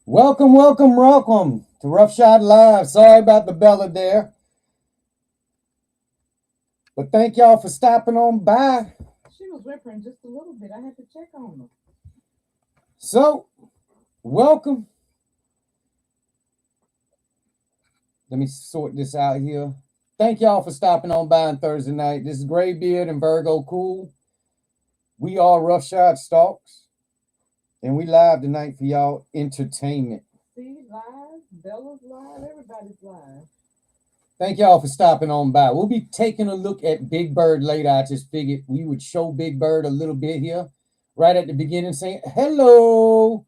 Welcome to RoughShod Live. Sorry about the Bella there, but thank y'all for stopping on by. She was whimpering just a little bit. I had to check on her. So, welcome. Let me sort this out here. Thank y'all for stopping on by on Thursday night. This is Graybeard and Virgo Cool. We are RoughShod Stalks, and we live tonight for y'all entertainment. See, live, Bella's live, everybody's live. Thank y'all for stopping on by. We'll be taking a look at Big Bird later. I just figured we would show Big Bird a little bit here, right at the beginning, saying hello,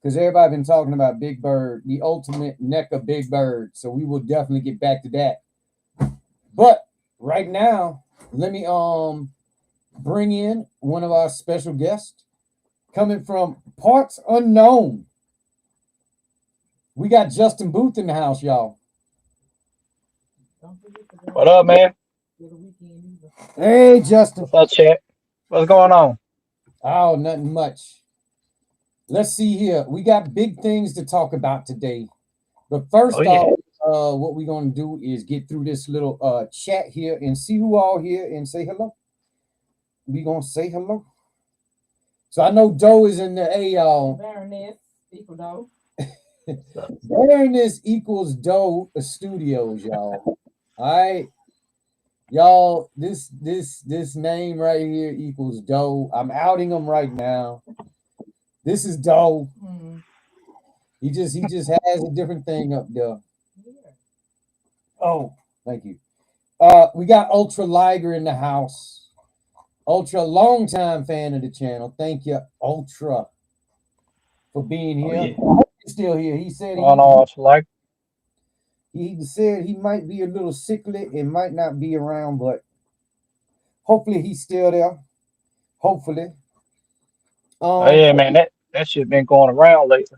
because everybody been talking about Big Bird, the ultimate NECA Big Bird. So we will definitely get back to that. But right now, let me bring in one of our special guests coming from parts unknown. We got Justin Booth in the house, y'all. Don't forget to What up, man? go to the weekend either. Hey, Justin. What's up, chat? What's going on? Oh, nothing much. Let's see here. We got big things to talk about today. But first Oh yeah. off, what we're going to do is get through this little chat here and see who all here and say hello. We going to say hello. So I know Doe is in there. Hey, y'all. Baroness, equal though. Baroness equals Doe Studios, y'all. All right. Y'all, this name right here equals Doe. I'm outing him right now. This is Doe. He just has a different thing up there. Yeah. Oh, thank you. We got Ultra Liger in the house. Ultra, longtime fan of the channel. Thank you, Ultra, for being Oh here. yeah. He's still here. He said Going on, like he said he might be a little sickly and might not be around, but hopefully he's still there. Hopefully. oh yeah, man. That shit been going around lately.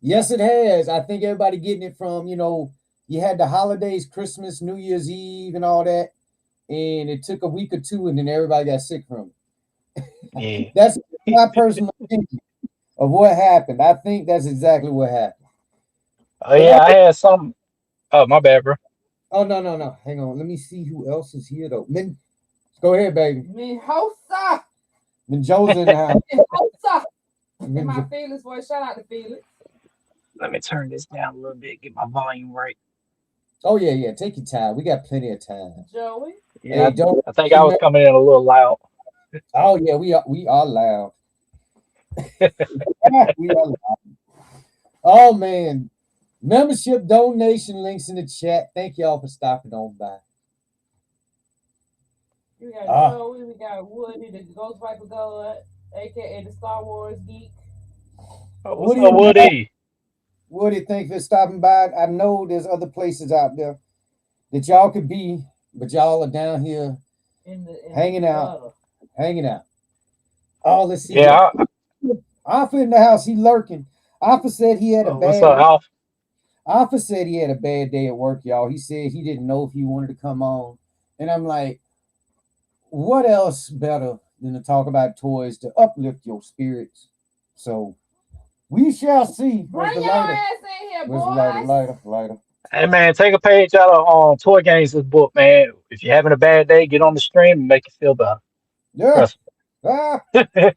Yes, it has. I think everybody getting it from, you had the holidays, Christmas, New Year's Eve, and all that. And it took a week or two, and then everybody got sick from it. Yeah. That's my personal opinion of what happened. I think that's exactly what happened. Oh But yeah, I had some. Oh my bad, bro. oh, no. Hang on. Let me see who else is here, though. Go ahead, baby. Minhosa! Menjoza in the house. Minhosa! And my Menjo- Felix boy, shout out to Felix. Let me turn this down a little bit, get my volume right. oh, yeah. Take your time. We got plenty of time. Joey. Yeah, Hey, don't I think I was remember. coming in a little loud. Oh, yeah, we are loud. we are loud. Oh, man. Membership donation links in the chat. Thank y'all for stopping on by. We got Ah, Joey. We got Woody, the Ghost Viper God, aka the Star Wars geek. Oh, what's Woody up, and Brad, Woody? Woody, thanks for stopping by. I know there's other places out there that y'all could be, but y'all are down here In hanging the out, gutter. hanging out. Oh, let's see here. Yeah. Alpha in the house, he lurking. Alpha said he had a What's bad up, Alf? Alpha said he had a bad day at work, y'all. He said he didn't know if he wanted to come on. And I'm like, what else better than to talk about toys to uplift your spirits? So we shall see. Where's Bring the your lighter? ass in here, Where's the lighter? boys. Lighter. Hey man, take a page out of Toy Games' book, man. If you're having a bad day, get on the stream and make you feel better. Yeah. Trust Ah, me.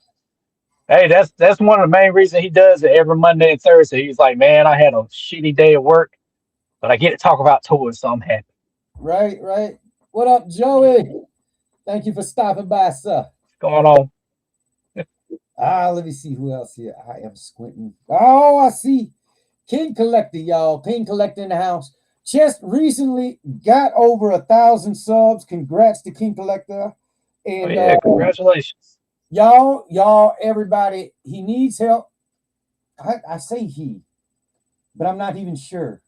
Hey, that's one of the main reasons he does it every Monday and Thursday. He's like, man, I had a shitty day at work, but I get to talk about toys, so I'm happy. right. What up, Yeah. Joey? Thank you for stopping by, sir. What's going on? Let me see who else here. I am squinting. Oh, I see. King Collector, y'all. King Collector in the house. Just recently got over 1,000 subs. Congrats to King Collector. Oh And yeah, congratulations. y'all, everybody, he needs help. I say he, but I'm not even sure.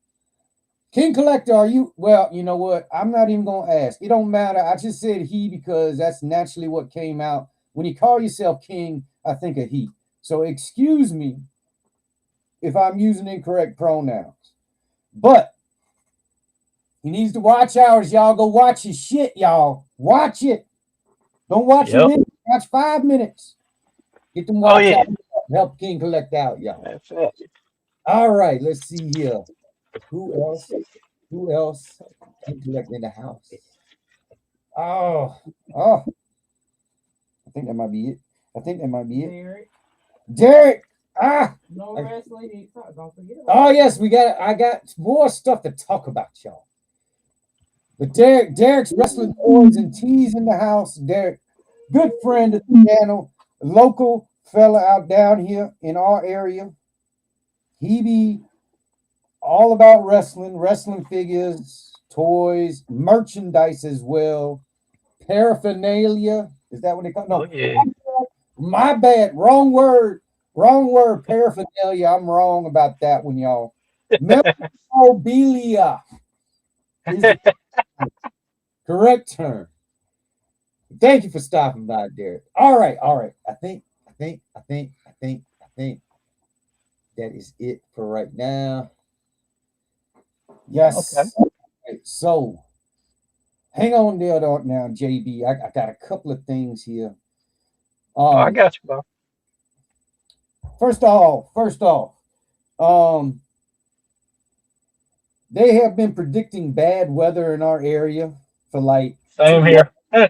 King Collector, are you? Well, you know what? I'm not even gonna ask. It don't matter. I just said he because that's naturally what came out. When you call yourself king, I think of he. So excuse me if I'm using incorrect pronouns. But he needs to watch ours, y'all. Go watch his shit, y'all. Watch it. Don't watch a Yep. minute. Watch 5 minutes. Get them Oh watch yeah. out. Help King collect out, y'all. That's it. All right, let's see here. Who else? Who else can collect in the house? Oh, I think that might be it. Derek. No wrestling. Don't forget about Oh yes, I got more stuff to talk about, y'all. But Derek's wrestling toys and teas in the house. Derek, good friend of the channel, local fella out down here in our area. He be all about wrestling figures, toys, merchandise as well, paraphernalia. Is that what they call it? No, yeah. my bad. Wrong word. Paraphernalia. I'm wrong about that one, y'all. Memorabilia is the correct term. Thank you for stopping by, Derek. All right. I think that is it for right now. Yes. Okay. Right, so hang on there now, JB. I got a couple of things here. I got you, bro. First off, they have been predicting bad weather in our area for like Same here. for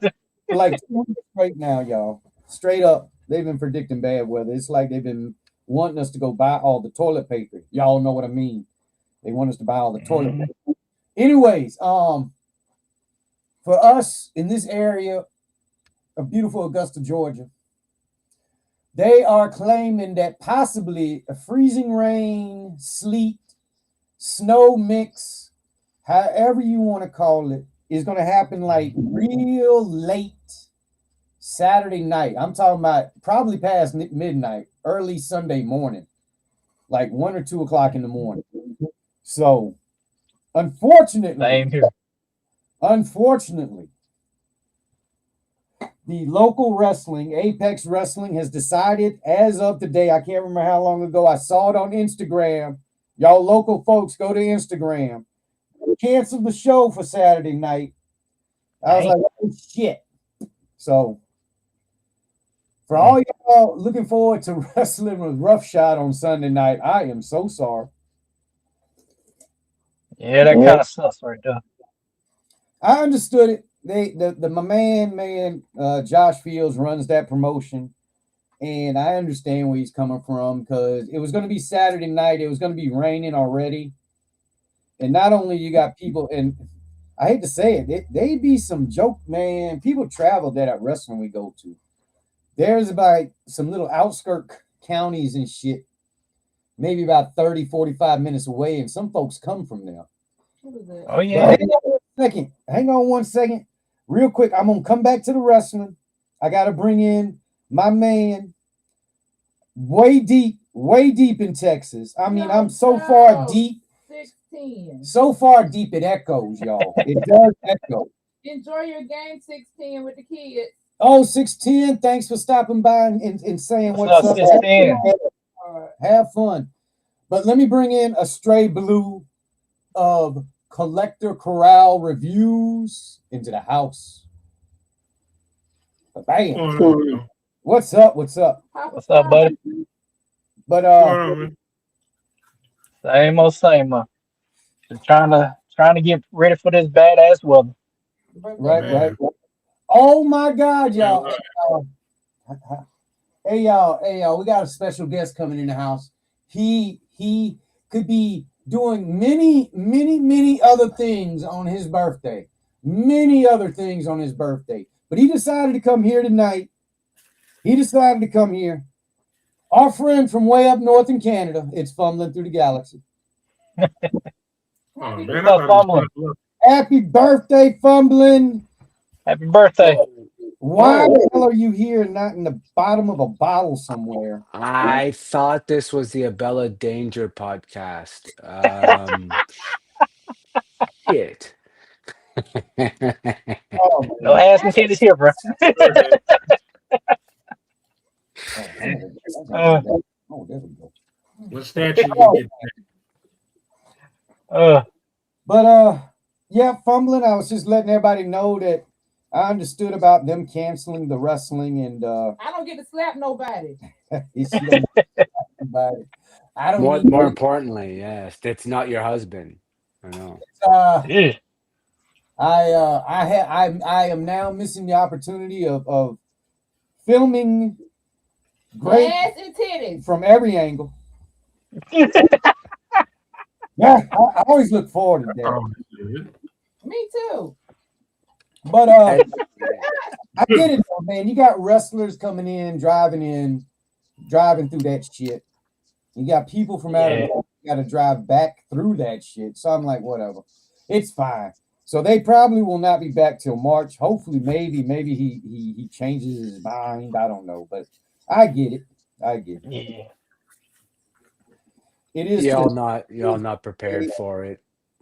like 2 weeks right now, y'all. Straight up, they've been predicting bad weather. It's like they've been wanting us to go buy all the toilet paper. Y'all know what I mean. They want us to buy all the toilet paper. Anyways, for us in this area of beautiful Augusta, Georgia, they are claiming that possibly a freezing rain, sleet, snow mix, however you want to call it, is going to happen like real late Saturday night. I'm talking about probably past midnight, early Sunday morning, like 1 or 2 o'clock in the morning. So, unfortunately, Same here. the local wrestling, Apex Wrestling, has decided as of today, I can't remember how long ago, I saw it on Instagram. Y'all local folks, go to Instagram. Cancel the show for Saturday night. I was like, oh, shit. So, for all y'all looking forward to wrestling with RoughShod on Sunday night, I am so sorry. Yeah, that kind of sucks right there. I understood it. My man, Josh Fields runs that promotion, and I understand where he's coming from because it was going to be Saturday night. It was going to be raining already, and not only you got people, and I hate to say it, they be some joke, man. People travel that at wrestling we go to. There's about some little outskirt counties and shit, maybe about 30, 45 minutes away, and some folks come from there. Oh yeah. Hang on one second. Real quick, I'm gonna come back to the wrestling. I gotta bring in my man way deep in Texas. I mean, I'm so far deep. 16. So far deep it echoes, y'all. It does echo. Enjoy your game 16 with the kids. Oh, 610, thanks for stopping by and saying what's up. 610? Have fun. But let me bring in a stray blue of Collector Corral Reviews into the house. Bam. What's up? What's up, buddy? But same old. Just trying to get ready for this badass weather. Right. Oh my God, y'all. Hey y'all, we got a special guest coming in the house. He could be doing many other things on his birthday. Many other things on his birthday. But he decided to come here tonight. Our friend from way up north in Canada. It's fumbling through the galaxy. Happy birthday, fumbling. Happy birthday. Why the hell are you here and not in the bottom of a bottle somewhere? I thought this was the Abella Danger podcast. Shit. No ass and titties here, bro. Oh, there we go. What statue? But yeah, fumbling. I was just letting everybody know that I understood about them canceling the wrestling, and I don't get to slap nobody. it's nobody. I don't More need. more importantly, yes, it's not your husband. I know. Yeah. I am now missing the opportunity of filming great Ass and titties. from every angle. Yeah, I always look forward to that. Oh, shit. Me too. But And I get it though, man. You got wrestlers coming in, driving through that shit. You got people from out of Yeah. town got to drive back through that shit. So I'm like, whatever, it's fine. So they probably will not be back till March. Hopefully, maybe he changes his mind. I don't know, but I get it. I get it. Yeah. It is y'all to not prepared for it.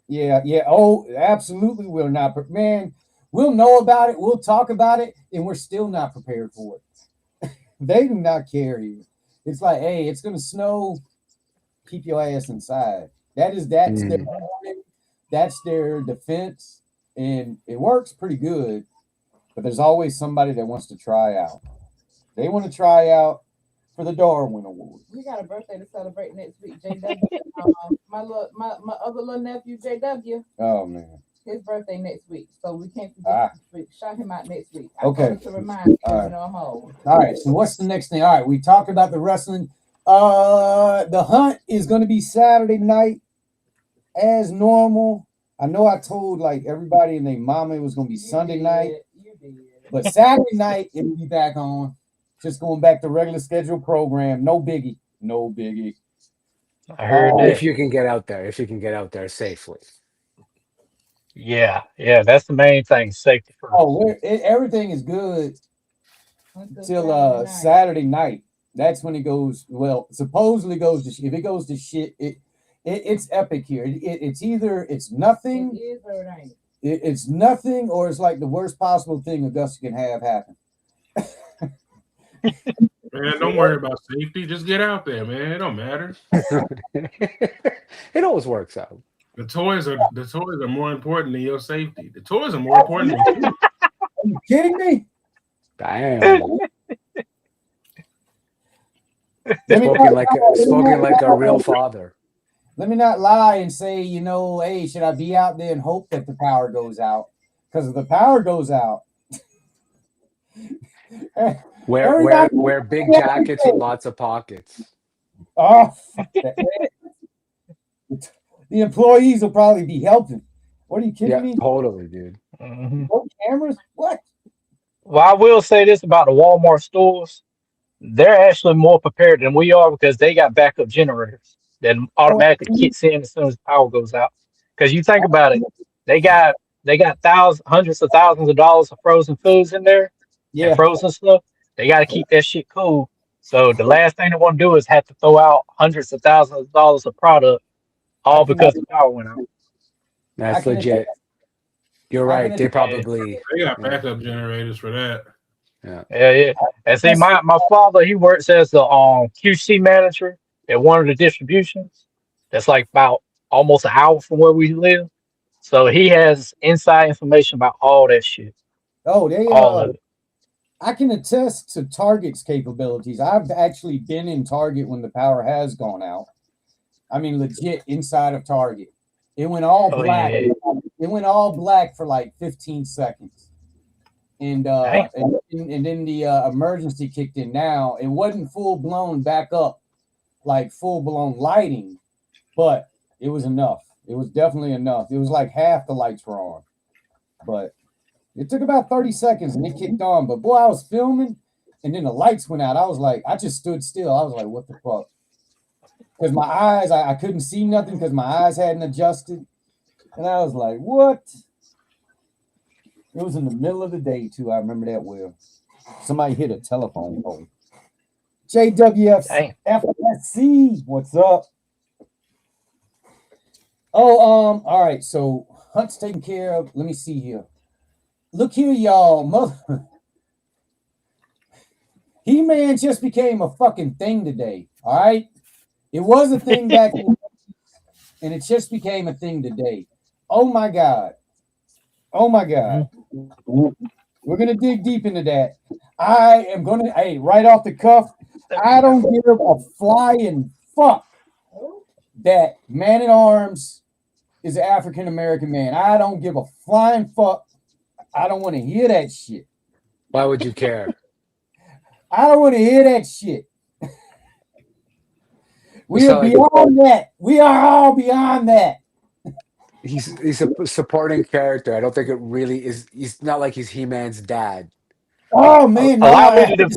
yeah. Oh, absolutely, we're not. Man, we'll know about it. We'll talk about it, and we're still not prepared for it. They do not care here. It's like, hey, it's gonna snow. Keep your ass inside. That's their warning. That's their defense, and it works pretty good. But there's always somebody that wants to try out. They want to try out for the Darwin Award. We got a birthday to celebrate next week. JW, my other little nephew JW, Oh man. his birthday next week, so we can't forget to shout him out next week. I Okay. told him to remind me, All right. you know I'm old. All right. So what's the next thing? All right, we talked about the wrestling. The hunt is going to be Saturday night as normal. I know I told like everybody and their mama it was going to be Sunday night, You did. but Saturday night it'll be back on. Just going back to regular scheduled program. No biggie. No biggie. I heard If that. you can get out there safely. Yeah. Yeah. That's the main thing. Safety first. Oh, everything is good till Saturday night. That's when it goes. Well, supposedly goes to. If it goes to shit, it's epic here. It's either it's nothing. It is or it ain't. It's nothing, or it's like the worst possible thing Augusta can have happen. Man, don't worry about safety. Just get out there, man. It don't matter. It always works out. The toys are more important than your safety. The toys are more important than you. Are you kidding me? Damn. Spoken like a real father. Let me not lie and say, hey, should I be out there and hope that the power goes out? Because if the power goes out, Wear big jackets with lots of pockets. oh, fuck that. The employees will probably be helping. What are you kidding me? Totally, dude. Mhm. No cameras? What? Well, I will say this about the Walmart stores. They're actually more prepared than we are because they got backup generators that automatically kicks in as soon as the power goes out. Because you think about it, they got hundreds of thousands of dollars of frozen foods in there and frozen stuff. They got to keep that shit cool. So the last thing they want to do is have to throw out hundreds of thousands of dollars of product all because the power went out. That's legit. You're right. They probably They got backup generators for that. Yeah. And see, my father, he works as the QC manager at one of the distributions. That's like about almost an hour from where we live. So he has inside information about all that shit. Oh, All of it. I can attest to Target's capabilities. I've actually been in Target when the power has gone out. I mean, legit inside of Target. It went all black. Yeah. It went all black for like 15 seconds. And then the emergency kicked in. Now, it wasn't full blown back up, like full blown lighting, but it was enough. It was definitely enough. It was like half the lights were on. But it took about 30 seconds and it kicked on. But boy, I was filming and then the lights went out. I was like, I just stood still. I was like, what the fuck? Because my eyes, I couldn't see nothing because my eyes hadn't adjusted. And I was like, what? It was in the middle of the day, too. I remember that well. Somebody hit a telephone pole. JWFSC, what's up? Oh, all right. So Hunt's taken care of. Let me see here. Look here, y'all. He-Man just became a fucking thing today. All right. It was a thing back then, and it just became a thing today. Oh my God. Oh my God. We're gonna dig deep into that. I am gonna, hey, right off the cuff, I don't give a flying fuck that Man at Arms is an African American man. I don't give a flying fuck. I don't want to hear that shit. Why would you care? I don't want to hear that shit. We So, are like, beyond that. We are all beyond that. he's a supporting character. I don't think it really is. He's not like he's He-Man's dad. Oh man, Allow nah. me to.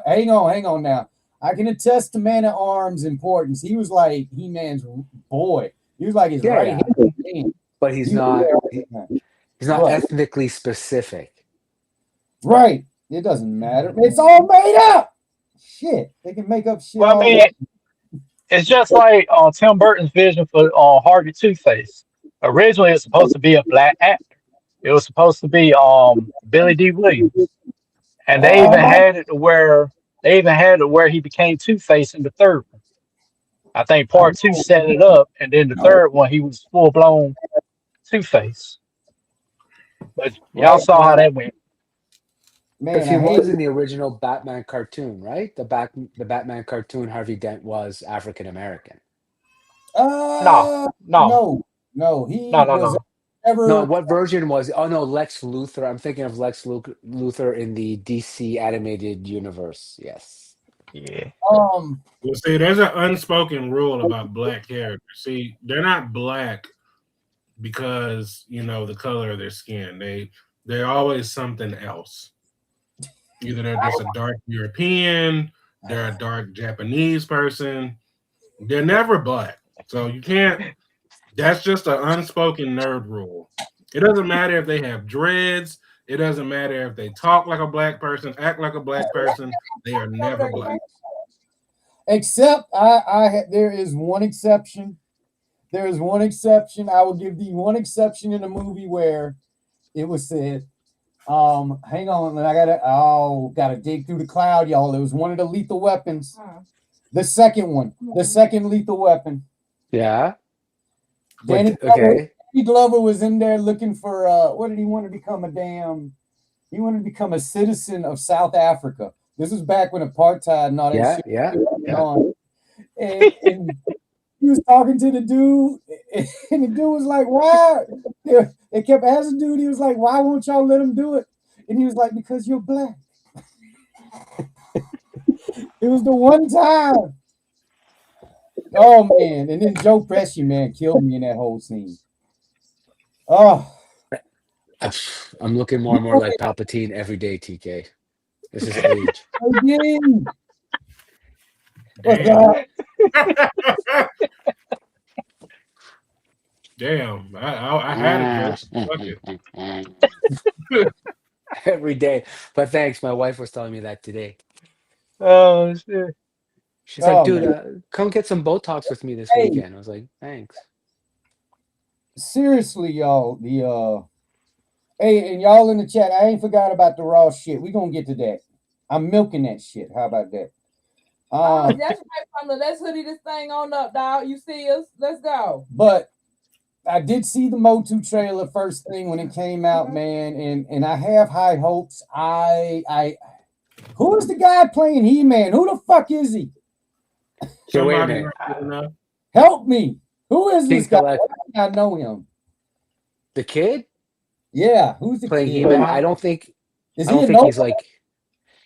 Hang on now. I can attest to Man at Arms' importance. He was like He-Man's boy. He was like his Yeah, right yeah. hand man. But he's He was not. there all the time. He's not What? ethnically specific. Right. It doesn't matter. It's all made up. Shit. They can make up shit Well, I all mean, it's just like Tim Burton's vision for Harvey Two-Face. Originally, it's supposed to be a black actor. It was supposed to be Billy D. Williams, and they even had it where he became Two-Face in the third one. I think part two set it up, and then the third one he was full blown Two-Face. But y'all right. saw how that went. Because Man, he I hate was in the original Batman cartoon, right? The Batman cartoon, Harvey Dent was African American. No, no, no. He no, no, was no. No, ever what version was it? Oh no, Lex Luthor. I'm thinking of Luthor in the DC animated universe. Yes. Yeah. um Well, see, there's an unspoken rule about black characters. See, they're not black because the color of their skin. They're always something else. Either they're just a dark European, they're a dark Japanese person. They're never black. So you can't. That's just an unspoken nerd rule. It doesn't matter if they have dreads. It doesn't matter if they talk like a black person, act like a black person. They are never black. except there is one exception. There is one exception. I will give the one exception in the movie where it was said, hang on, I gotta dig through the cloud, y'all. It was one of the lethal weapons. The second one, the second lethal weapon. Yeah. Danny Glover was in there looking for what did he want to become he wanted to become a citizen of South Africa. This was back when apartheid and all that shit was on. And he was talking to the dude, and the dude was like, why? They kept asking the dude, he was like, why won't y'all let him do it? And he was like, because you're black. It was the one time. Oh man, and then Joe Pesci, man, killed me in that whole scene. Oh, I'm looking more and more like Palpatine every day, TK. This is age. again. Damn, I had it. Fuck Every day. But thanks. My wife was telling me that today. Oh shit. She's like, dude, man. come get some Botox with me this weekend. I was like, thanks. Seriously, y'all. Hey, and y'all in the chat, I ain't forgot about the raw shit. We gonna get to that. I'm milking that shit. How about that? That's right, Pamela. Let's hoodie this thing on up, dog. You see us? Let's go. But I did see the MOTU trailer first thing when it came out, man, and I have high hopes. Who is the guy playing He-Man? Who the fuck is he? Okay, wait a minute. Help me. Who is this guy? I know him. The kid? Yeah, who's the playing kid? He-Man? I don't think he's like.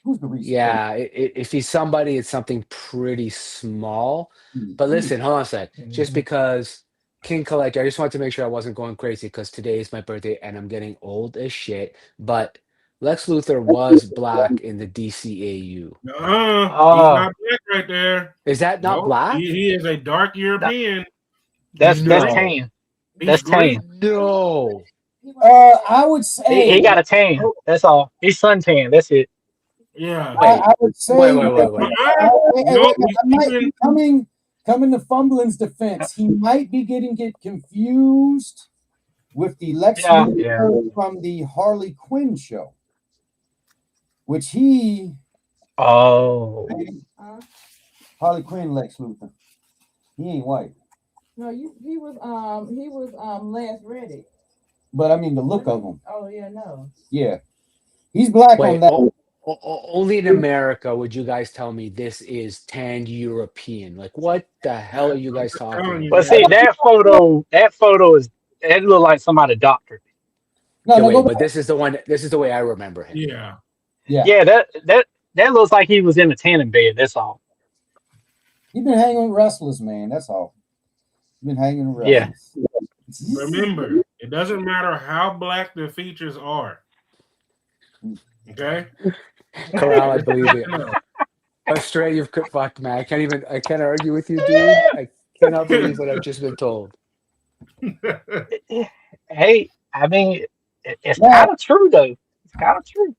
Who's the reason? Yeah, if he's somebody, it's something pretty small. But listen, hold on a sec. Just because King Collector, I just wanted to make sure I wasn't going crazy because today is my birthday and I'm getting old as shit. But Lex Luthor was black in the DCAU. he's not black right there. Is that not black? He is a dark European. That's tan. That's tan. No. I would say he got a tan. That's all. He's suntan. That's it. Yeah. I would say wait. Coming to Fumblin's defense, he might be getting confused with the Lex Luthor from the Harley Quinn show, which he Harley Quinn Lex Luthor. He ain't white. No, he was Lance Reddick. But I mean the look of him. Oh yeah, no. Yeah. He's black on Wait, that. only in America would you guys tell me this is tanned European? Like, what the hell are you guys I'm talking telling you, But about? see, man. that photo is it looked like somebody doctored. No, Yeah, no, go wait, back. but this is the one. This is the way I remember him. Yeah. Yeah, Yeah, that looks like he was in a tanning bed. That's all. he been hanging with wrestlers, man. That's all. He been hanging with Yeah. wrestlers. Remember, it doesn't matter how black the features are. Okay. Corral, I believe it. Australia, fuck man, I can't argue with you, dude. I cannot believe what I've just been told. Hey, I mean, it's Now, kind of true though. It's kind of true.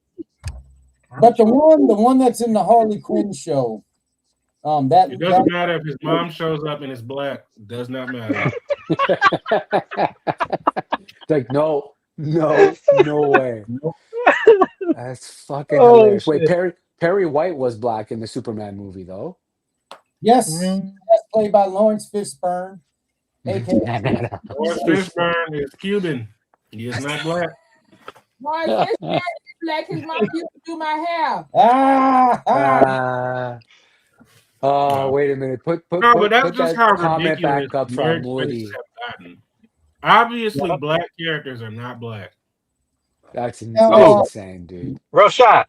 but the one that's in the Harley Quinn show, that It doesn't matter if his mom shows up and it's black. It does not matter. Like, no way. That's fucking Oh hilarious. Wait, shit. Perry White was black in the Superman movie, though. yes, Mm. that's played by Lawrence Fishburne, aka Lawrence Fishburne is Cuban. He is not black. Why is this man black? His mom used to do my hair. Oh, wait a minute. Put No, but that's just that how comment ridiculous back up marriage from faces Woody. have gotten. Obviously, black characters are not black. That's Oh. insane, dude. RoughShod.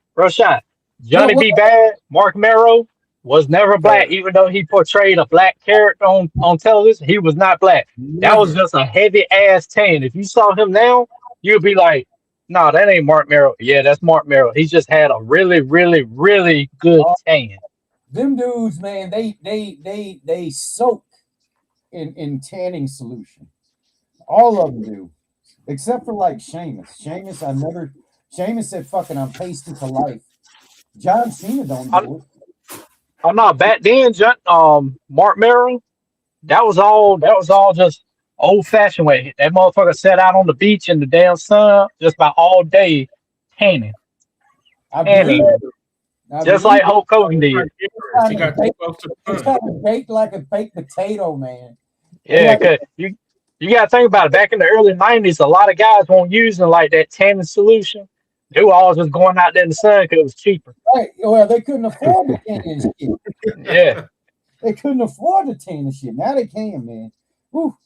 Johnny what- B. Bad, Mark Marrow was never black, even though he portrayed a black character on television. He was not black. That was Never. just a heavy ass tan. If you saw him now, you'd be like, "No, that ain't Mark Marrow." Yeah, that's Mark Marrow. He just had a really, really, really good tan. them dudes, man, they soak in tanning solution. All of them do, except for like Sheamus. Sheamus said, "Fucking, I'm pasting to life." John Cena don't I'm, do it. I'm not back then. Mark Marrow. That was all just old fashioned way. That motherfucker sat out on the beach in the damn sun just about all day tanning, I believe. tanning, I just believe. like Hulk Hogan did. He got too close to the It's sun. kind of baked like a baked potato, man. They Yeah, like cause you gotta think about it. Back in the early '90s, a lot of guys weren't using like that tanning solution. They were all just going out there in the sun because it was cheaper. right. Well, they couldn't afford the tan and shit. Yeah. They couldn't afford the tan and shit. Now they can, man. Whew.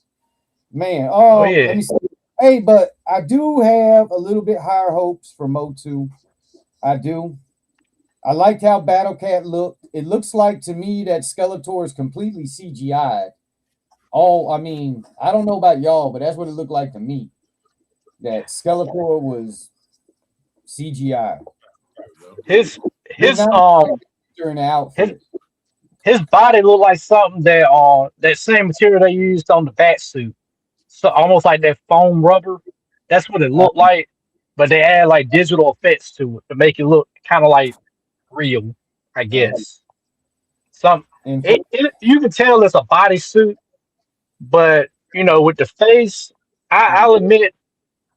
Man, Oh let yeah. me see. Hey, but I do have a little bit higher hopes for MOTU. I do. I liked how Battle Cat looked. It looks like to me that Skeletor is completely CGI. Oh, I mean, I don't know about y'all, but that's what it looked like to me. That Skeletor was CGI. His Did his not during the his outfit. his body looked like something that same material they used on the bat suit. So almost like that foam rubber. That's what it looked like. But they add like digital effects to it to make it look kind of like real, I guess. Some And you can tell it's a bodysuit, but with the face, I'll admit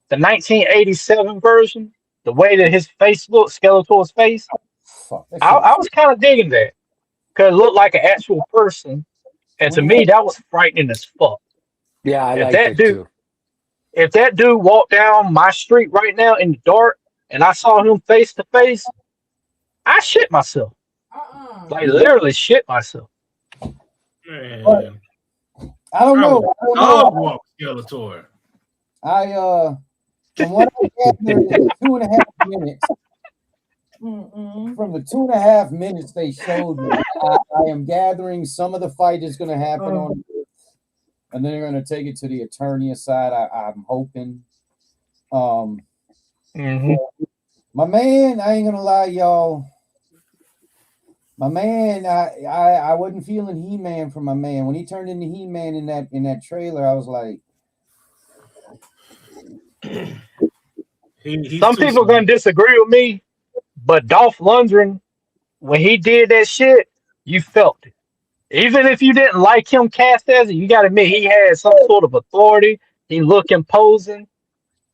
the 1987 version, the way that his face looked, Skeletor's face, fuck, that shit I was was kind of digging that because it looked like an actual person, and to me that was frightening as fuck. Yeah, I If liked that it dude, too. if that dude walked down my street right now in the dark and I saw him face to face, I shit myself. Like literally shit myself. Man, I don't know. dog walk Skeletor. From what I gathered in 2.5 minutes, from the 2.5 minutes they showed me, I am gathering some of the fight is going to happen on, and then they're going to take it to the Eternia side. I'm hoping. My man, I ain't gonna lie, y'all. My man, I wasn't feeling He-Man from my man when he turned into He-Man in that trailer. I was like, Some people gonna disagree with me, but Dolph Lundgren, when he did that shit, you felt it. Even if you didn't like him cast as it, you gotta admit he had some sort of authority. He looked imposing.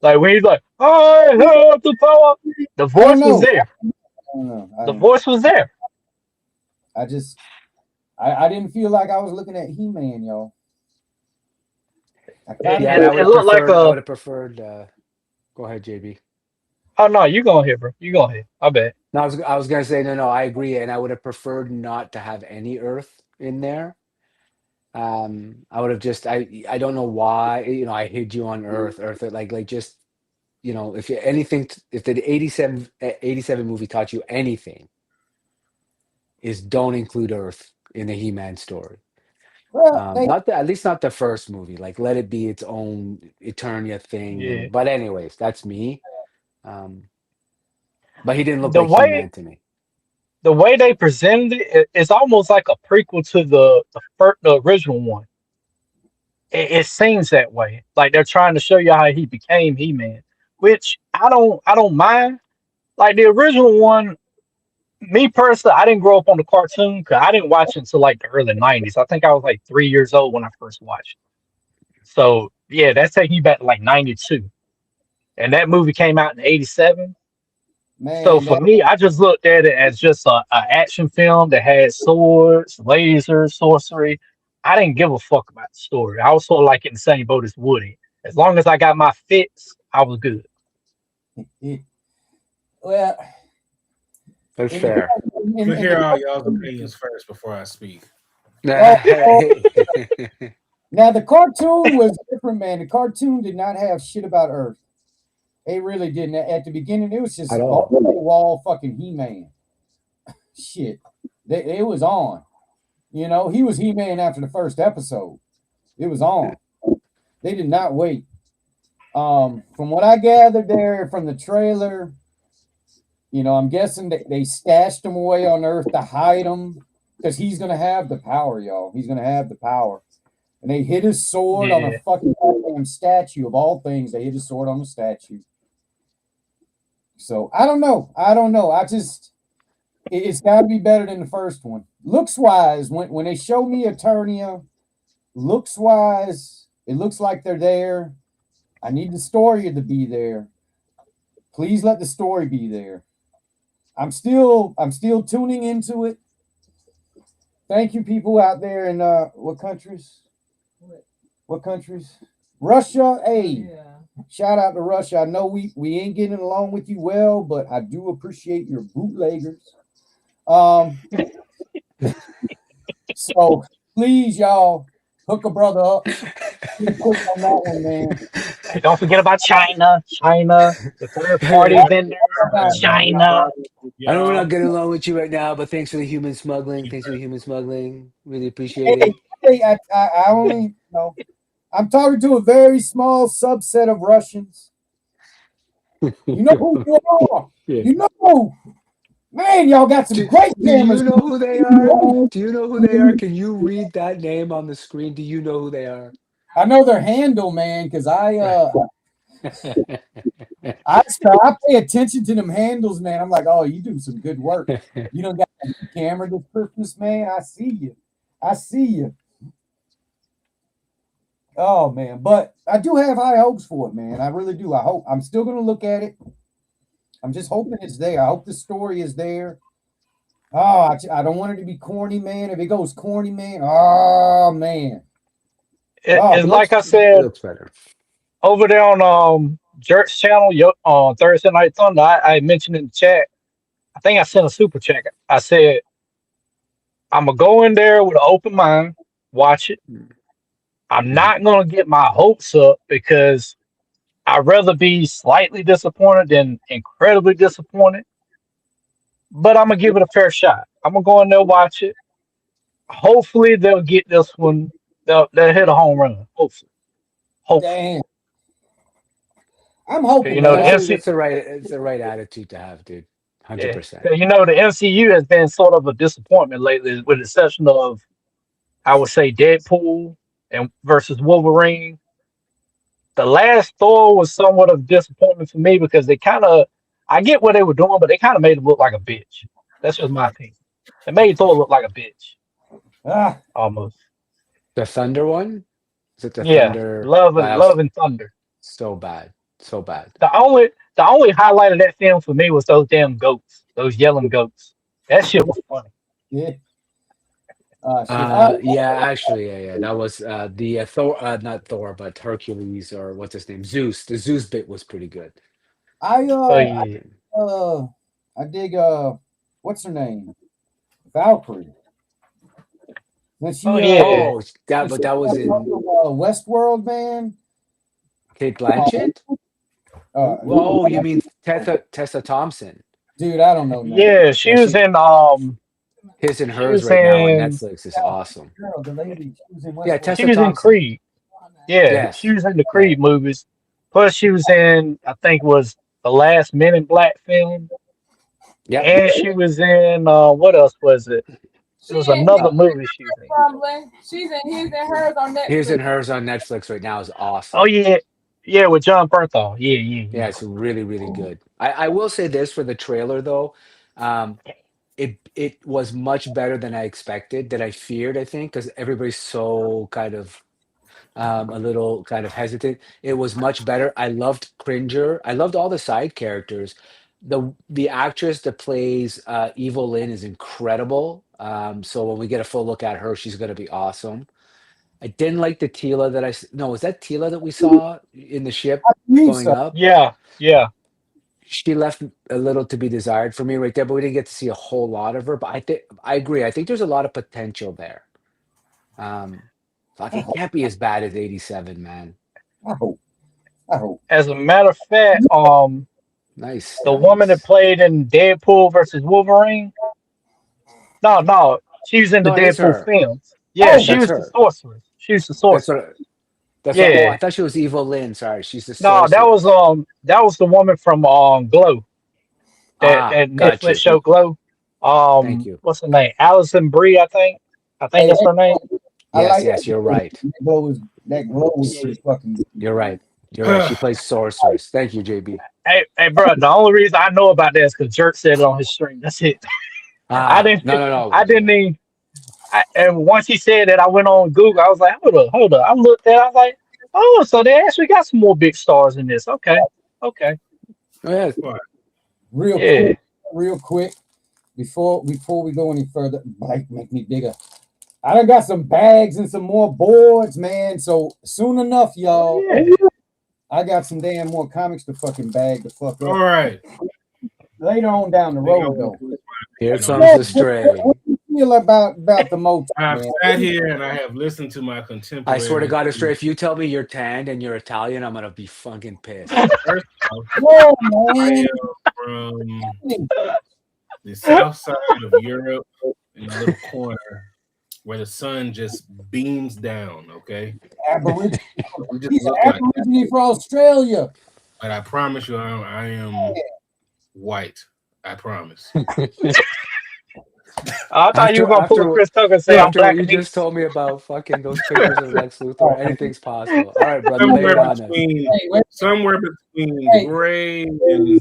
Like when he's like, I have the power. The I don't voice was know. there. I don't know. The voice was there. I didn't feel like I was looking at He-Man, y'all. Yeah, It looked like I would have preferred. Go ahead, JB. Oh no, you go ahead, bro. You go ahead. I bet. No, I was gonna say no, I agree, and I would have preferred not to have any Earth in there. I would have just I don't know why, I hid you on Earth, like just if anything, if the 87 movie taught you anything, is don't include Earth in the He-Man story. Well, Not at least not the first movie. Like let it be its own Eternia thing. Yeah. But anyways, that's me. Um, but he didn't look The like way He-Man to me. the way they presented it's almost like a prequel to the original one. It seems that way. Like they're trying to show you how he became He-Man, which I don't mind. Like the original one, me personally, I didn't grow up on the cartoon because I didn't watch it until like the early '90s. I think I was like 3 years old when I first watched it. So yeah, that's taking you back to like '92, and that movie came out in '87. So man, for me, I just looked at it as just a action film that had swords, lasers, sorcery. I didn't give a fuck about the story. I was sort of like in the same boat as Woody. As long as I got my fix, I was good. well, That's in the, fair. I'm gonna hear all y'all's opinions first before I speak. now the cartoon was different, man. The cartoon did not have shit about Earth. It really didn't. At the beginning, it was just At all. wall fucking He-Man. Shit, it was on. He was He-Man after the first episode. It was on. They did not wait. From what I gathered there from the trailer, I'm guessing they stashed him away on Earth to hide him because he's gonna have the power, y'all. He's gonna have the power. And they hit his sword on a Yeah. fucking goddamn statue of all things. They hit his sword on the statue. So I don't know. I just it's got to be better than the first one. Looks wise, when they show me Eternia, looks wise, it looks like they're there. I need the story to be there. Please let the story be there. I'm still tuning into it. Thank you, people out there in what countries? What countries? Russia. Hey, Yeah. shout out to Russia. I know we ain't getting along with you well, but I do appreciate your bootleggers. So please, y'all, hook a brother up. Be quick on that one, man. Hey, don't forget about China. China, the third party vendors. China. I know we're Y'all, not getting along with you right now, but thanks for the human smuggling. Thanks for the human smuggling. Really appreciate Hey, it. hey, I only I'm talking to a very small subset of Russians. You know who you are. Yeah. You know, man, y'all got some great Do cameras. you know who they are? Do you know who they are? Can you read that name on the screen? Do you know who they are? I know their handle, man, because I pay attention to them handles, man. I'm like, oh, you do some good work. You don't got a new camera this Christmas, man. I see you. I see you. Oh man, but I do have high hopes for it, man. I really do. I hope I'm still gonna look at it. I'm just hoping it's there. I hope the story is there. Oh, I don't want it to be corny, man. If it goes corny, man, oh man. Oh, It's looks like I it said looks better. over there on Jerk's channel, on Thursday Night Thunder. I mentioned in the chat. I think I sent a super chat. I said I'm gonna go in there with an open mind, watch it. I'm not gonna get my hopes up because I'd rather be slightly disappointed than incredibly disappointed. But I'm gonna give it a fair shot. I'm gonna go in there watch it. Hopefully they'll get this one. They'll hit a home run. Hopefully. damn. I'm hoping, You know the man. Actually, MC. it's the right attitude to have, dude. Yeah, 100%. 'cause, the MCU has been sort of a disappointment lately, with the exception of I would say Deadpool and versus Wolverine. The last Thor was somewhat of a disappointment for me because they kind of, I get what they were doing, but they kind of made him look like a bitch. That's just my opinion. They made Thor look like a bitch Ah, almost. The Thunder one? Is it the Yeah, Thunder? love and That was love and thunder. so bad. So bad. The only highlight of that film for me was those damn goats, those yelling goats. That shit was funny. yeah. Shit. Yeah, actually, yeah. That was the Thor, not Thor, but Hercules, or what's his name? Zeus. The Zeus bit was pretty good. So yeah. I dig what's her name? Valkyrie. When she Oh yeah. Oh, that was in Westworld, man. Kate Blanchett. Uh, Oh, you mean Tessa Thompson? dude, I don't know nothing. Yeah, she Yeah, was in His and she Hers was right now on in Netflix is awesome. Girl, the lady, she was in Yeah, Westworld. she Tessa was in Thompson. Creed. Yeah, she Yes. was in the Yeah. Creed movies. Plus she was in I think was the last Men in Black film. Yep. And she was in what else was it? It She was in another movie she was in. probably. She's in his and hers on His Netflix. and Hers on Netflix right now is Oh awesome. yeah. Yeah, with John Bernthal. Yeah, yeah, Yeah, yeah. it's really, really good. I will say this for the trailer though. Um, it was much better than I expected, that I feared, I think, because everybody's so kind of a little kind of hesitant. It was much better. I loved Cringer. I loved all the side characters. The actress that plays Evil Lynn is incredible. So when we get a full look at her, she's gonna be awesome. I didn't like the Tila that no, was that Tila that we saw in the ship I believe going so. up? Yeah, yeah. She left a little to be desired for me right there, but we didn't get to see a whole lot of her. But I think I agree. I think there's a lot of potential there. Fuck, I it hope. can't be as bad as 87, man. I hope. I hope. As a matter of fact, Nice, the woman that nice. played in Deadpool versus Wolverine. No, no, she was in the No, it is Deadpool her. films. Yeah, Oh, she That's was the her. sorceress. She was the That's what. sorceress. That's what. Oh, Yeah. I thought she was Evil Lynn. Sorry, she's the No, sorceress. that was the woman from Glow. Ah, That got Netflix you. show Glow. Thank you. What's her name? Alison Brie, I think. I think hey, that's her name. I Yes, like yes, you're right. that glow was Yeah. pretty fucking. You're right. You're right. She plays sorceress. Thank you, JB. Hey, bro. The only reason I know about that is because Jerk said it on his stream. That's it. I Ah, didn't. no, no, no. I didn't even. And once he said that, I went on Google. I was like, hold up. I looked at. I was like, oh, so they actually got some more big stars in this. Okay, okay, Oh, yeah. What? Real yeah. quick, real quick, before we go any further, Mike, make me bigger. I done got some bags and some more boards, man. So soon enough, Oh y'all, yeah. I got some damn more comics to fucking bag the fuck All up. right. Later on down the I think I road, went though. through Here this. comes the stray. What do you feel about the MOTU, I've man? sat here and I have listened to my I contemporaries. swear to God, Astray, if you tell me you're tanned and you're Italian, I'm gonna be fucking pissed. First off, Whoa, I man. am from the south side of Europe in a little corner where the sun just beams down, okay? Aborigine. We just He's an look like that. aborigine for Australia. But I promise you, I am white. I promise. I thought you were gonna pull a Chris Tucker and say I'm after what black you and just told me about fucking those pictures of Lex Luthor, anything's possible. All right, brother, lay Somewhere it on us. between, Hey, wait, somewhere between Hey. gray and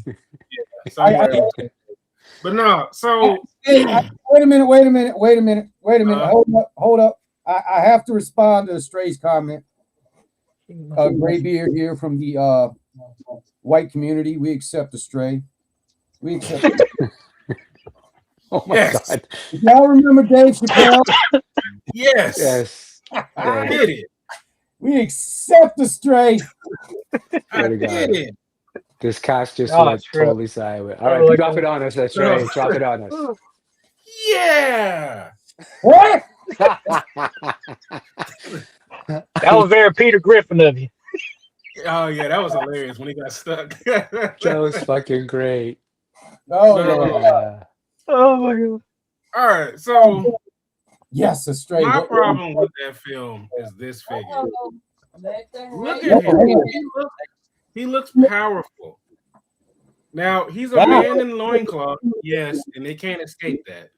somewhere in between. But no, so hey, wait a minute. Hold up. I have to respond to the Stray's comment. Graybeard here from the white community. We accept the Stray. We accept. Oh my yes, God. Y'all remember Dave Chappelle? yes, Yes. I Yes. did it. We accept the Stray. I Swear to did God. it. This cast just Oh, went trip. totally sideways. All Oh, right, like drop that. it on us, Astray. Drop it on us. Yeah. What? That was very Peter Griffin of you. Oh yeah, that was hilarious when he got stuck. That was fucking great. Oh No. yeah. Yeah. Oh my God. All right, so Yes, a Stray. my problem with that film is this figure. Look Yeah, at him. hey. He looks powerful. Now he's a man in loincloth, yes, and they can't escape that.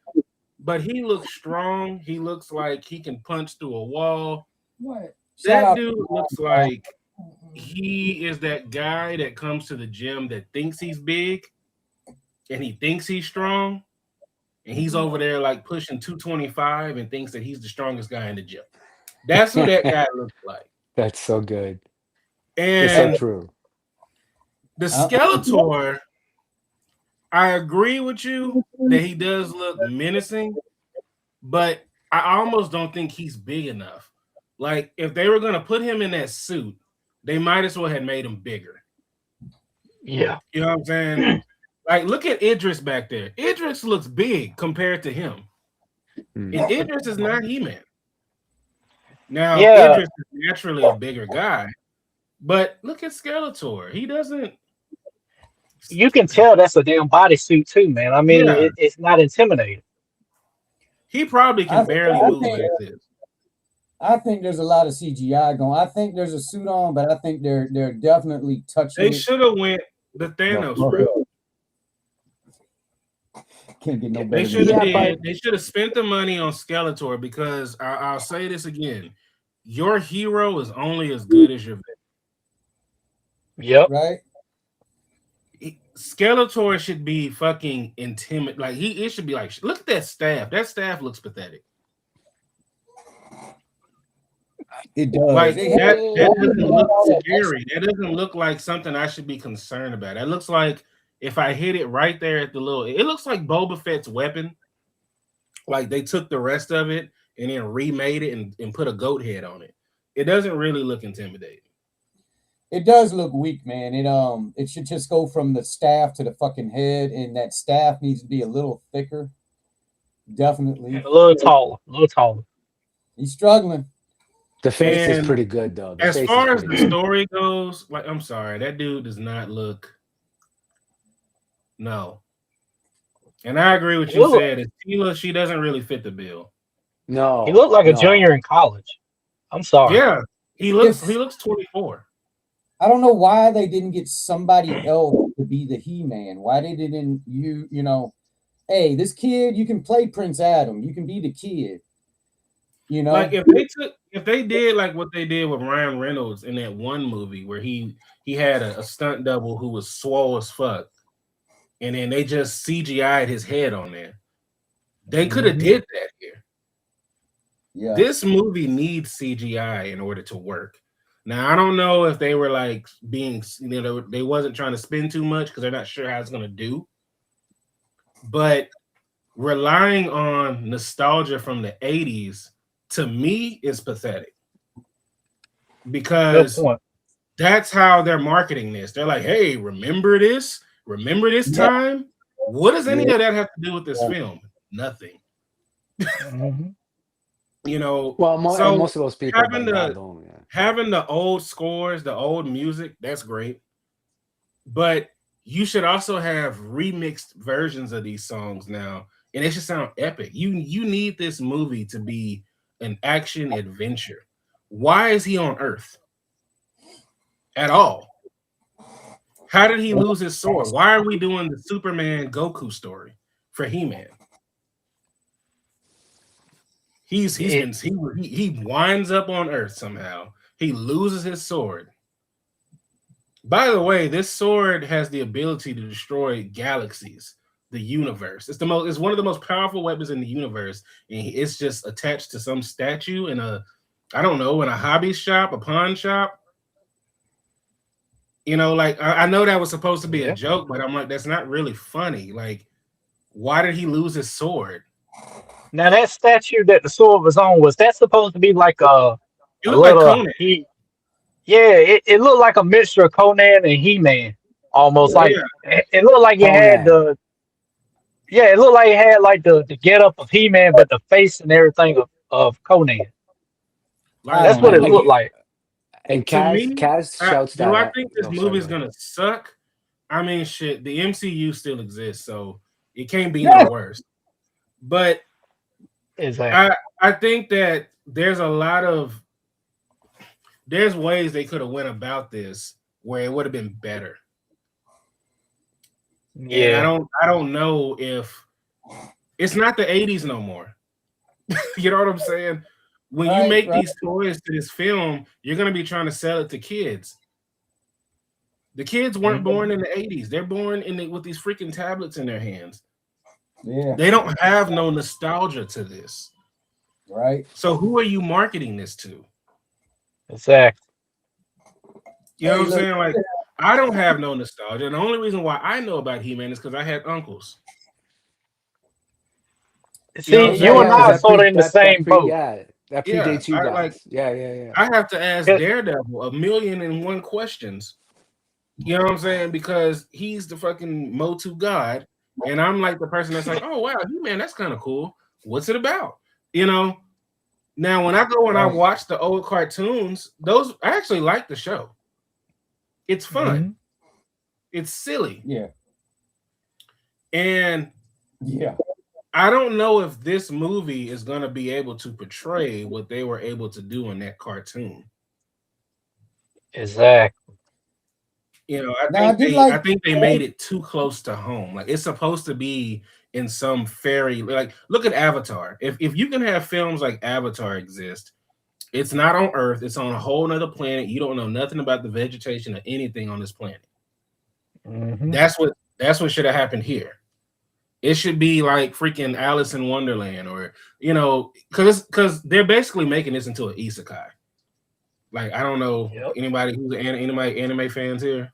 But he looks strong. He looks like he can punch through a wall. What? That dude looks like he is that guy that comes to the gym that thinks he's big and he thinks he's strong. And he's over there like pushing 225 and thinks that he's the strongest guy in the gym. That's who that guy looks like. That's so good. It's so And true. the Skeletor, I agree with you that he does look menacing, but I almost don't think he's big enough. Like, if they were going to put him in that suit, they might as well have made him bigger. Yeah. You know what I'm saying? Like, look at Idris back there. Idris looks big compared to him. And Idris is not He-Man. Now, Yeah. Idris is naturally a bigger guy, but look at Skeletor. He doesn't. You can tell that's a damn bodysuit too, man. I mean, Yeah, it's not intimidating. he probably I, can barely I move think as is. I think there's a lot of CGI going. I think there's a suit on, but I think they're definitely touching They it. should have went the Thanos route. Can't get no They better should than have that. They should have spent the money on Skeletor because I'll say this again: your hero is only as good as your villain. Yep. Right? Skeletor should be fucking intimidating. Like it should be like, look at that staff. That staff looks pathetic. It does. Like It that doesn't look scary. That doesn't look like something I should be concerned about. That looks like if I hit it right there at the little, it looks like Boba Fett's weapon. Like they took the rest of it and then remade it and put a goat head on it. It doesn't really look intimidating. It does look weak, man. It should just go from the staff to the fucking head, and that staff needs to be a little thicker. Definitely. A little taller. A little taller. He's struggling. The face is And pretty good though. as far as the story goes, like I'm sorry, that dude does not look. No. And I agree with you said. Tila, she doesn't really fit the bill. No. He looked like a junior in college. I'm sorry. Yeah. He looks 24. I don't know why they didn't get somebody else to be the He-Man. Why they didn't you know, hey, this kid, you can play Prince Adam. You can be the kid. You know, like if they did like what they did with Ryan Reynolds in that one movie where he had a stunt double who was swole as fuck, and then they just CGI'd his head on there. They could have did that here. Yeah. This movie needs CGI in order to work. Now I don't know if they were like being, you know, they wasn't trying to spend too much because they're not sure how it's gonna do. But relying on nostalgia from the 80s to me is pathetic. Because that's how they're marketing this. They're like, hey, remember this? Remember this time? What does any of that have to do with this film? Nothing. You know, well, so most of those people having the old scores, the old music, that's great. But you should also have remixed versions of these songs now, and it should sound epic. You need this movie to be an action adventure. Why is he on Earth at all? How did he lose his sword? Why are we doing the Superman Goku story for He-Man? He winds up on Earth somehow. He loses his sword. By the way, this sword has the ability to destroy galaxies, the universe. It's one of the most powerful weapons in the universe, and it's just attached to some statue in a hobby shop, a pawn shop. You know, like I know that was supposed to be a joke, but I'm like, that's not really funny. Like, why did he lose his sword? Now that statue that the sword was on, was that supposed to be like it looked like Conan. It looked like a mixture of Conan and He-Man, almost like it looked like it had the it looked like it had like the get up of He-Man, but the face and everything of Conan. That's what it looked like. And Kaz shouts that. Do I think this movie's gonna suck? I mean, shit, the MCU still exists, so it can't be no worse. But I think that there's ways they could have went about this where it would have been better. Yeah, and I don't know if it's not the 80s no more. You know what I'm saying? When you make these toys to this film, you're gonna be trying to sell it to kids. The kids weren't born in the 80s. They're born with these freaking tablets in their hands. Yeah. They don't have no nostalgia to this. Right. So who are you marketing this to? Exactly. You know what I'm saying? Like, I don't have no nostalgia. And the only reason why I know about He-Man is because I had uncles. See, you and I are sort of in the same boat. Yeah, that predates you guys. I have You know what I'm saying? Because he's the fucking MOTU god, and I'm like the person that's like, oh wow, man, that's kind of cool. What's it about? You know. Now, when I go and I Right. watch the old cartoons, those I actually like the show. It's fun. It's silly, Yeah. and Yeah. I don't know if this movie is going to be able to portray what they were able to do in that cartoon. Exactly. You know, Now I did I like. think they made it too close to home. Like it's supposed to be in some fairy. Like look at Avatar. If you can have films like Avatar exist, it's not on Earth. It's on a whole nother planet. You don't know nothing about the vegetation or anything on this planet. That's what should have happened here. It should be like freaking Alice in Wonderland, or because they're basically making this into an isekai. Like I don't know anybody who's anybody anime fans here.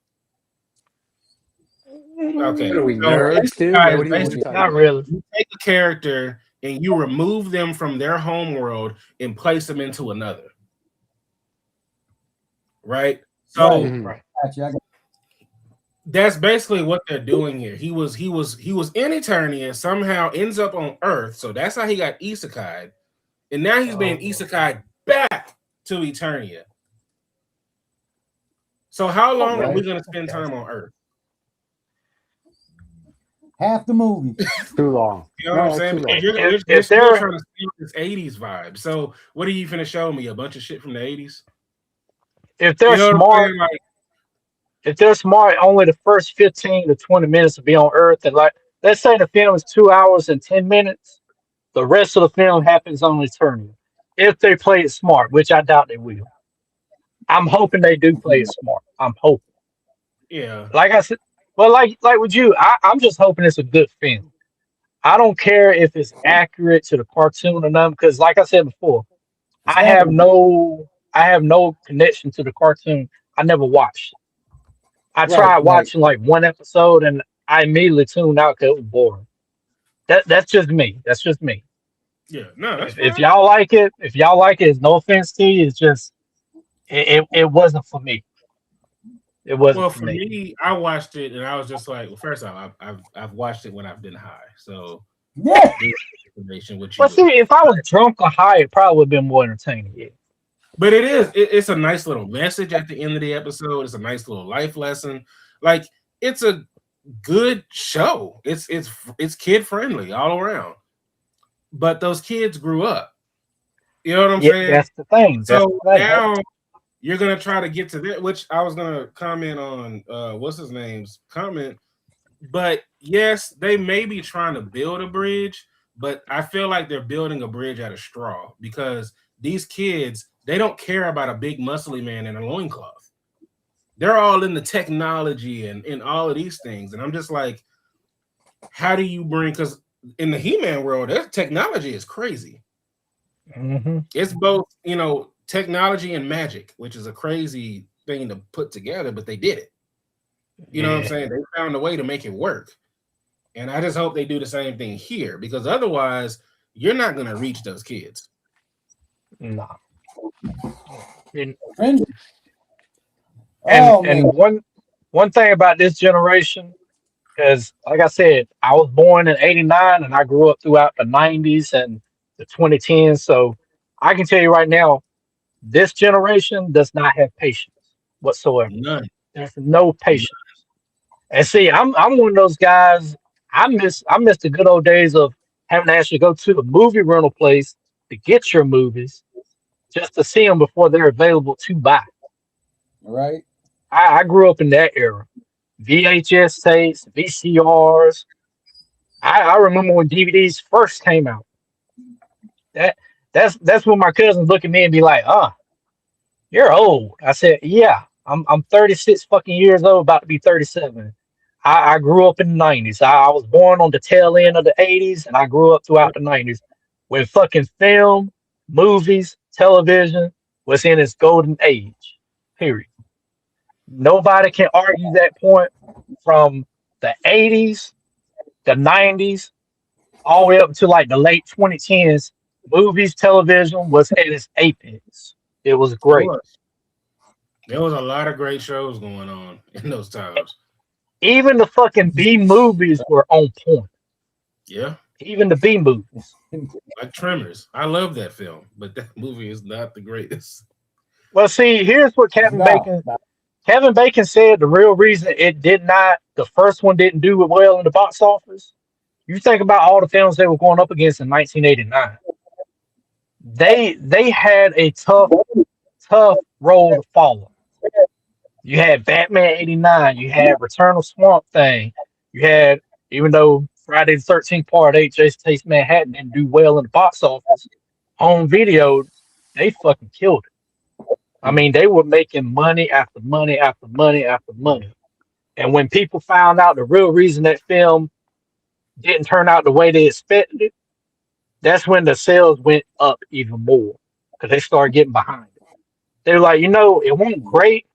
Okay, What are we, so nerds, dude? isekai is What are you basically talking Not about? really. you take a character and you remove them from their home world and place them into another. Right? So Right. Right. Gotcha. that's basically what they're doing here. He was in Eternia and somehow ends up on Earth. So that's how he got isekai. And now he's being isekai back to Eternia. So how long are we going to spend time on Earth? Half the movie. Too long. You know what I'm saying? Too Because long. you're still trying to steal this 80s vibe. So what are you finna show me? A bunch of shit from the 80s? If they're You know what I'm smart, saying? Like, if they're smart, only the first 15 to 20 minutes will be on Earth. And like, let's say the film is 2 hours and 10 minutes, the rest of the film happens on Eternia. If they play it smart, which I doubt they will. I'm hoping they do play it smart. I'm hoping. yeah. Like I said, well, like with you, I'm just hoping it's a good film. I don't care if it's accurate to the cartoon or not, because like I said before, It's I gotta have be. no I have no connection to the cartoon. I never watched it. I Right. tried Right. watching like one episode and I immediately tuned out because it was boring. That's just me. That's just me. Yeah. No, that's If fine. y'all like it, it's no offense to you. It's just it wasn't for me. It wasn't Well, for for me. me, I watched it and I was just like, well, first off, I've watched it when I've been high. So Yeah. this information what you But see, if I was drunk or high, it probably would have been more entertaining. Yeah. But it's a nice little message at the end of the episode. It's a nice little life lesson. Like it's a good show. It's kid friendly all around. But those kids grew up. You know what I'm Yeah, saying? that's the thing. That's So the thing. now you're gonna try to get to that, which I was gonna comment on what's his name's comment. But yes, they may be trying to build a bridge, but I feel like they're building a bridge out of straw because these kids, they don't care about a big muscly man in a loincloth. They're all in the technology and all of these things. And I'm just like, how do you bring, because in the He-Man world, their technology is crazy. It's both, technology and magic, which is a crazy thing to put together, but they did it. You know what I'm saying? They found a way to make it work. And I just hope they do the same thing here because otherwise you're not going to reach those kids. No. And, Cringe. and one thing about this generation, because like I said, I was born in '89 and I grew up throughout the '90s and the 2010s. So I can tell you right now, this generation does not have patience whatsoever. None. There's no patience. And see, I'm one of those guys. I miss the good old days of having to actually go to the movie rental place to get your movies just to see them before they're available to buy. Right. I grew up in that era. VHS tapes, VCRs. I remember when DVDs first came out. That that's when my cousins look at me and be like, you're old. I said, yeah, I'm 36 fucking years old, about to be 37. I grew up in the 90s. I was born on the tail end of the 80s and I grew up throughout the 90s when fucking film, movies, television was in its golden age. Period. Nobody can argue that point from the 80s, the 90s, all the way up to like the late 2010s. Movies, television was at its apex. It was great. There was a lot of great shows going on in those times. Even the fucking B movies were on point. Yeah, Even the B movies. like Tremors. I love that film, but that movie is not the greatest. Well, see, here's what Kevin Bacon said the real reason it did not, the first one didn't do well in the box office. You think about all the films they were going up against in 1989. They had a tough role to follow. You had Batman 89, you had Return of Swamp Thing, you had, even though Friday the 13th Part 8, Jason Takes Manhattan didn't do well in the box office, on video, they fucking killed it. I mean, they were making money after money after money after money. And when people found out the real reason that film didn't turn out the way they expected it, that's when the sales went up even more because they started getting behind it. They were like, it wasn't great,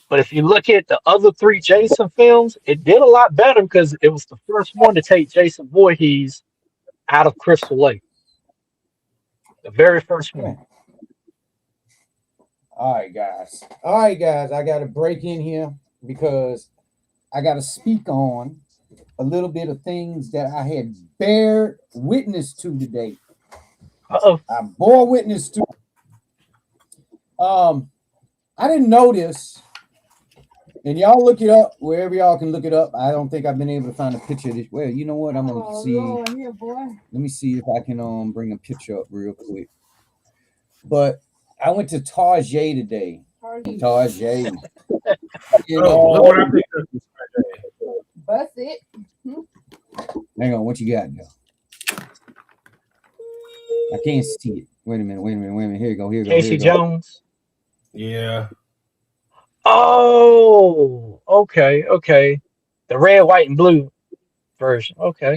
but if you look at the other three Jason films, it did a lot better because it was the first one to take Jason Voorhees out of Crystal Lake. The very first one. All right, guys. I got to break in here because I got to speak on a little bit of things that I had bear witness to today. Uh-oh. I bore witness to. I didn't know this, and y'all look it up wherever y'all can look it up. I don't think I've been able to find a picture of this. Well, you know what? I'm gonna see. Lord, here, boy. Let me see if I can bring a picture up real quick. But I went to Target today. Target. Look what I picked up this Friday. Bust it. Hang on, what you got, girl? I can't see it. Wait a minute. Here you go. Casey Jones. Yeah. Oh, okay. The red, white, and blue version. Okay.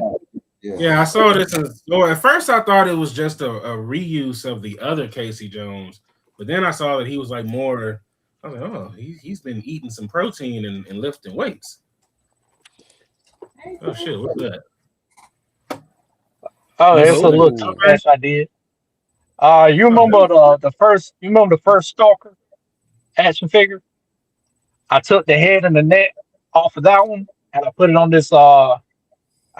Yeah, I saw this. At first, I thought it was just a reuse of the other Casey Jones, but then I saw that he was like more. I was like, oh, he's been eating some protein and lifting weights. Oh shit, what's that? Oh, it's a little tough match I did. You remember the first Stalker action figure? I took the head and the neck off of that one and I put it on this I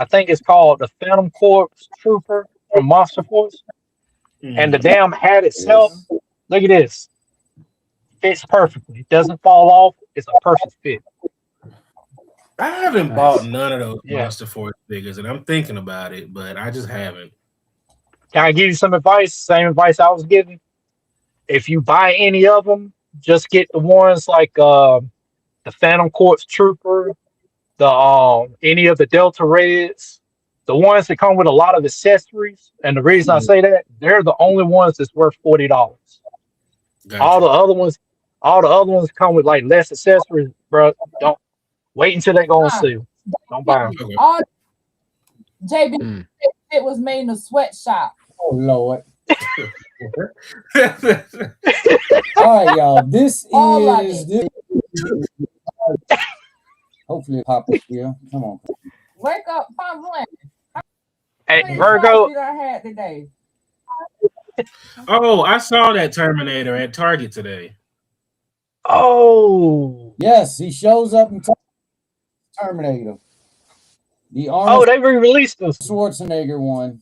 think it's called the Phantom Corpse Trooper from Monster Force. And the damn hat itself, look at this. Fits perfectly. It doesn't fall off. It's a perfect fit. I haven't bought none of those Monster Force figures, and I'm thinking about it, but I just haven't. Can I give you some advice? Same advice I was giving. If you buy any of them, just get the ones like the Phantom Corpse Trooper, the any of the Delta Reds, the ones that come with a lot of accessories. And the reason I say that, they're the only ones that's worth $40. Gotcha. All the other ones come with like less accessories, bro. Don't wait until they go on sale. Don't buy them. All JB, it was made in a sweatshop. Oh Lord. All right, y'all. This is this. Hopefully it pop up here. Come on. Wake up, I'm playing. Hey, Virgo. I had today. Oh, I saw that Terminator at Target today. Oh. Yes, he shows up in Terminator. The Arnold they re-released this Schwarzenegger one.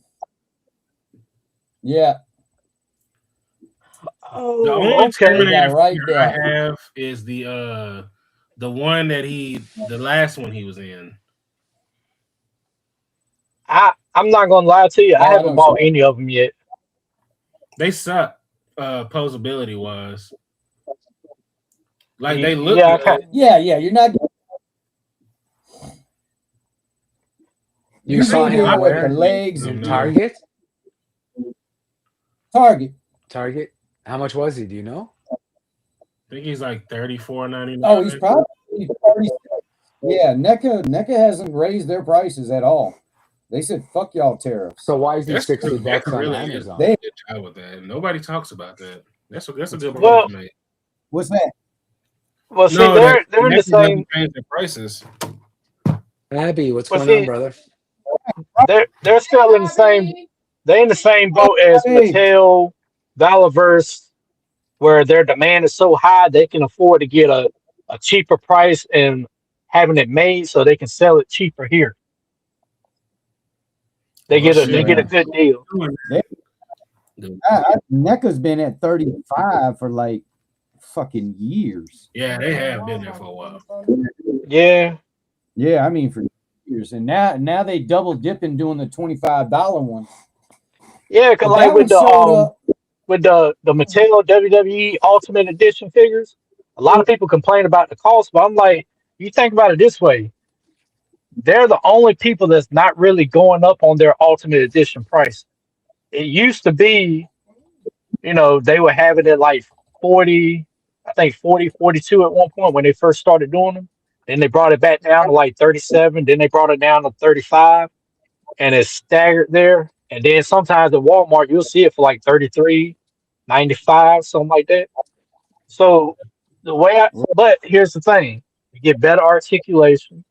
Yeah. Oh, the only Terminator right I have is the one that the last one he was in. I'm not gonna lie to you. I haven't bought any of them yet. They suck, posability wise. Like they look. Yeah. You're not. You saw him with the legs in Target. Target. How much was he? Do you know? I think he's like $34.99. Oh, he's probably 30. Yeah, NECA hasn't raised their prices at all. They said, "Fuck y'all tariffs." So why is he $60 on really Amazon? They did a job with that. Nobody talks about that. That's a good point to make. What's that? Well, see, they're in the same prices. Abby, what's going on, brother? They're still in the same. They're in the same boat as Mattel, Dollarverse, where their demand is so high they can afford to get a cheaper price and having it made so they can sell it cheaper here. They Well, get a shit. they get a good deal. NECA's been at 35 for like fucking years. Yeah, they have been there for a while. Yeah. Yeah, I mean for years, and now they double dipping doing the $25 one. Yeah, cause But like that one showed up. with the Mattel WWE Ultimate Edition figures, a lot of people complain about the cost, but I'm like, you think about it this way. They're the only people that's not really going up on their Ultimate Edition price. It used to be, they would have it at like 40, I think 40, 42 at one point when they first started doing them. Then they brought it back down to like 37. Then they brought it down to 35, and it's staggered there. And then sometimes at Walmart, you'll see it for like 33.95, something like that. So but here's the thing: you get better articulation,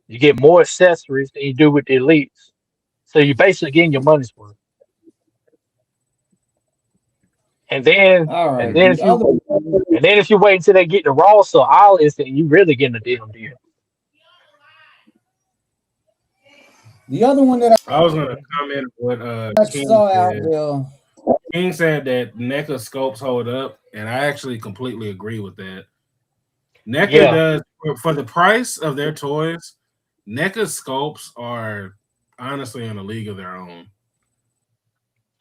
you get more accessories than you do with the elites. So you're basically getting your money's worth. And then, All right. and then if you wait until they get the raw so eyelets, then you really getting a damn deal. The other one that I was gonna comment what I King saw out said. there. King said that NECA scopes hold up, and I actually completely agree with that. NECA Yeah. does for the price of their toys. NECA scopes are honestly in a league of their own.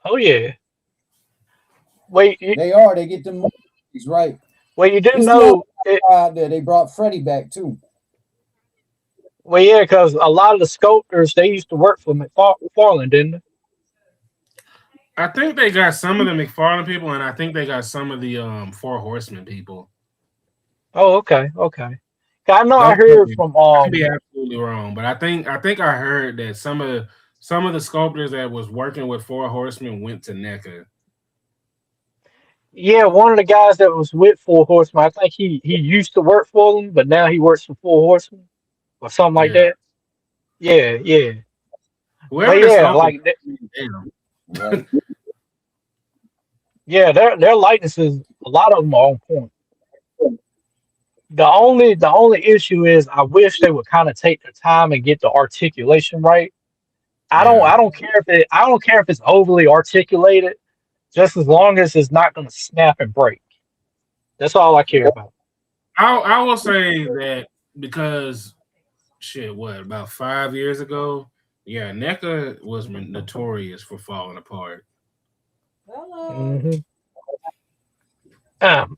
Oh yeah. Wait, They are. They get the movies right. well, you didn't It's know. out there. They brought Freddie back too. Well, yeah, because a lot of the sculptors they used to work for McFarlane, didn't they? I think they got some of the McFarlane people, and I think they got some of the Four Horsemen people. Oh, okay. I know I Don't heard quote from me. I could be absolutely wrong, but I think I heard that some of the sculptors that was working with Four Horsemen went to NECA. yeah, one of the guys that was with Four Horsemen, I think he used to work for them, but now he works for Four Horsemen or something like Yeah. that. Yeah. Whoever But the yeah, sculptor, like damn. Right. yeah, their likenesses, a lot of them are on point. The only issue is I wish they would kind of take their time and get the articulation right. I don't Yeah. I don't care if it's overly articulated, just as long as it's not gonna snap and break. That's all I care about. I will say that because shit, what about 5 years ago? Yeah, NECA was notorious for falling apart. Hello.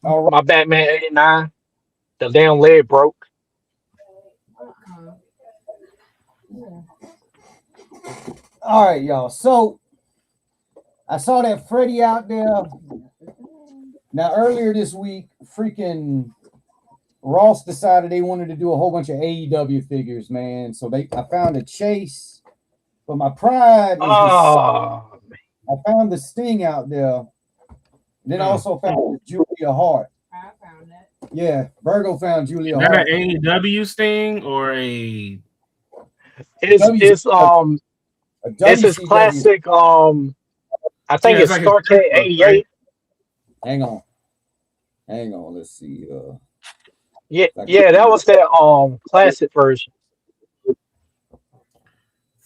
All right. My Batman 89, the damn leg broke. Yeah. All right, y'all. So I saw that Freddie out there. Now earlier this week, freaking Ross decided they wanted to do a whole bunch of AEW figures, man. So I found a Chase, but my pride is Oh, I found the Sting out there. Then I also found Julia Hart. I found that. Yeah, Virgo found Julia Is that Hart. an AEW Sting or a? it's his WCW. classic. I think Yeah, it's it's like a Starcade Starcade, '88. Hang on. Let's see. Yeah, that was that classic version.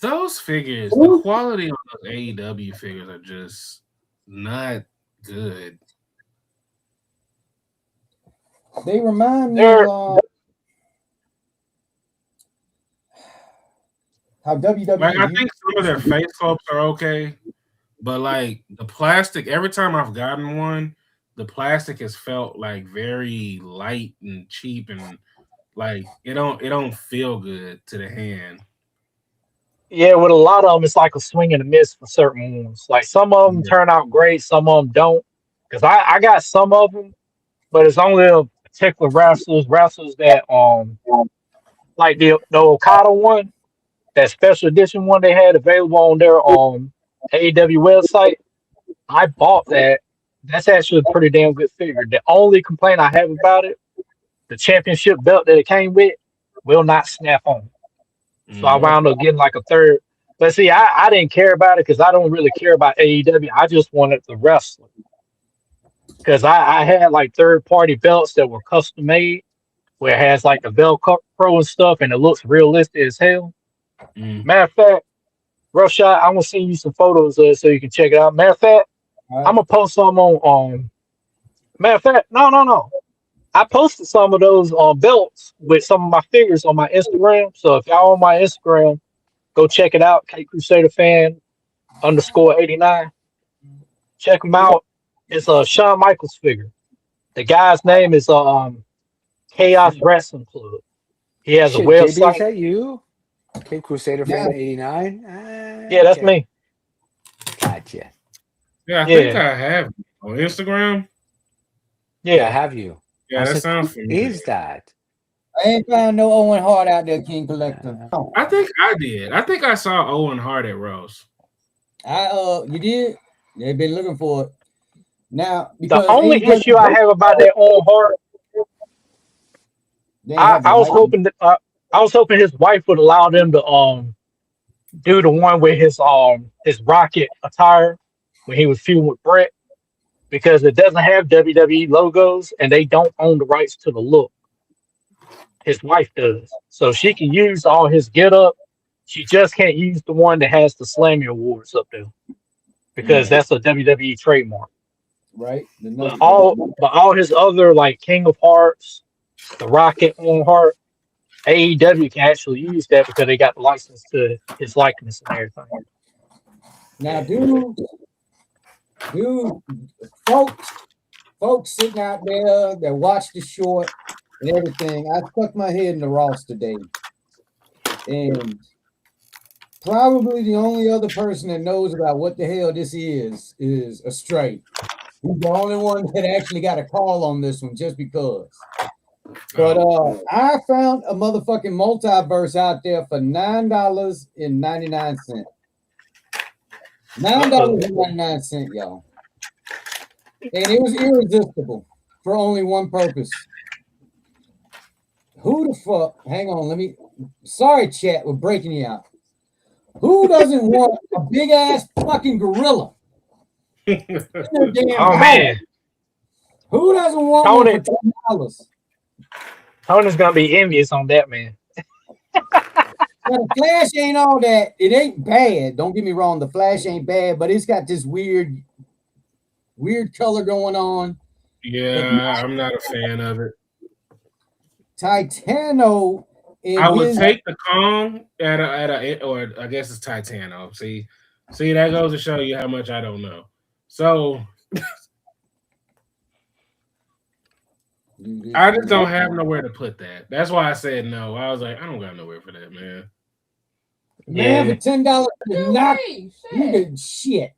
Those figures, the quality on those AEW figures are just not good. They remind me They're of how WWE. Like I think some of their face sculpts are okay, but like the plastic, every time I've gotten one, the plastic has felt like very light and cheap, and like it don't feel good to the hand. Yeah, with a lot of them, it's like a swing and a miss for certain ones. Like some of them turn out great, some of them don't. Because I got some of them, but it's only a particular wrestlers that like the Okada one, that special edition one they had available on their AEW website. I bought that. That's actually a pretty damn good figure. The only complaint I have about it, the championship belt that it came with, will not snap on. So I wound up getting like a third. But see, I didn't care about it because I don't really care about AEW. I just wanted the wrestler. because I had like third-party belts that were custom made, where it has like the Velcro and stuff, and it looks realistic as hell. Mm. Matter of fact, RoughShod, I'm gonna send you some photos of it so you can check it out. Matter of fact, All I'm right. gonna post some on. Matter of fact, no. I posted some of those belts with some of my figures on my Instagram. So if y'all on my Instagram, go check it out. K Crusader fan _89. Check them Yeah. out. It's a Shawn Michaels figure. The guy's name is Chaos Wrestling Club. He has a Shit, JB, is website. that you? Okay, Crusader Yeah. fan 89. Yeah, that's Okay, me. gotcha. Yeah, I think Yeah, I have it. On Instagram. Yeah, I yeah. have you. I Yeah, was that like, sounds who familiar. is that? I ain't found no Owen Hart out there, King Collector. I think I did. I think I saw Owen Hart at Rose. You did? They've been looking for it. Now, The because only issue I AEW, have about that on Hart, they ain't have the I was likeness. hoping that I was hoping his wife would allow them to do the one with his rocket attire when he was feuding with Brett, because it doesn't have WWE logos and they don't own the rights to the look. His wife does, so she can use all his get up. She just can't use the one that has the Slammy Awards up there because that's a WWE trademark. Right? But all his other like King of Hearts, the Rocket on Heart, AEW can actually use that because they got the license to his likeness and everything. Now, dude, folks sitting out there that watch the short and everything. I stuck my head in the Ross today, and probably the only other person that knows about what the hell this is a straight. He's the only one that actually got a call on this one just because. But I found a motherfucking multiverse out there for $9.99. $9.99, y'all. And it was irresistible for only one purpose. Who the fuck? Hang on, sorry, chat, we're breaking you out. Who doesn't want a big ass fucking gorilla in their damn Oh house? man, Who doesn't want one for $10? Tony's gonna be envious on that, man. Now, the Flash ain't all that. It ain't bad. Don't get me wrong. The Flash ain't bad, but it's got this weird color going on. Yeah, I'm not a fan of it. Titano. I would take the Kong or I guess it's Titano. See, that goes to show you how much I don't know. So I just don't have nowhere to put that. That's why I said no. I was like, I don't got nowhere for that, man. Man, for $10, you get shit.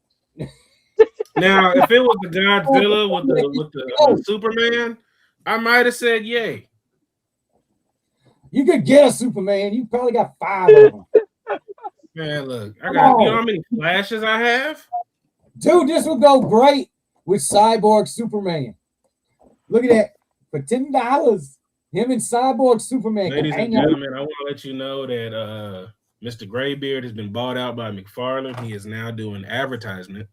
Now, if it was the Godzilla with the Superman, I might have said yay. You could get a Superman. You probably got 5 of them. Man, look, I got you know how many flashes I have? Dude, this would go great with Cyborg Superman. Look at that. For $10, him and Cyborg Superman. Ladies and gentlemen, I want to let you know that Mr. Graybeard has been bought out by McFarlane. He is now doing advertisement.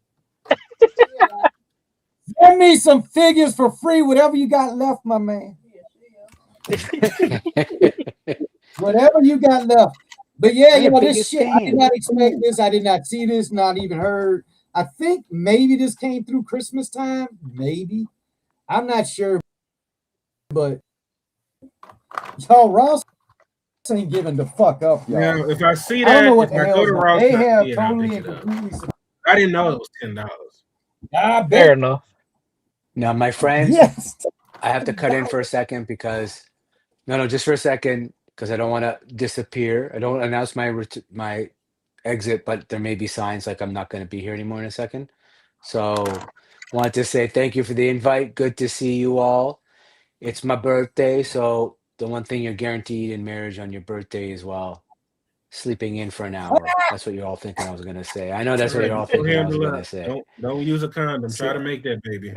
Send me some figures for free, whatever you got left, my man. Whatever you got left. But yeah, this shit, I did not expect this. I did not see this, not even heard. I think maybe this came through Christmas time. Maybe. I'm not sure. But y'all, Ross ain't giving the fuck up, y'all. Now, if I see I that, don't know what if the I hell go to Ross, they have I totally and completely. I didn't know it was $10. I bet. Fair enough. Now, my friends, Yes. I have to cut in for a second because just for a second because I don't want to disappear. I don't announce my exit, but there may be signs like I'm not going to be here anymore in a second. So, wanted to say thank you for the invite. Good to see you all. It's my birthday, so the one thing you're guaranteed in marriage on your birthday is sleeping in for an hour. That's what you're all thinking I was gonna say. I know that's what you're all thinking I was gonna say. Don't use a condom. Try to make that baby.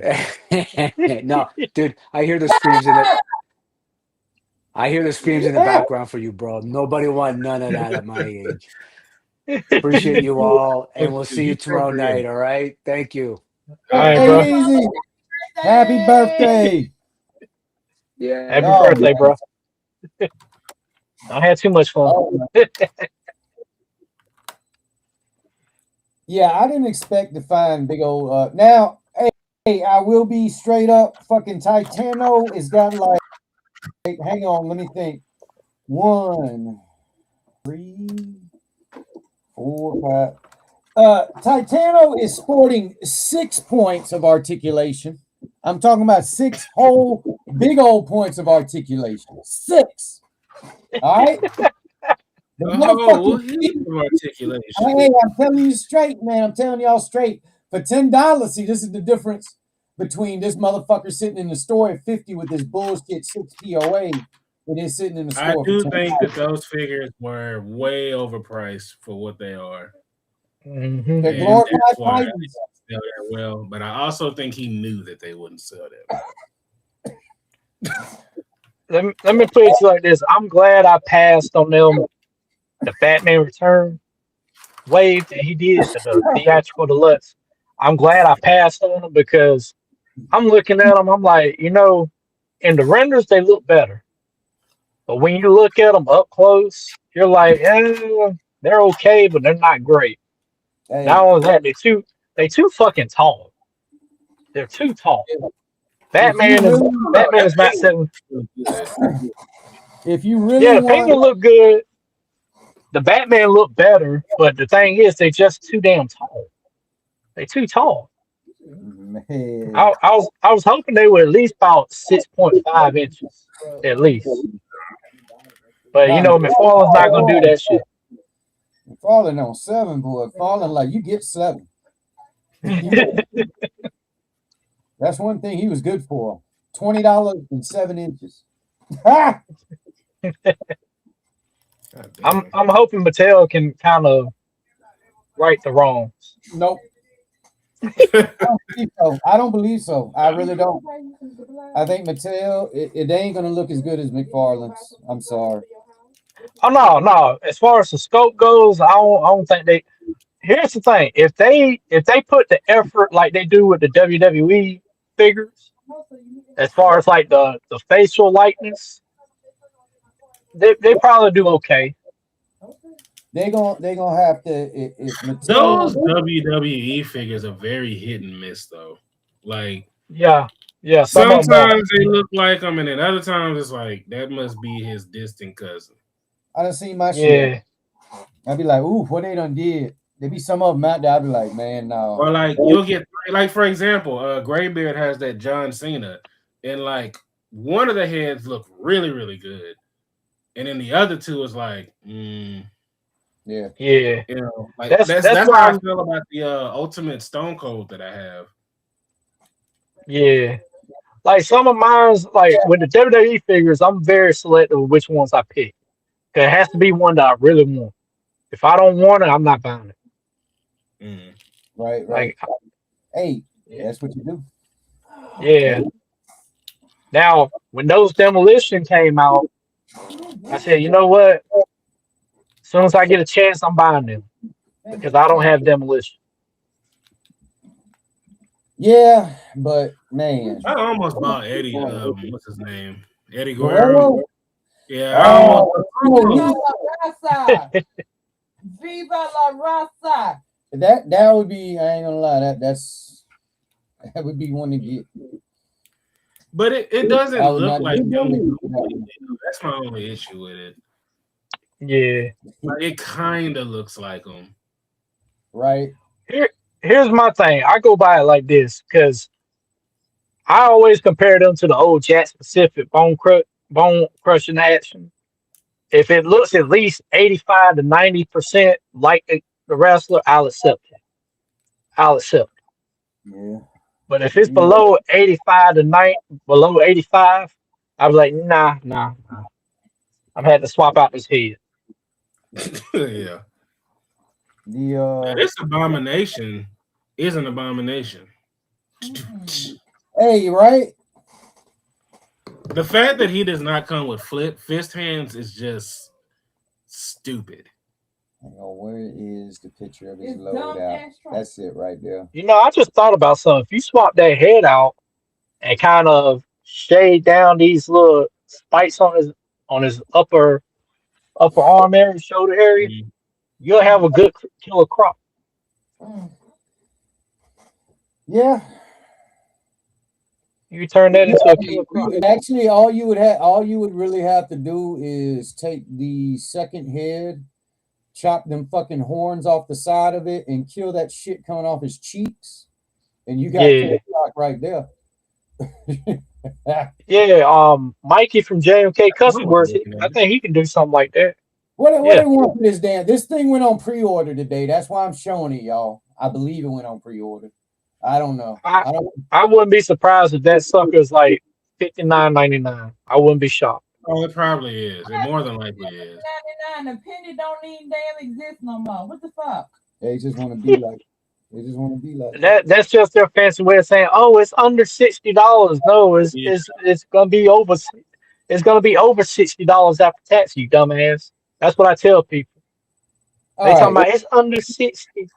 No, dude, I hear the screams in the background for you, bro. Nobody want none of that at my age. Appreciate you all, and we'll see you tomorrow night. All right, thank you. All right, bro. Easy. Happy birthday. Yeah. Happy Oh, birthday, bro. I had too much fun. Oh, yeah, I didn't expect to find big old. Now, hey, I will be straight up. Fucking Titano is got like. Hang on, let me think. 1, 3, 4, 5. Titano is sporting 6 points of articulation. I'm talking about 6 whole big old points of articulation. 6. All right. The Oh, motherfucking he's articulation. Hey, I'm telling you straight, man. I'm telling y'all straight. For $10, see, this is the difference between this motherfucker sitting in the store at 50 with this bullshit 6 POA and is sitting in the I store do for think $10. that those figures were way overpriced for what they are. Mm-hmm. They're And glorified that's why they Titans. sell that well. But I also think he knew that they wouldn't sell that. Let me put it to you like this. I'm glad I passed on them the Batman Return wave that he did, the theatrical deluxe. I'm glad I passed on them because I'm looking at them. I'm like, in the renders they look better, but when you look at them up close, you're like, they're okay, but they're not great. Hey, Not only that, they too fucking tall. They're too tall. if you Batman is really, Batman is not 7. if you really Yeah, the want, Penguin look good. The Batman look better, but the thing is, they just too damn tall. They too tall. man, I was hoping they were at least about 6.5 inches, at least. But nah, McFarlane's not gonna do that shit. falling on 7, boy. Falling like you get 7. That's one thing he was good for. $20 and 7 inches. Ha! I'm hoping Mattel can kind of right the wrongs. Nope. I don't believe so. I really don't. I think Mattel, it ain't gonna look as good as McFarlane's. I'm sorry. Oh no. As far as the scope goes, I don't think they. Here's the thing: if they put the effort like they do with the WWE figures, as far as like the facial likeness, they probably do okay. They gonna have to if Those Mattel. WWE figures are very hit and miss, though. Like Yeah, some of them are. sometimes they look like him, and then other times it's like that must be his distant cousin. I done seen my shit. Yeah, I'd be like, ooh, what they done did. There be some of them out there. I'd be like, man, no. Or like you'll get like for example, Graybeard has that John Cena, and like one of the heads look really really good, and then the other two is like, Yeah. like That's that's why how I I'm. feel about the Ultimate Stone Cold that I have. Yeah, like some of mine's like with the WWE figures, I'm very selective with which ones I pick. 'Cause it has to be one that I really want. If I don't want it, I'm not buying it. Mm. Right. Like, Hey, that's what you do. yeah. Now, when those demolition came out, I said, you know what? As soon as I get a chance, I'm buying them because I don't have demolition. Yeah, but man. I almost bought Eddie. What's his name? Eddie Guerrero. Guerrero? Yeah, I almost. Oh, Viva la raza. that would be, I ain't gonna lie, that would be one to get. But it doesn't I would look not like do him. that. That's my only issue with it. Yeah. Like, it kind of looks like him. Right. Here's my thing. I go by it like this because I always compare them to the old Jack Pacific bone crushing action. If it looks at least 85 to 90% like the wrestler, I'll accept it. I'll accept it. Yeah. But if it's below 85 to 90, below 85, I was like, nah. I've had to swap out this head. Yeah. The This abomination is an abomination. hey, right? The fact that he does not come with fist hands is just stupid. Hang on, where is the picture of his It's dumb loadout? and strong. That's it right there. I just thought about something. If you swap that head out and kind of shade down these little spikes on his upper arm area, shoulder area, Mhm. you'll have a good killer crop. Yeah. You turn that into a killer crop. Actually, all you would really have to do is take the second head, chop them fucking horns off the side of it, and kill that shit coming off his cheeks, and you got Yeah. killer croc right there. Yeah, Mikey from JMK Custom I'm Works, looking I at it. think he can do something like that. What Yeah. they want for this damn? This thing went on pre-order today. That's why I'm showing it, y'all. I believe it went on pre-order. I don't know. I don't. I wouldn't be surprised if that sucker's like $59.99. I wouldn't be shocked. Oh, it probably is. It more than likely is. 99. The penny don't even damn exist no more. What the fuck? They just want to be like. They just want to be like. That's just their fancy way of saying, oh, it's under $60. No, Yeah. it's gonna be over $60 after tax, you dumbass. That's what I tell people. All They talking right, about it's under 60.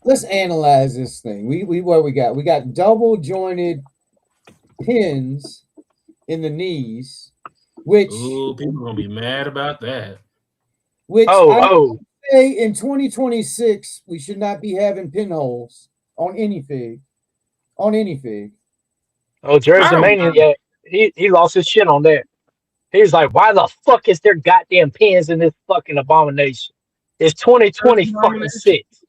let's analyze this thing. We what we got? We got double jointed pins in the knees, which Ooh, people gonna be mad about that. Oh, say in 2026 we should not be having pinholes on any fig. On any fig. oh, Jersey I don't Mania, mind. yeah, he lost his shit on that. He's like, why the fuck is there goddamn pins in this fucking abomination? It's 2020 fucking six.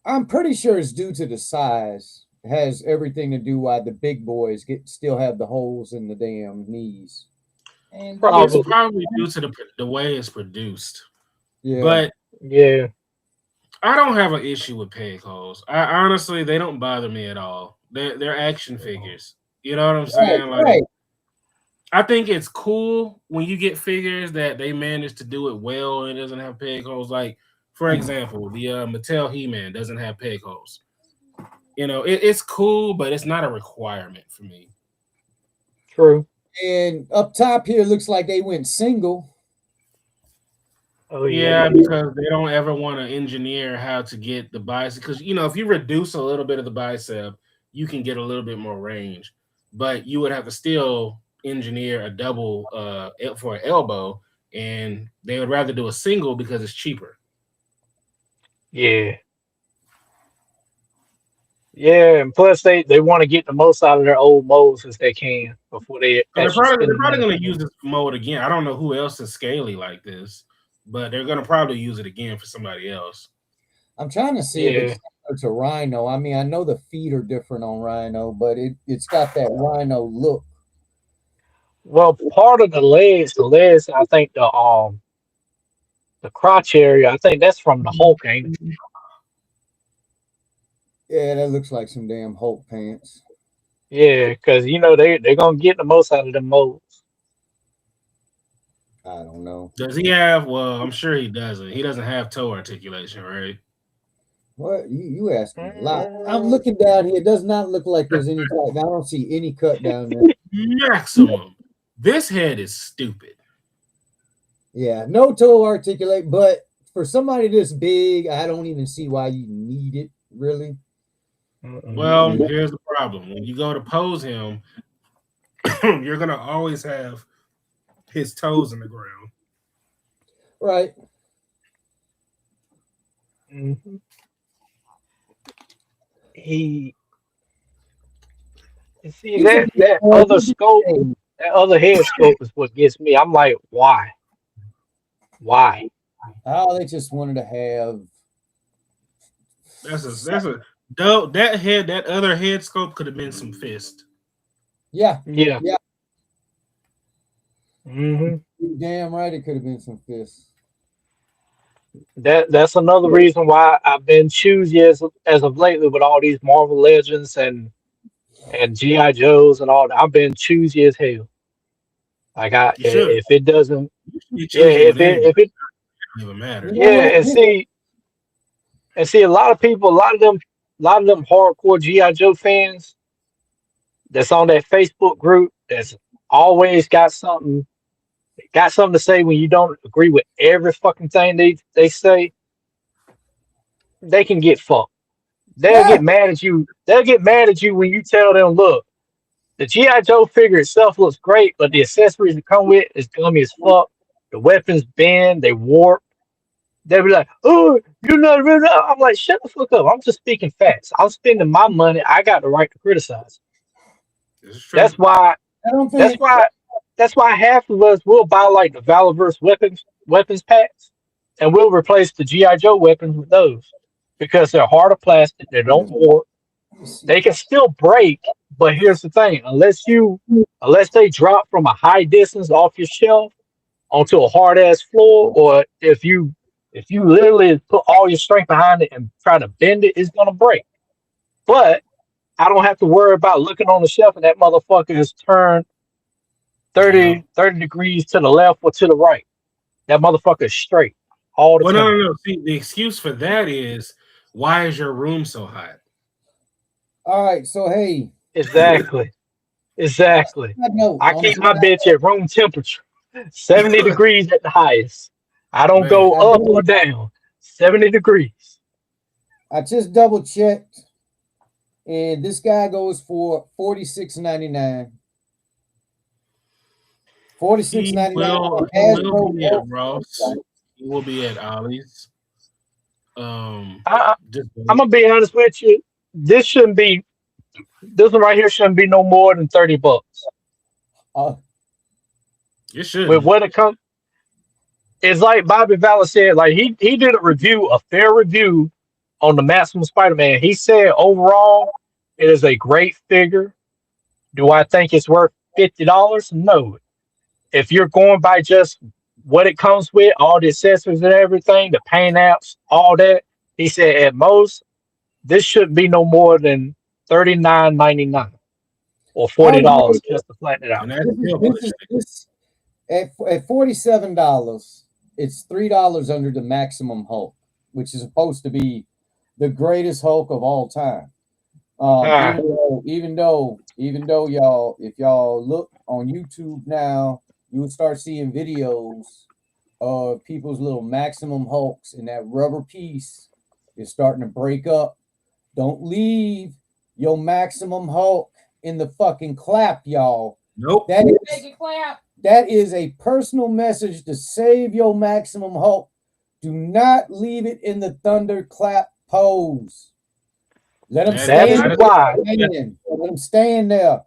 I'm pretty sure it's due to the size. It has everything to do why the big boys still have the holes in the damn knees. And It's Probably. probably due to the way it's produced. Yeah. But Yeah. I don't have an issue with peg holes. I honestly, they don't bother me at all. They're action figures. You know what I'm saying? Like, I think it's cool when you get figures that they manage to do it well and it doesn't have peg holes. Like, for example, the Mattel He-Man doesn't have peg holes. You know, it's cool, but it's not a requirement for me. True. And up top here looks like they went single. Oh Yeah, because they don't ever want to engineer how to get the bicep. Because, you know, if you reduce a little bit of the bicep, you can get a little bit more range. But you would have to still engineer a double for an elbow, and they would rather do a single because it's cheaper. Yeah. Yeah, and plus they want to get the most out of their old molds as they can before they So they're actually probably spend money. going to use this mold again. I don't know who else is scaly like this, but they're going to probably use it again for somebody else. I'm trying to see if it's similar to Rhino. I mean, I know the feet are different on Rhino, but it's got that Rhino look. Well, part of the legs, I think the crotch area, I think that's from the Hulk, ain't it? Yeah, that looks like some damn Hulk pants. Yeah, because you know they're gonna get the most out of them molds. I don't know. Does he have? Well, I'm sure he doesn't. He doesn't have toe articulation, right? What you asking a lot? I'm looking down here. It does not look like there's any cut. I don't see any cut down there. Maximum. This head is stupid. Yeah, no toe articulate, but for somebody this big, I don't even see why you need it, really. Well, here's the problem. When you go to pose him, you're going to always have his toes in the ground. Right. Mm-hmm. See that other scope, that other head scope is what gets me. I'm like, why? Oh, they just wanted to have. That's a dope. That other head scope could have been some fist. Yeah. Mm-hmm. Damn right, it could have been some fists. That's another reason why I've been choosy as of lately with all these Marvel Legends and GI Joes and all that. I've been choosy as hell. Like if it doesn't, if it even matter. Yeah, and see a lot of people, a lot of them hardcore GI Joe fans that's on that Facebook group that's always got something to say when you don't agree with every fucking thing they say. They can get fucked. they'll get mad at you. They'll get mad at you when you tell them, look, the GI Joe figure itself looks great, but the accessories that come with is gummy as fuck. The weapons bend, they warp. They'll be like, "Oh, you're not really." I'm like, "Shut the fuck up! I'm just speaking facts. I'm spending my money. I got the right to criticize." This is true. That's why. I don't That's think. why. That's why half of us will buy like the Valorverse weapons packs, and we'll replace the GI Joe weapons with those because they're harder plastic. They don't warp. They can still break, but here's the thing: unless they drop from a high distance off your shelf onto a hard ass floor, or if you literally put all your strength behind it and try to bend it, it's gonna break. But I don't have to worry about looking on the shelf and that motherfucker is turned Yeah. 30 degrees to the left or to the right. That motherfucker is straight all the Well, no, time. no, no. See, the excuse for that is why is your room so hot? All right, so hey, Exactly. Exactly. side note, I on a keep my side, bitch at room temperature, 70 degrees at the highest. I don't Man, go I up did. or down. 70 degrees. I just double checked, and this guy goes for $46.99. Forty-six he ninety nine will on he will Hasbro be at Pulse Ross. website. He will be at Ollie's. I, Just I'm wait. gonna be honest with you. This shouldn't be. This one right here shouldn't be no more than $30. Uh, It With shouldn't. what it comes, it's like Bobby Vallis said. Like he did a review, a fair review on the Maximum Spider-Man. He said overall, it is a great figure. Do I think it's worth $50? No. If you're going by just what it comes with, all the accessories and everything, the paint apps, all that, he said at most this shouldn't be no more than 39.99 or I'll $40 give just to flatten it out. And that's this is still this is pushing it. this at $47. It's $3 under the Maximum Hulk, which is supposed to be the greatest Hulk of all time. Ah, Even though y'all, if y'all look on YouTube now, you will start seeing videos of people's little Maximum Hulks, and that rubber piece is starting to break up. Don't leave your Maximum Hulk in the fucking clap, y'all. Nope. That Make is it clap. that is a personal message to save your Maximum Hulk. Do not leave it in the thunderclap pose. Let him that is stand. why. Let him stand there.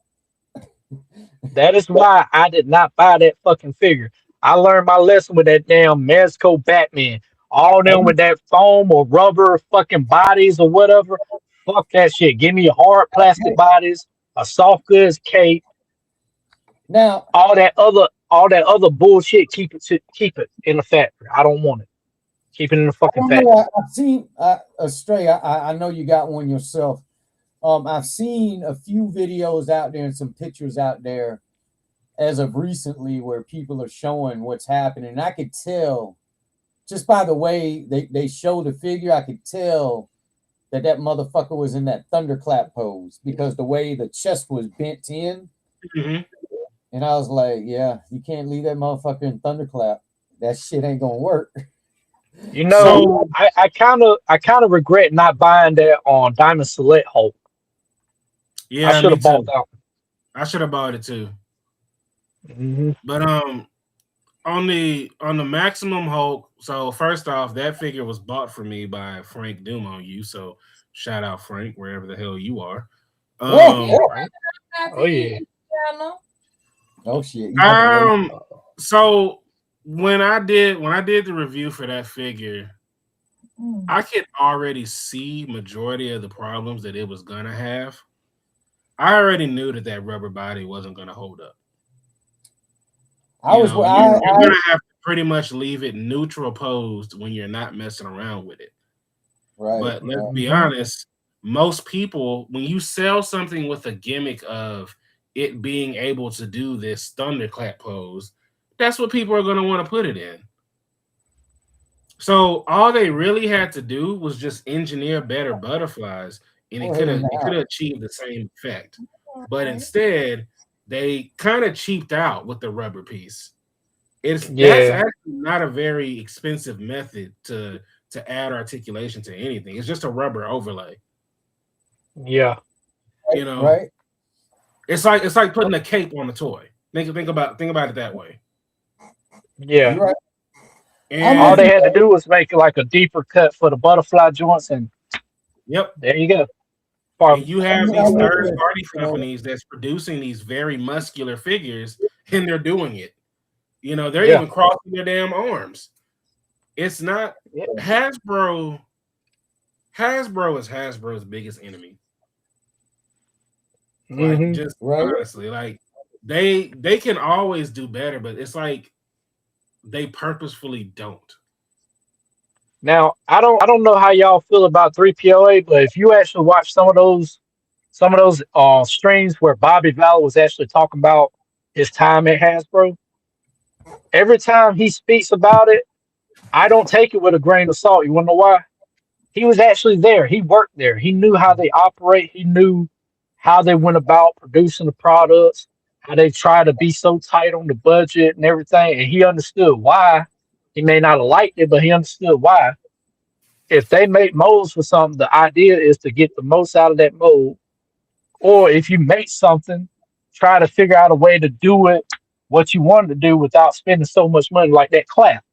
That is why I did not buy that fucking figure. I learned my lesson with that damn Mezco Batman. All them with that foam or rubber fucking bodies or whatever. Fuck that shit. Give me hard plastic bodies, a soft goods cape, Now, all that other bullshit. Keep it in the factory. I don't want it. Keep it in the I fucking don't know. factory. I've seen Astray. I know you got one yourself. I've seen a few videos out there and some pictures out there as of recently where people are showing what's happening. And I could tell just by the way they show the figure, I could tell that motherfucker was in that thunderclap pose because the way the chest was bent in. Mhm. And I was like, yeah, you can't leave that motherfucker in thunderclap. That shit ain't gonna work. You know, So I kind of regret not buying that on Diamond Select Hulk. I yeah, should me have bought too. that I should have bought it too. one. Mhm. But on the Maximum Hulk, so first off, that figure was bought for me by Frank Doom on you. So shout out Frank, wherever the hell you are. Oh, Um Right? Oh IT yeah. channel. oh shit. You got to um so when I did the review for that figure, I could already see majority of the problems that it was gonna have. I already knew that rubber body wasn't gonna hold up. I was You're gonna have to pretty much leave it neutral posed when you're not messing around with it. right. But let's be honest, most people, when you sell something with a gimmick of it being able to do this thunderclap pose, that's what people are gonna want to put it in. So all they really had to do was just engineer better butterflies, and Go it ahead could and have it could now. have achieved the same effect. But instead, they kind of cheaped out with the rubber piece. That's Yeah. actually not a very expensive method to add articulation to anything. It's just a rubber overlay. Yeah. You know, Right. it's like putting a cape on a toy. Think about it that way. Yeah. You're right. I'm All with And they you. had to do was make like a deeper cut for the butterfly joints, and yep. there you go. And you have these I'm with third you. party You know, companies that's producing these very muscular figures, and they're doing it. You know, they're Yeah. even crossing their damn arms. It's not Yeah. Hasbro. Hasbro is Hasbro's biggest enemy. Like, Hmm. just right. honestly, like they can always do better, but it's like they purposefully don't. Now I don't know how y'all feel about 3POA, but if you actually watch some of those streams where Bobby Valor was actually talking about his time at Hasbro, every time he speaks about it, I don't take it with a grain of salt. You wanna know why? He was actually there. He worked there. He knew how they operate. He knew how they went about producing the products, how they try to be so tight on the budget and everything. And he understood why. He may not have liked it, but he understood why. If they make molds for something, the idea is to get the most out of that mold. Or if you make something, try to figure out a way to do it what you wanted to do without spending so much money, like that clap.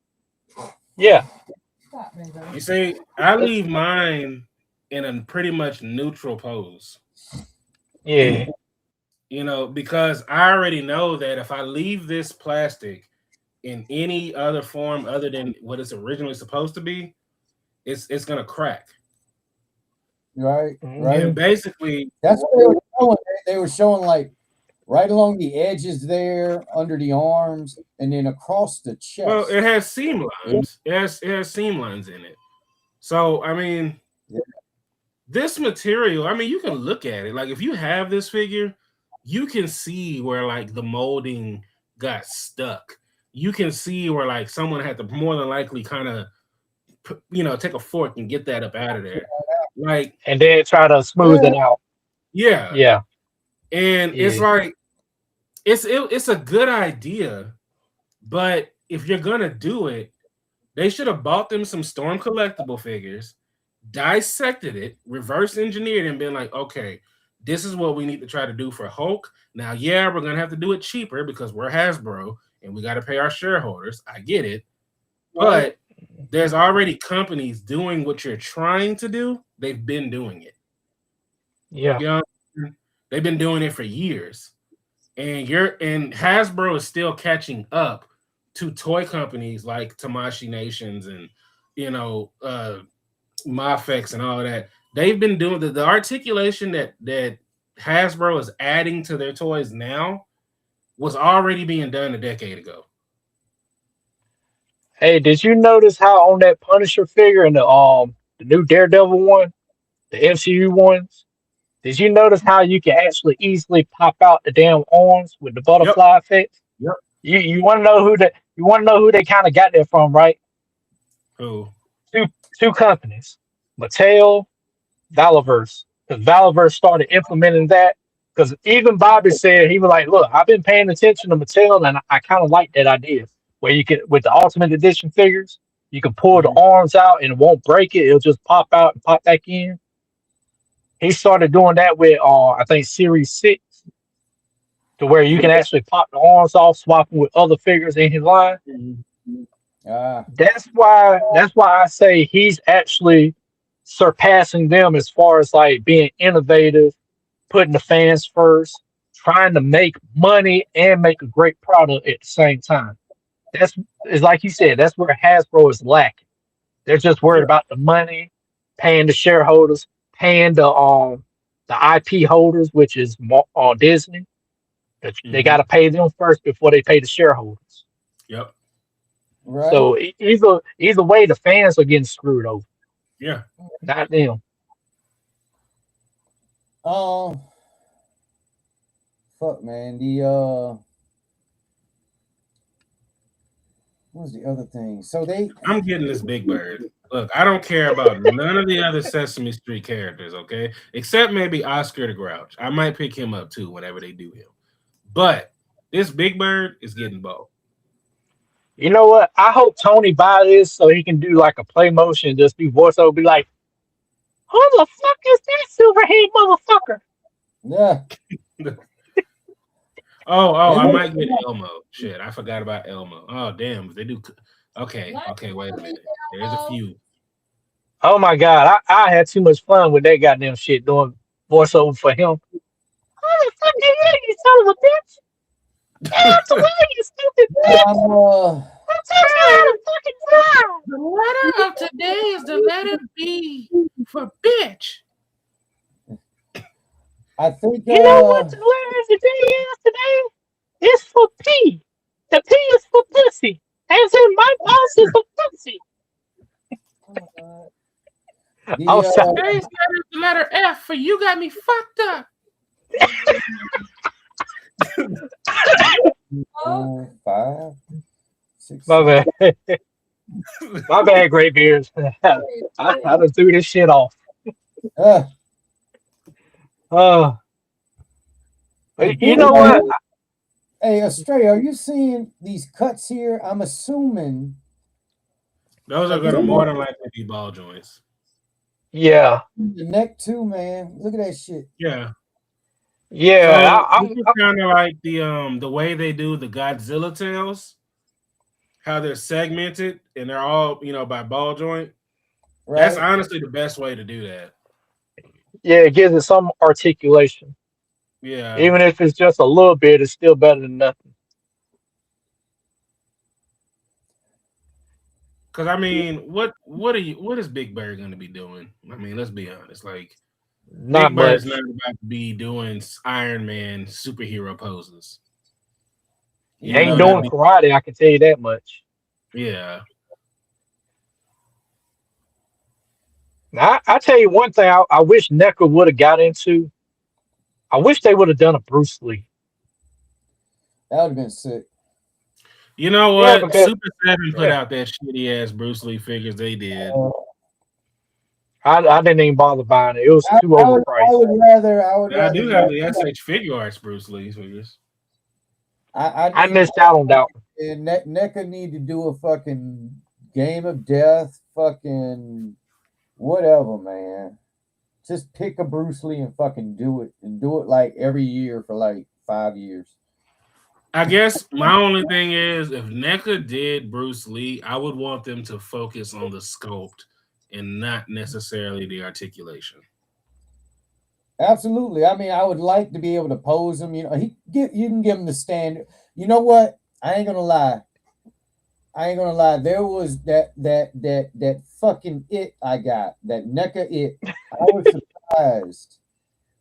Yeah. Stop, nigga. You see, I leave mine in a pretty much neutral pose. Yeah. You know, because I already know that if I leave this plastic in any other form other than what it's originally supposed to be, it's gonna crack. Right. Hmm. And Right. basically, That's what they were showing. They were showing like right along the edges there, under the arms, and then across the well, chest. it has seam Yeah. lines. It has seam lines in it. So I mean, Yeah. this material, I mean, you can look at it. Like if you have this figure, you can see where like the molding got stuck. You can see where like someone had to more than likely kind of take a fork and get that up out of there. Like, And then try to smooth Yeah. it out. yeah. Yeah. And it's Yeah. like it's a good idea, but if you're gonna do it, they should have bought them some Storm collectible figures, dissected it, reverse engineered, and been like, okay, this is what we need to try to do for Hulk. Now, yeah, we're gonna have to do it cheaper because we're Hasbro and we got to pay our shareholders. I get it, Right. but there's already companies doing what you're trying to do. They've been doing it. Yeah. You know, they've been doing it for years, and Hasbro is still catching up to toy companies like Tamashi Nations and you know Mafex and all of that. They've been doing the articulation that Hasbro is adding to their toys now was already being done a decade ago. Hey, did you notice how on that Punisher figure and the new Daredevil one, the MCU ones? Did you notice how you can actually easily pop out the damn arms with the Yep. butterfly effect? Yep. You want to know who they kind of got that from, right? Who? Two two companies, Mattel, Valaverse. Because Valaverse started implementing that. Because even Bobby said he was like, "Look, I've been paying attention to Mattel, and I kind of like that idea where you can with the Ultimate Edition figures, you can pull the Mhm. arms out and it won't break it; it'll just pop out and pop back in." He started doing that with I think Series 6, to where you can actually pop the arms off, swap them with other figures in his line. Ah. That's why I say he's actually surpassing them as far as like being innovative, putting the fans first, trying to make money and make a great product at the same time. That's is like you said, that's where Hasbro is lacking. They're just worried Yeah. about the money, paying the shareholders, paying the IP holders, which is Disney. They got Mhm. to pay them first before they pay the shareholders. Yep. Right. So either way, the fans are getting screwed over, Yeah. not them. Um. Fuck, man. What was the other thing? So they. I'm getting this Big Bird. Look, I don't care about none of the other Sesame Street characters, okay? Except maybe Oscar the Grouch. I might pick him up too whenever they do him. But this Big Bird is getting bold. You know what? I hope Tony buy this so he can do like a play motion, just do voiceover, be like, Who the fuck is that silverhead motherfucker? Yeah. I And might get Elmo. Shit, I forgot about Elmo. Oh damn, they do. Okay, wait a minute. There's a few. Oh my god, I had too much fun with that goddamn shit doing voiceover for him. Who the fuck are you, you son of a bitch? Get out the way, you stupid bitch! I'm teaching you how to fucking drive! The letter of today is the letter B for bitch. I think You know what the letter of the day is today? It's for P. The P is for pussy. As in my boss is a pussy. Oh my god. I'm sorry. Today's letter is the letter F for you got me fucked up. 4, 5, 6, My 7. bad. My bad, Great Beards. I done threw this shit off. But you know what? Hey, Astray, are you seeing these cuts here? I'm assuming Those are gonna more than likely be ball joints. Yeah. the neck too, man. Look at that shit. Yeah. Yeah. So this is kind of like the way they do the Godzilla tails, how they're segmented and they're all by ball joint. Right. That's honestly the best way to do that. Yeah, it gives it some articulation. Yeah. Even if it's just a little bit, it's still better than nothing. Because I mean, what is Big Bird going to be doing? I mean, let's be honest. Like, Not Big Bird's much. not about to be doing Iron Man superhero poses. He ain't doing karate, I can tell you that much. Yeah. Now, I tell you one thing I wish NECA would have got into. I wish they would have done a Bruce Lee. That would have been sick. You know Yeah, what? because- Super 7 put out that shitty ass Bruce Lee figures. They did. I didn't even bother buying it. It was too overpriced. I would rather. I do have the SH Figure Arts Bruce Lee figures. I missed out on that one. And NECA need to do a fucking Game of Death, fucking whatever, man. Just pick a Bruce Lee and fucking do it, and do it like every year for like 5 years. I guess my only thing is if NECA did Bruce Lee, I would want them to focus on the sculpt and not necessarily the articulation. Absolutely. I mean, I would like to be able to pose him. You know, you can give him the standard. You know what? I ain't gonna lie. There was that fucking it I got, that NECA it. I was surprised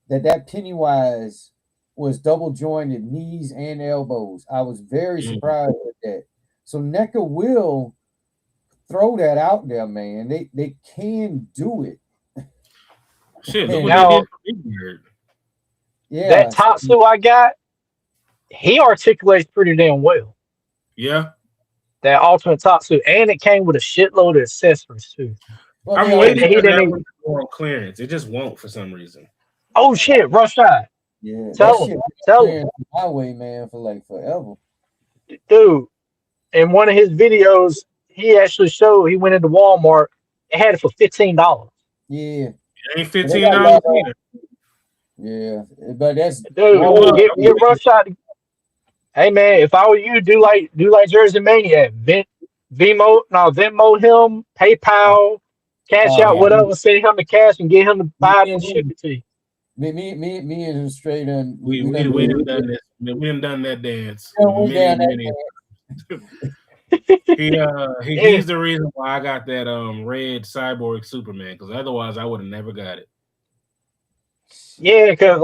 that Pennywise was double jointed knees and elbows. I was very surprised with that. So NECA will throw that out there, man. They can do it. Shit, look what they did for Big Bird. Yeah. That Tatsu I got, he articulates pretty damn well. Yeah. That alternate Tatsu, and it came with a shitload of accessories too. Well, I'm waiting for that one to go on clearance. It just won't for some reason. Oh shit, RoughShod. Yeah, tell him my way, man, for like forever. Dude, in one of his videos, he actually showed he went into Walmart and had it for $15. Yeah. It ain't $15 either. Yeah, but that's dude. Get RoughShod. Hey man, if I were you, do like Jersey Mania, Venmo him, PayPal, cash out, whatever, send him the cash and get him to buy it and ship it to you. Me and straight and we done this. We done that dance. He's the reason why I got that red cyborg Superman, because otherwise I would have never got it. Yeah, because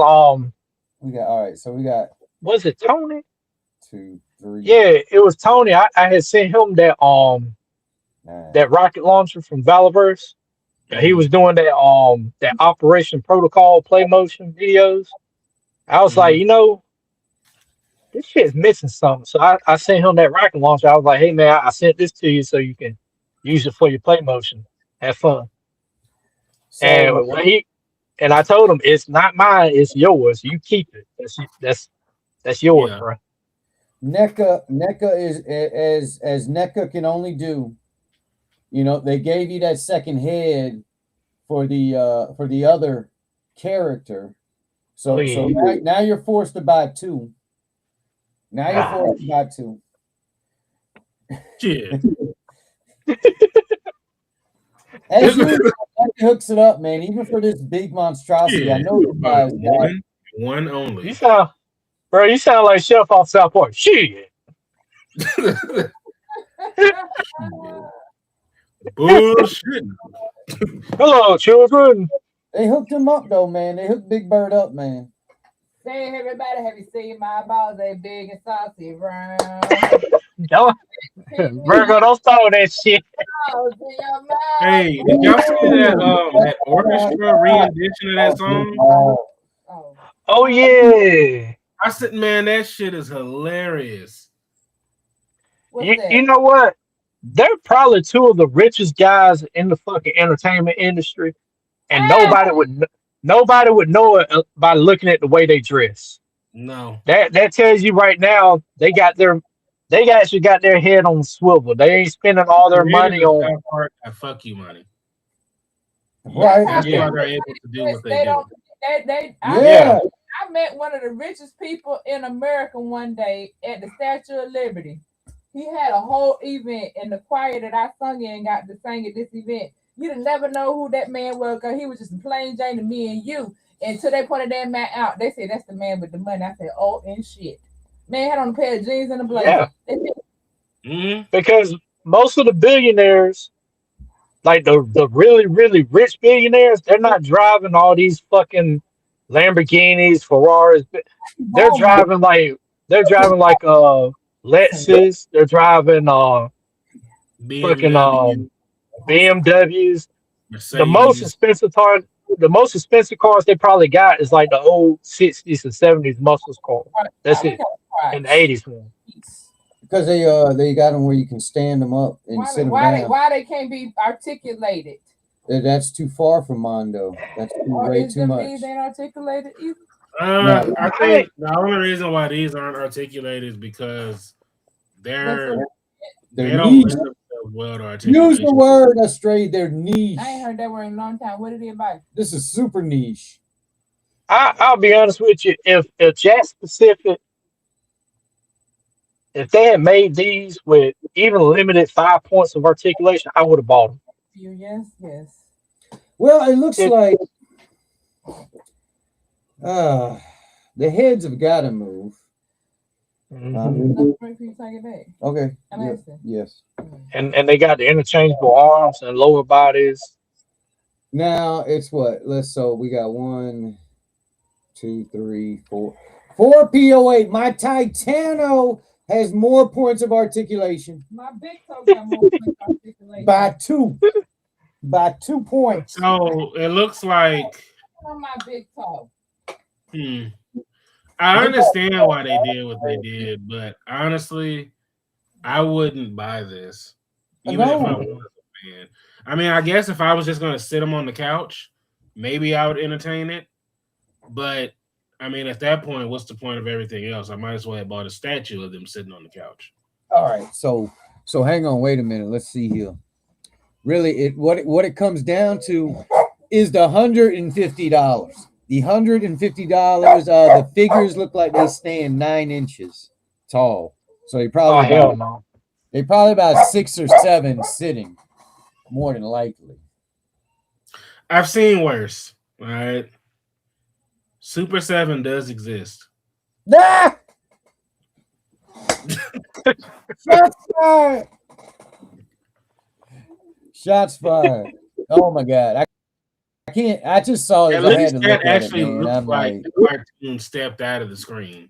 we got all right. So we got, was it Tony? 2, 3. Yeah, it was Tony. I had sent him that that rocket launcher from Valiverse. He was doing that Operation Protocol play motion videos. I was like, this shit's missing something. So I sent him that rocket launcher. I was like, hey man, I sent this to you so you can use it for your play motion. Have fun. So, and I told him it's not mine, it's yours. You keep it. That's yours, bro. NECA is as NECA can only do. They gave you that second head for the other character. So Oh, yeah. so now you're forced to buy two. Now you're Ah. forced to buy two. Shit. As usual, that hooks it up, man. Even for this big monstrosity, I Shit. know you guys got. One You only. sound, bro. You sound like Chef off South Park. Shit. Bullshit. Hello, children. They hooked him up though, man. They hooked Big Bird up, man. Say, everybody, have you seen my balls? They big and saucy, round. Don't, Virgo, don't start that shit. Balls in your mouth. Hey, did y'all see that orchestra rendition of that song? Oh, Oh yeah. I said, man, that shit is hilarious. what's You that? know what? They're probably two of the richest guys in the fucking entertainment industry, and nobody would know it by looking at the way they dress. No. That tells you right now they actually got their head on swivel. They ain't spending all their money on. South Park, fuck you money. Right. That's Yeah. why they're able to do what they do. don't. Yeah. I met one of the richest people in America one day at the Statue of Liberty. He had a whole event, and the choir that I sung in got to sing at this event. You'd never know who that man was, because he was just a plain Jane to me and you. Until they pointed that man out, they said that's the man with the money. I said, oh, and shit. Man had on a pair of jeans and a blazer. Yeah. They said, Because most of the billionaires, like the really, really rich billionaires, they're not driving all these fucking Lamborghinis, Ferraris. They're "Oh, driving like Lexus. They're driving fucking BMW, BMWs. The most Mercedes. expensive cars they probably got is like the old 60s and 70s muscle cars. That's it. And the 80s one. Because they got them where you can stand them up and sit them down. why they can't be articulated? That's too far from Mondo. That's way too much. These ain't articulated either. I think the only reason why these aren't articulated is because they They're don't niche. lend themselves well to articulation. Use the word astray. They're niche. I ain't heard that word in a long time. What did it about? This is super niche. I'll be honest with you. If Jack Pacific, if they had made these with even limited 5 points of articulation, I would have bought them. Yes. Well, it looks like the heads have got to move. Okay. Yes. And they got the interchangeable arms and lower bodies. Now it's what? So we got 1, 2, 3, 4. 4 PO8. My Titano has more points of articulation. My big toe got more points of articulation. By 2. By 2 points. So it looks like On my big toe. I understand why they did what they did, but honestly, I wouldn't buy this. Even if I was a fan. I mean, I guess if I was just going to sit them on the couch, maybe I would entertain it. But I mean, at that point, what's the point of everything else? I might as well have bought a statue of them sitting on the couch. All right. So hang on, wait a minute. Let's see here. Really, what it comes down to is the $150. The $150. The figures look like they stand 9 inches tall. So they probably they probably about 6 or 7 sitting, more than likely. I've seen worse. All right. Super 7 does exist. Ah! Shots fired! Shots fired. Oh my God. I can't. I just saw it. At least that actually looks like the cartoon stepped out of the screen.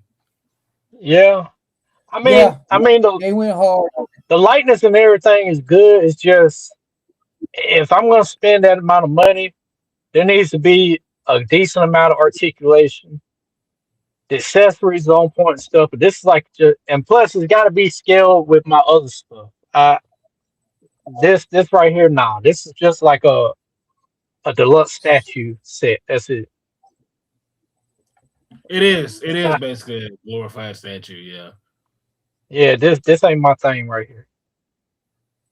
Yeah. I mean, they went hard. The lightness and everything is good. It's just, if I'm going to spend that amount of money, there needs to be a decent amount of articulation. The accessories on point and stuff, but this is like and plus it's got to be scaled with my other stuff. This right here, this is just like a deluxe statue set. That's it. It is basically a glorified statue. Yeah. This ain't my thing right here.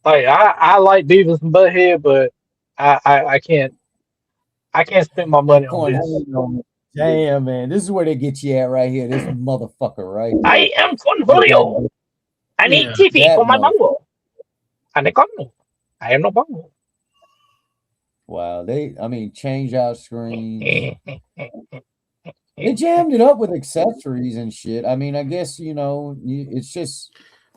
Like I like Beavis and Butthead, but I can't I can't spend my money on this. Cornholio. Damn, man. This is where they get you at right here. This motherfucker, right? I am With Cornholio. that, I need Yeah. TV that for my motherfucker. mango. And the Congo. I am no bongo. Wow. Change out screens. They jammed it up with accessories and shit. I mean, I guess, it's just,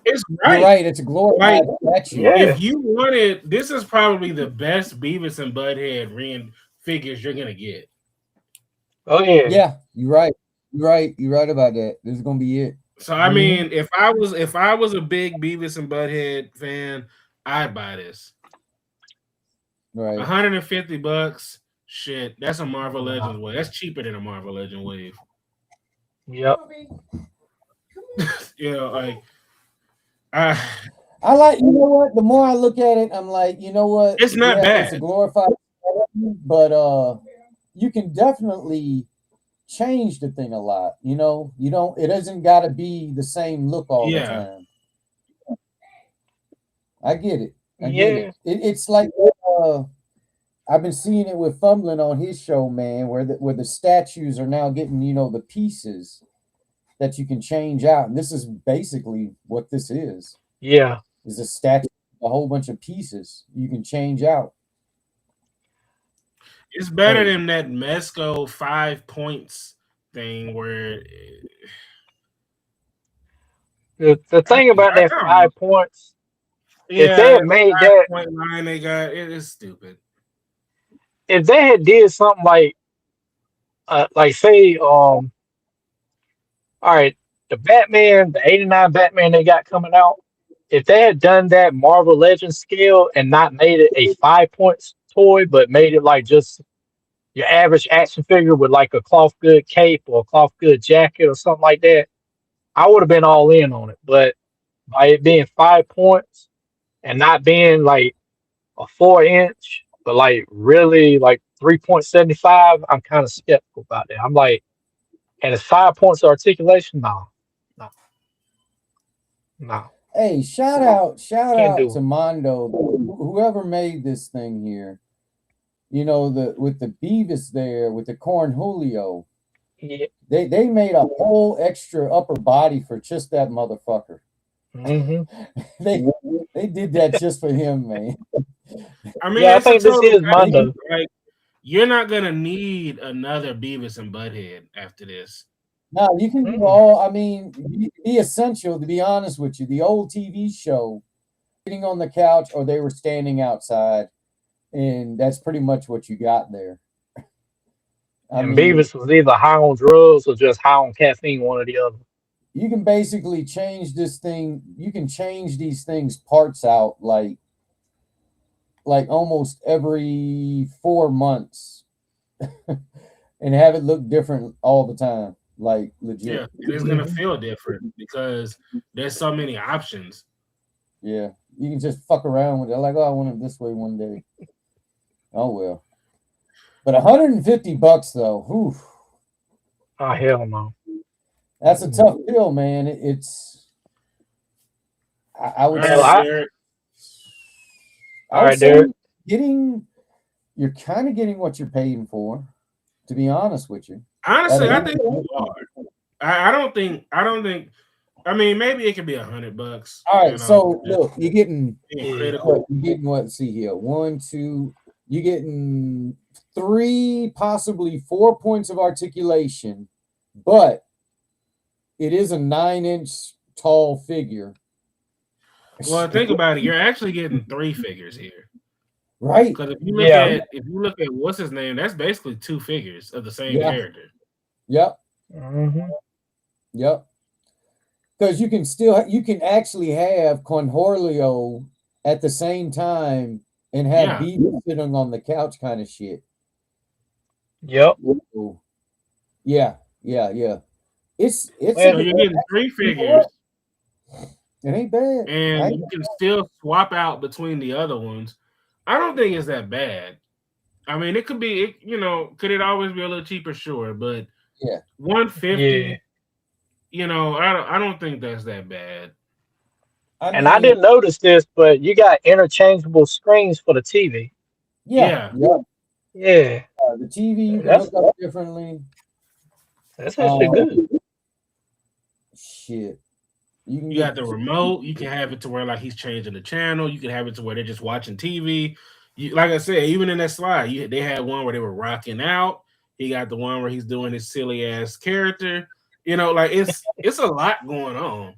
It's you're right. right. It's a glorified statue. Yeah. If you wanted, this is probably the best Beavis and Butthead figures you're gonna get. Oh yeah. Yeah, you're right. You're right about that. This is gonna be it. So I mean, if I was a big Beavis and Butthead fan, I'd buy this. Right. $150. Shit, that's a Marvel Legends wave. That's cheaper than a Marvel Legend wave. Yep. Like I like, you know what? The more I look at it, I'm like, you know what? It's not bad. It's a glorified, but you can definitely change the thing a lot. It doesn't got to be the same look all the time. I get it. I get it. It's like I've been seeing it with Fumbling on his show, man, where the statues are now getting, the pieces that you can change out, and this is basically what this is. Yeah. Is a statue, a whole bunch of pieces you can change out. It's better than that Mesco 5 points thing where the thing about that 5 points, if they had made that point line they got, it is stupid. If they had did something like say all right, the Batman, the 89 Batman they got coming out, if they had done that Marvel Legends scale and not made it a 5 points toy, but made it like just your average action figure with like a cloth good cape or a cloth good jacket or something like that, I would have been all in on it. But by it being 5 points and not being like a 4-inch, but like really like 3.75, I'm kind of skeptical about that. I'm like, and it's 5 points of articulation? No. Hey, shout out do to it. Mondo, whoever made this thing here. With the Beavis there, with the Cornholio. Yeah. They made a whole extra upper body for just that motherfucker. They did that just for him, man. I mean, I think this is Mondo. Like, you're not gonna need another Beavis and Butthead after this. No, you can do all. I mean, be essential. To be honest with you, the old TV show, sitting on the couch or they were standing outside, and that's pretty much what you got there. And Beavis was either high on drugs or just high on caffeine, one or the other. You can basically change this thing. You can change these things parts out like almost every 4 months and have it look different all the time. Like legit. Yeah, it's gonna feel different because there's so many options. Yeah, you can just fuck around with it. Like, oh, I want it this way one day. Oh well. But $150 though. Whew. Oh hell no. That's a tough pill, man. I would say. All right, Derek. You're kind of getting what you're paying for, to be honest with you. Honestly, I think you are. I don't think. I mean, maybe it could be $100. All right, so look, you're getting critical. You're getting what? See here, 1, 2. You're getting 3, possibly 4 points of articulation, but it is a 9-inch tall figure. Well, think about it. You're actually getting 3 figures here, right? Because if you look at what's his name, that's basically 2 figures of the same character. Yep. Yep. Because you can actually have Cornholio at the same time and have Beavis sitting on the couch kind of shit. Yep. Yeah. It's so you're getting 3 figures. It ain't bad. And you can still swap out between the other ones. I don't think it's that bad. I mean, it could be, could it always be a little cheaper? Sure, but $150. I don't think that's that bad. I didn't notice this, but you got interchangeable screens for the TV. Yeah. The TV you can That's hook up differently. actually good. Shit. You can You get got the remote. You can have it to where like he's changing the channel. You can have it to where they're just watching TV. You, like I said, even in that slide, they had one where they were rocking out. He got the one where he's doing his silly ass character. You know, like it's a lot going on.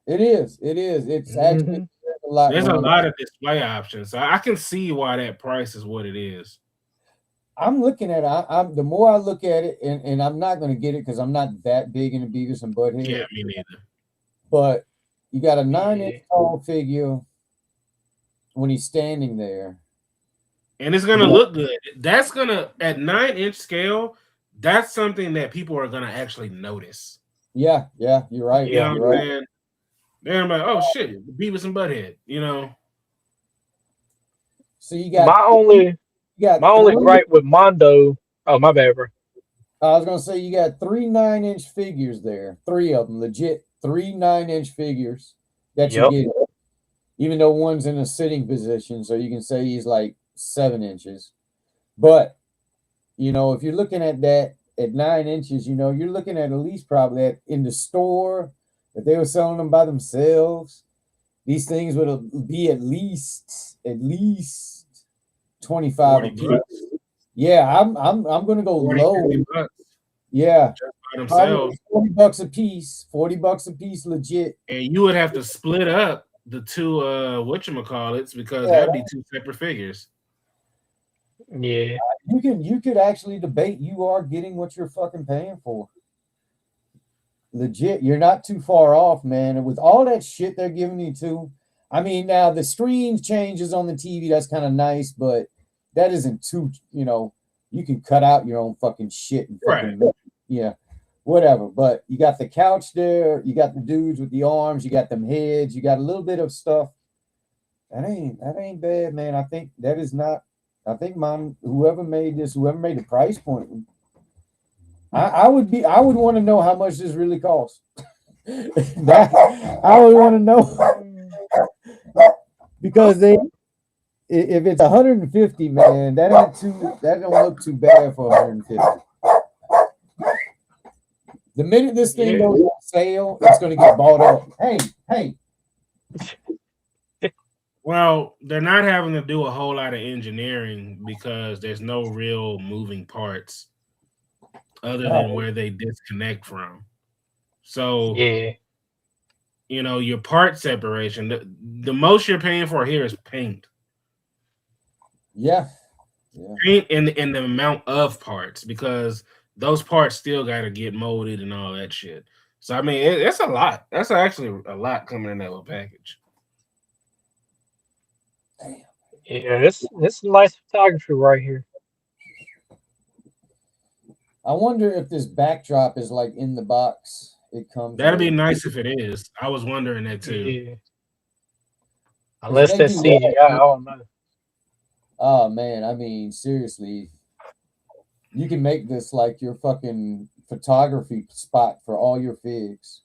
It is. It is. It's actually Mhm. a lot There's a going lot on. of display options, so I can see why that price is what it is. I'm looking at it. I'm the more I look at it, and I'm not going to get it because I'm not that big into Beavis and Yeah, Butthead. me neither. But you got a 9-inch Yeah. tall figure when he's standing there. And it's gonna look good. That's gonna at 9-inch scale. That's something that people are gonna actually notice. Yeah, you're right. You Yeah. know You're what I'm right. saying? They're like, oh shit, Beavis and Butthead. You know, So you My only got my only three. gripe with Mondo. Oh, my bad, bro. I was gonna say you got three 9-inch figures there. Three of them, legit. Three 9-inch figures that you Yep. get. Even though one's in a sitting position, so you can say he's like 7 inches. But if you're looking at that at 9 inches, you're looking at least probably in the store, if they were selling them by themselves, these things would be at least 25 40 a piece. bucks, Yeah, I'm gonna go 40, low. 50 bucks Yeah, just by probably themselves. $40 a piece. $40 a piece, legit. And you would have to split up the two whatchamacallits because Yeah, that'd be two separate figures. Yeah. you could actually debate you are getting what you're fucking paying for. Legit, you're not too far off, man. And with all that shit they're giving you too, I mean, now the screen changes on the TV, that's kind of nice, but that isn't too, you can cut out your own fucking shit and Right. fucking, yeah, whatever. But you got the couch there, you got the dudes with the arms, you got them heads, you got a little bit of stuff. That ain't bad, man. I think that is not. I think whoever made the price point, I would want to know how much this really costs. I would want to know because if it's 150, man, that don't look too bad for 150. The minute this thing Yeah. goes on sale, it's going to get bought up. Hey. Well, they're not having to do a whole lot of engineering because there's no real moving parts other than where they disconnect from. So, Yeah. your part separation, the most you're paying for here is paint. Yeah. Paint and the amount of parts because those parts still got to get molded and all that shit. So, I mean, it's a lot. That's actually a lot coming in that little package. Yeah. This nice photography right here. I wonder if this backdrop is like in the box. It comes That'd be with. nice if it is. I was wondering that too. Yeah. 'Cause Unless they that's do CGI, that. I don't know. Oh man, I mean, seriously, you can make this like your fucking photography spot for all your figs.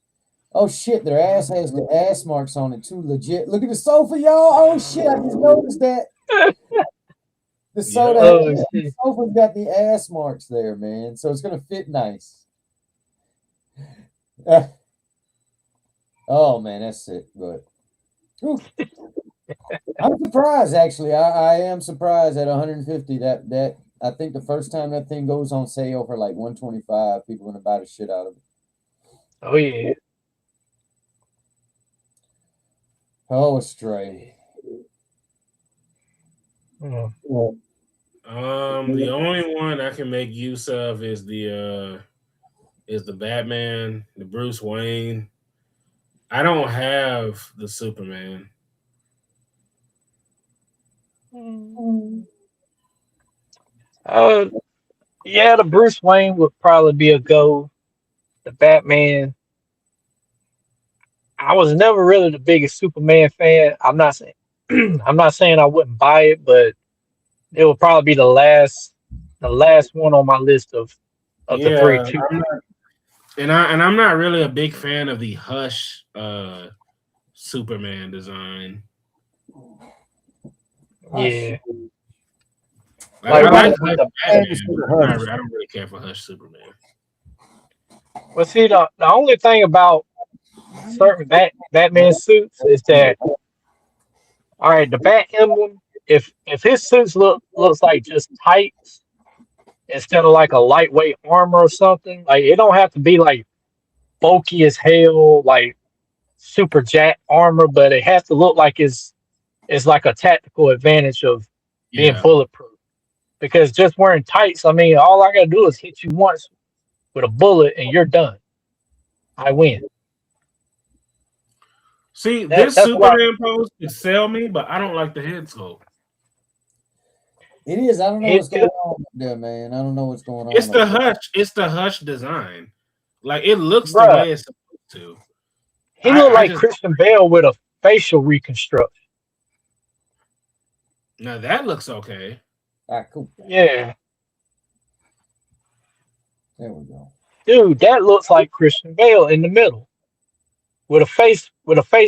Oh shit, their ass has the ass marks on it too. Legit. Look at the sofa, y'all. Oh shit, I just noticed that. The soda, Oh the shit. sofa's got the ass marks there, man. So it's gonna fit nice. Oh man, that's sick. But whew. I'm surprised actually. I am surprised at 150. That I think the first time that thing goes on sale for like 125, people gonna buy the shit out of it. Oh yeah. Oh, Stray. Mm. The only one I can make use of is the Batman, the Bruce Wayne. I don't have the Superman. Uh, yeah, the Bruce Wayne would probably be a go. The Batman. I was never really the biggest Superman fan. I'm not saying I'm not saying I wouldn't buy it, but it would probably be the last one on my list of the three Yeah, too. I'm not really a big fan of the Hush Superman design. Yeah. Like, I like really, Hush Batman. I don't really care for Hush Superman. well, see, the only thing about certain Batman suits is that, all right, the Bat emblem, if his suits looks like just tights instead of like a lightweight armor or something, like it don't have to be like bulky as hell, like super jack armor, but it has to look like it's like a tactical advantage of being Yeah. bulletproof. Because just wearing tights, I mean, all I gotta do is hit you once with a bullet and you're done. I win. See, this That's why Superman pose could sell me, but I don't like the head sculpt. It is. I don't know what's going it on up there, man. I don't know what's going It's on up the there. Hush. It's the Hush design. Like it looks the bruh, way it's supposed to. he looked I like just Christian Bale with a facial reconstruction. now that looks okay. All right, cool. Yeah. There we go. Dude, that looks like Christian Bale in the middle. With a face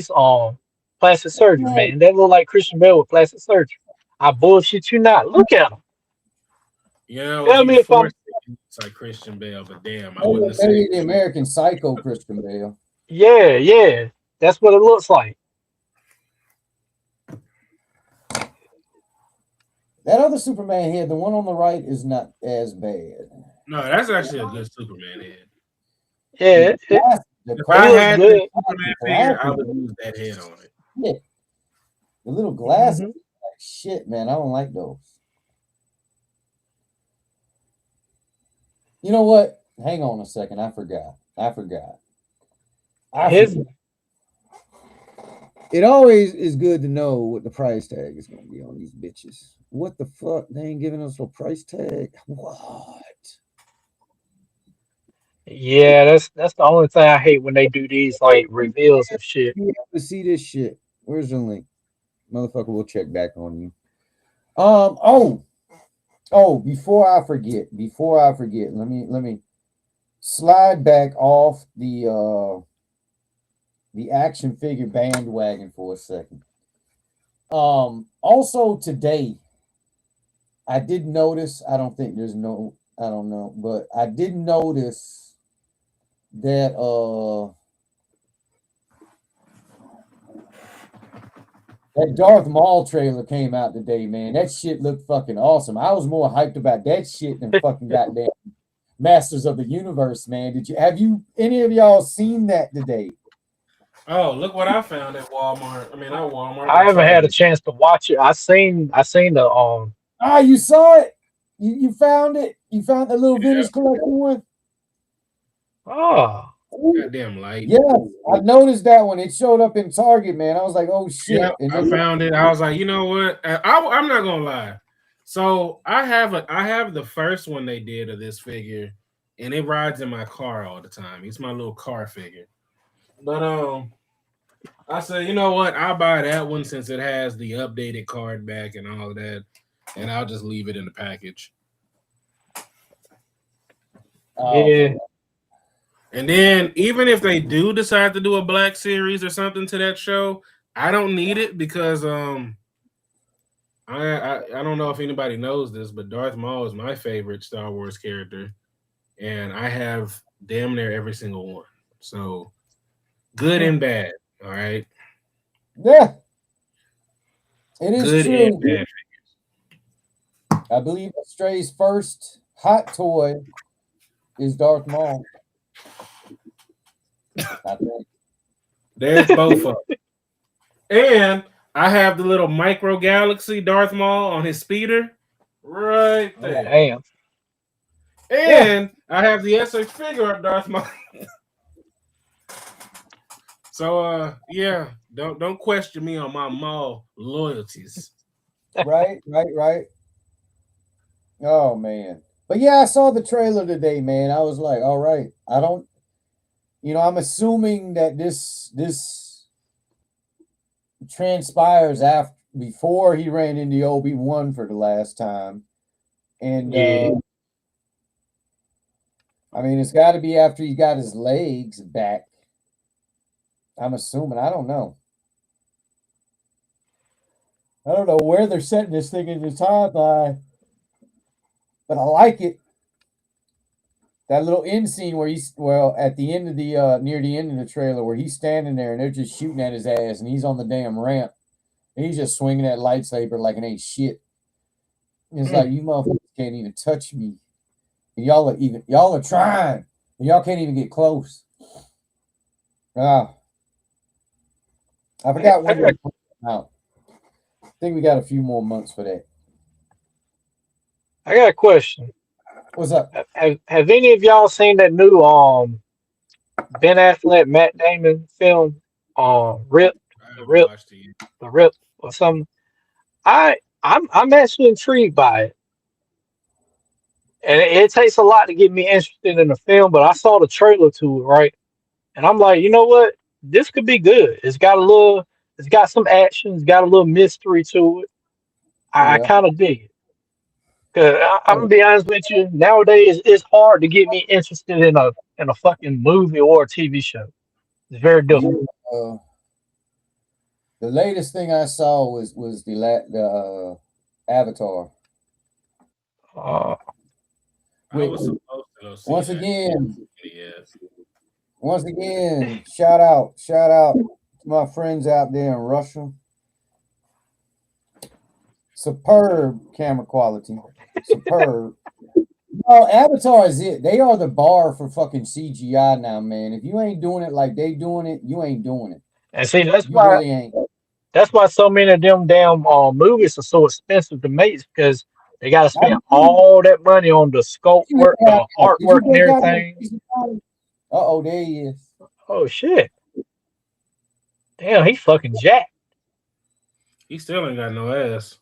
on plastic surgery, Yeah, man. That look like Christian Bale with plastic surgery. I bullshit you not. Look at him. You know, if Tell you me if I'm force it, it's like Christian Bale, but damn, I wouldn't maybe, have said. maybe the American Psycho Christian Bale. yeah. That's what it looks like. That other Superman head, the one on the right, is not as bad. No, that's actually a good Superman head. The Yeah, class, the If it I looks classic, had this good. Superman figure, I glasses, would use that head on it. yeah, the little glasses, Hmm. like shit, man. I don't like those. You know what? Hang on a second. I forgot. I forgot. His It always is good to know what the price tag is going to be on these bitches. What the fuck? They ain't giving us a price tag. What? yeah, that's the only thing I hate when they do these like reveals of shit. You have to see this shit. Where's the link? Motherfucker, we'll check back on you. Before I forget, let me slide back off the action figure bandwagon for a second. Also today, I did notice, I don't know, but I did notice that that Darth Maul trailer came out today, man. That shit looked fucking awesome. I was more hyped about that shit than fucking goddamn Masters of the Universe, man. Have you any of y'all seen that today? Oh, look what I found at Walmart. I mean, not Walmart, I but haven't had a Target. chance to watch it. I seen the Ah, you saw it? You found it? You found the little Yeah, vintage collection one? oh goddamn light. Yes, I noticed that one. It showed up in Target, man. I was like, oh Yeah, shit. And I then, found it. I was like, you know what? I'm not gonna lie. So I have the first one they did of this figure, and it rides in my car all the time. It's my little car figure. But I said, you know what? I'll buy that one since it has the updated card back and all of that, and I'll just leave it in the package. yeah. And then even if they do decide to do a black series or something to that show, I don't need it because I don't know if anybody knows this, but Darth Maul is my favorite Star Wars character, and I have damn near every single one. So good and bad. All right. yeah, it is Good and true. bad. I believe Stray's first hot toy is Darth Maul. I think. There's both of them. And I have the little micro galaxy Darth Maul on his speeder right there. Damn. And I have the SH figure of Darth Maul. So yeah, don't question me on my Maul loyalties. Right. Oh man. But yeah, I saw the trailer today, man. I was like, all right. I'm assuming that this transpires before he ran into Obi-Wan for the last time. And Yeah. I mean, it's got to be after he got his legs back. I'm assuming. I don't know. I don't know where they're setting this thing in the timeline. but I like it. That little end scene where at the end of the near the end of the trailer where he's standing there and they're just shooting at his ass and he's on the damn ramp and he's just swinging that lightsaber like it ain't shit. And it's like, you motherfuckers can't even touch me. And y'all are trying and y'all can't even get close. I forgot when they're out. I think we got a few more months for that. I got a question. What's up? Have any of y'all seen that new Ben Affleck Matt Damon film Rip the Rip or something? I'm actually intrigued by it. And it takes a lot to get me interested in the film, but I saw the trailer to it, right? And I'm like, you know what? This could be good. It's got some action, it's got a little mystery to it. I kind of dig it. Cause I'm gonna be honest with you, nowadays it's hard to get me interested in a fucking movie or a TV show. It's very difficult. The latest thing I saw was the Avatar. Once again, shout out to my friends out there in Russia. Superb camera quality. Superb. Oh, Avatar is it. They are the bar for fucking CGI now, man. If you ain't doing it like they doing it, you ain't doing it. And see, that's You why really ain't. that's why so many of them damn movies are so expensive to make because they gotta spend all that money on the sculpt work, the artwork and everything. Uh-oh, there he is. Oh shit. Damn, he fucking jacked. He still ain't got no ass.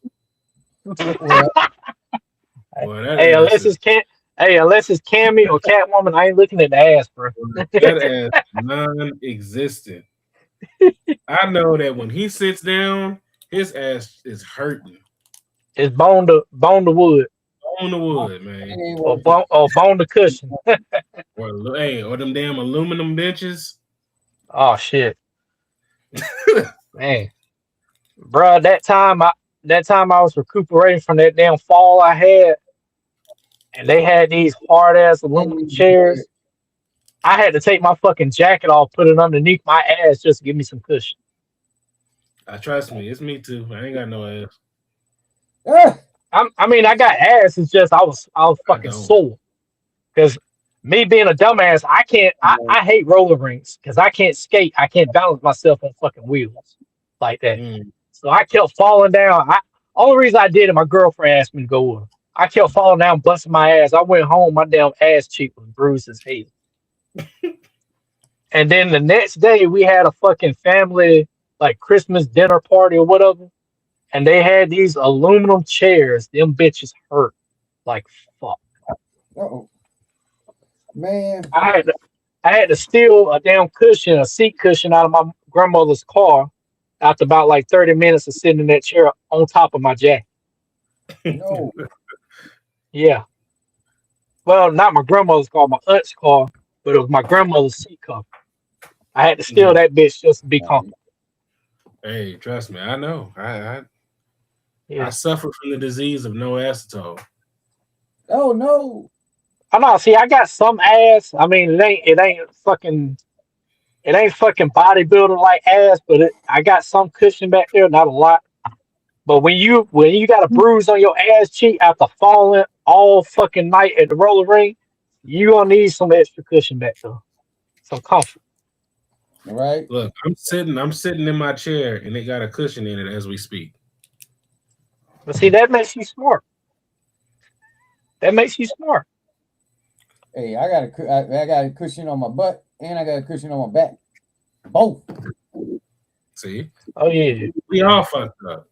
Hey, unless it's Cammy or Catwoman, I ain't looking at the ass, bro. That ass non-existent. I know that when he sits down, his ass is hurting. It's bone to wood. Bone to wood, man. Or bone to cushion. or them damn aluminum benches. Oh shit. Man. Bro, that time I was recuperating from that damn fall I had, and they had these hard ass aluminum chairs. I had to take my fucking jacket off, put it underneath my ass just to give me some cushion. Trust me, it's me too. I ain't got no ass. I mean, I got ass. It's just I was fucking sore because me being a dumbass, I hate roller rinks because I can't skate. I can't balance myself on fucking wheels like that. So I kept falling down. Only reason I did it, my girlfriend asked me to go with her. I kept falling down, busting my ass. I went home, my damn ass cheek was bruised as hell. And then the next day, we had a fucking family like Christmas dinner party or whatever, and they had these aluminum chairs. Them bitches hurt like fuck. Uh-oh. Man, I had to steal a damn cushion, a seat cushion out of my grandmother's car after about like 30 minutes of sitting in that chair on top of my jacket. No. Yeah. Well, not my grandmother's car, my aunt's car, but it was my grandmother's seat cover. I had to steal that bitch just to be comfortable. Hey, trust me, I know. I suffer from the disease of no acetone. Oh no. I know. See, I got some ass. I mean, it ain't fucking bodybuilder like ass, but I got some cushion back there, not a lot. But when you got a bruise on your ass cheek after falling all fucking night at the roller rink, you gonna need some extra cushion back there, some comfort. All right. Look, I'm sitting in my chair, and it got a cushion in it as we speak. But see, that makes you smart. That makes you smart. Hey, I got a cushion on my butt, and I got a cushion on my back. Both. See? Oh yeah. We all fucked up.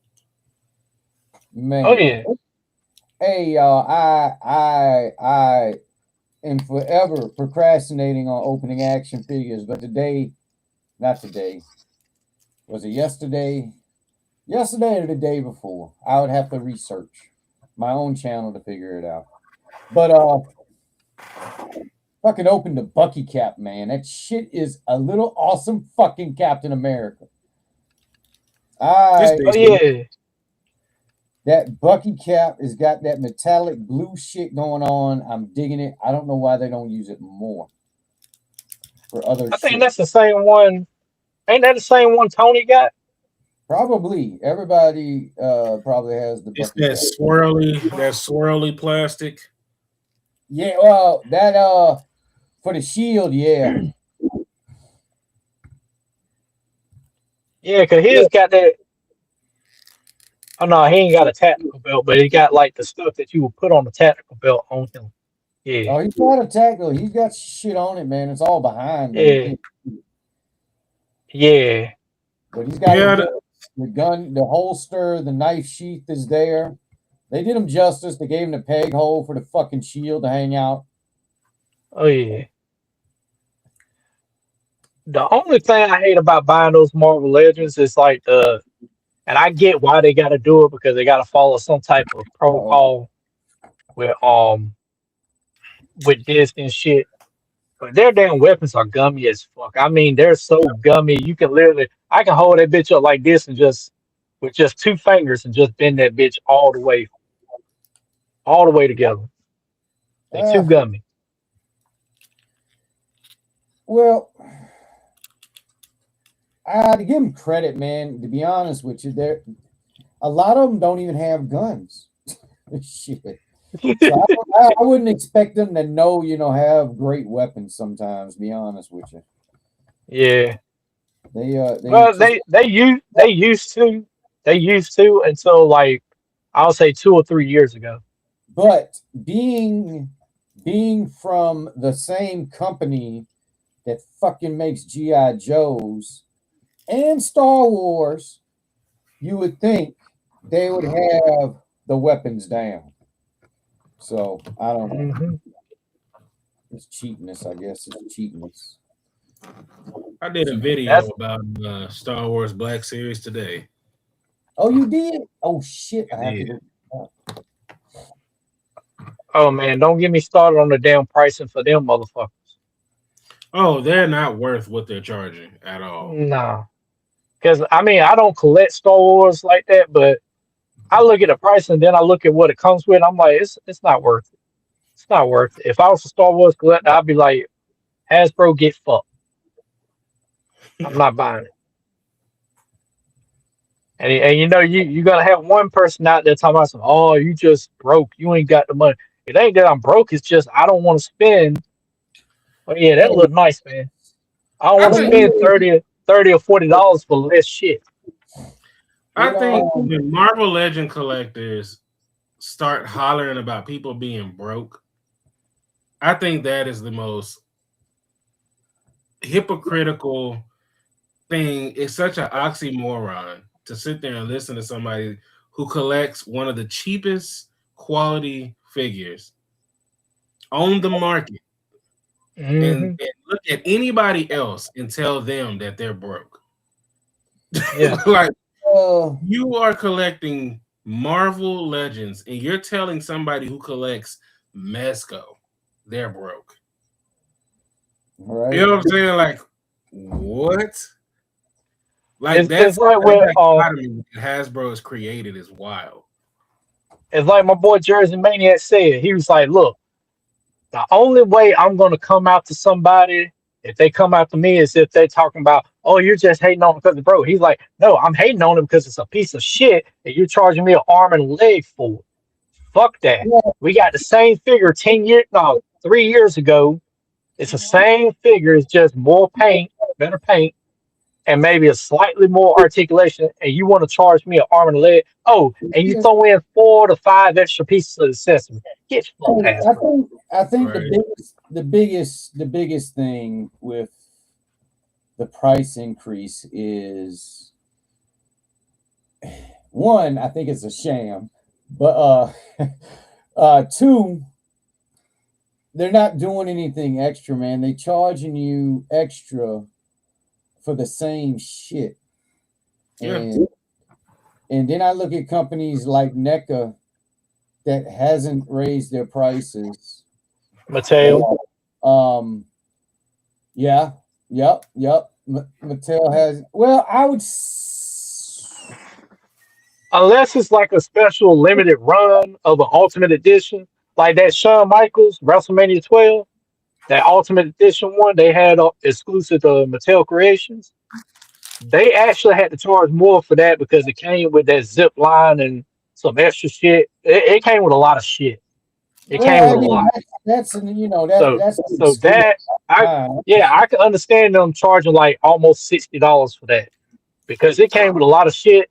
Man. Oh yeah. Hey y'all, I am forever procrastinating on opening action figures, but not today. Was it yesterday? Yesterday or the day before? I would have to research my own channel to figure it out. But fucking open the Bucky cap, man. That shit is a little awesome fucking Captain America. Oh yeah. That Bucky cap has got that metallic blue shit going on. I'm digging it. I don't know why they don't use it more for other I think shit. that's the same one. Ain't that the same one Tony got? Probably everybody probably has the It's Bucky cap. that swirly plastic. Yeah, well, that for the shield, yeah. Yeah, because his got that. Oh no, he ain't got a tactical belt, but he got like the stuff that you would put on the tactical belt on him. Yeah, Oh, he's got a tackle. He's got shit on it, man. It's all behind though. You yeah, can't, yeah. but he's got Yeah, the gun, the holster, the knife sheath is there. They did him justice. They gave him the peg hole for the fucking shield to hang out. Oh yeah. The only thing I hate about buying those Marvel Legends is like and I get why they got to do it because they got to follow some type of Uh-oh. protocol with with this and shit. But their damn weapons are gummy as fuck. I mean, they're so gummy. You can literally, I can hold that bitch up like this and just with just two fingers and just bend that bitch all the way together. They too Uh, gummy. well, to give them credit, man. To be honest with you, there a lot of them don't even have guns. Shit. So I wouldn't expect them to have great weapons sometimes, be honest with you. Yeah. They Well, just they used to until like I'll say 2 or 3 years ago. but being from the same company that fucking makes GI Joes and Star Wars, you would think they would have the weapons down. So I don't know. Hmm. It's cheapness, I guess. It's cheapness. I did a video That's about Star Wars Black Series today. Oh, you did? Oh shit! I have to Yeah. go. oh man, don't get me started on the damn pricing for them motherfuckers. Oh, they're not worth what they're charging at all. Nah. Because I mean I don't collect Star Wars like that, but I look at the price and then I look at what it comes with. I'm like, it's not worth it. It's not worth it. If I was a Star Wars collector, I'd be like, Hasbro, get fucked. I'm not buying it. And you know, you're gonna have one person out there talking about some, oh, you just broke, you ain't got the money. It ain't that I'm broke, it's just I don't want to spend. Oh yeah, that Hey, look nice, man. I don't I want to let think spend me, 30 or $40 for less shit. I it think when Marvel Legend collectors start hollering about people being broke, I think that is the most hypocritical thing. It's such an oxymoron to sit there and listen to somebody who collects one of the cheapest quality figures on the market Hmm. and look at anybody else and tell them that they're broke. Yeah. Like, uh, you are collecting Marvel Legends and you're telling somebody who collects Mezco they're broke. You right. know what I'm saying? Like, what? Like, It's like that what dichotomy that Hasbro has created is wild. it's like my boy Jersey Maniac said. He was like, look, the only way I'm gonna come out to somebody if they come out to me is if they're talking about, oh, you're just hating on him because it's broke. He's like, no, I'm hating on him because it's a piece of shit and you're charging me an arm and a leg for it. Fuck that. Yeah, We got the same figure 10 years, no, 3 years ago. It's the same figure, it's just more paint, better paint, and maybe a slightly more articulation, and you want to charge me an arm and a leg. Oh, and you yeah. throw in 4 to 5 extra pieces of accessory. Get fucked, Hasbro. I think Right. the biggest thing with the price increase is one. I think it's a sham, but two, they're not doing anything extra, man. They charging you extra for the same shit. Yeah. And then I look at companies like NECA that hasn't raised their prices. Mattel. Um, yeah, yep. Mattel has. Well, unless it's like a special limited run of an Ultimate Edition, like that Shawn Michaels WrestleMania 12, that Ultimate Edition one they had exclusive to Mattel Creations. They actually had to charge more for that because it came with that zip line and some extra shit. It came with a lot of shit. It came Well, with I a mean, lot. that's So that's an so that I exclusive. yeah, I can understand them charging like almost $60 for that because it came with a lot of shit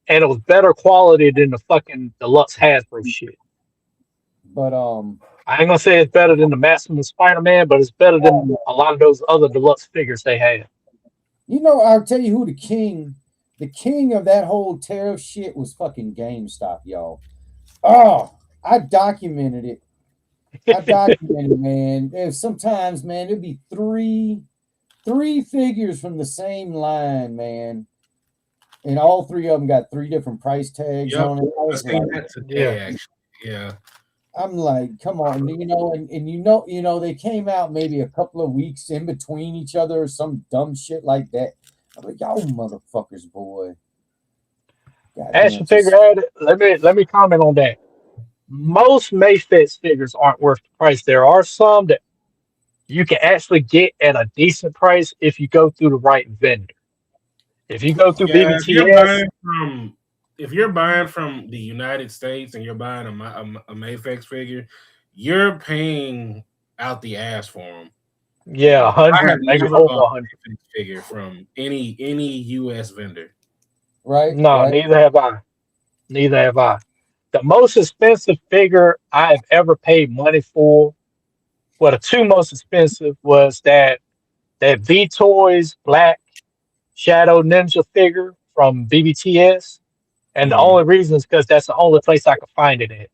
and it was better quality than the fucking deluxe Hasbro shit. But I ain't gonna say it's better than the Maximum Spider-Man, but it's better than a lot of those other deluxe figures they had. I'll tell you who the king of that whole tariff shit was fucking GameStop, y'all. Oh, I documented it. Man. There's sometimes, man, there'd be three figures from the same line, man, and all three of them got three different price tags Yep. on it. I I was seen like, that today, Yeah. actually. Yeah. I'm like, come on, and they came out maybe a couple of weeks in between each other or some dumb shit like that. I'm like, y'all motherfuckers, boy. Action Goddamn, figure had it. Let me comment on that. Most Mayfest figures aren't worth the price. There are some that you can actually get at a decent price if you go through the right vendor. If you go through Yeah, BBTS, if you're buying from the United States and you're buying a Mayfix figure, you're paying out the ass for them. yeah, a I have hundred, maybe never over bought a hundred. a Mayfix figure from any US vendor. right, No, right. neither have I. Neither have I. The most expensive figure I've ever paid money for, well, the two most expensive was that V Toys Black Shadow Ninja figure from BBTS, and the Mm. only reason is because that's the only place I could find it at.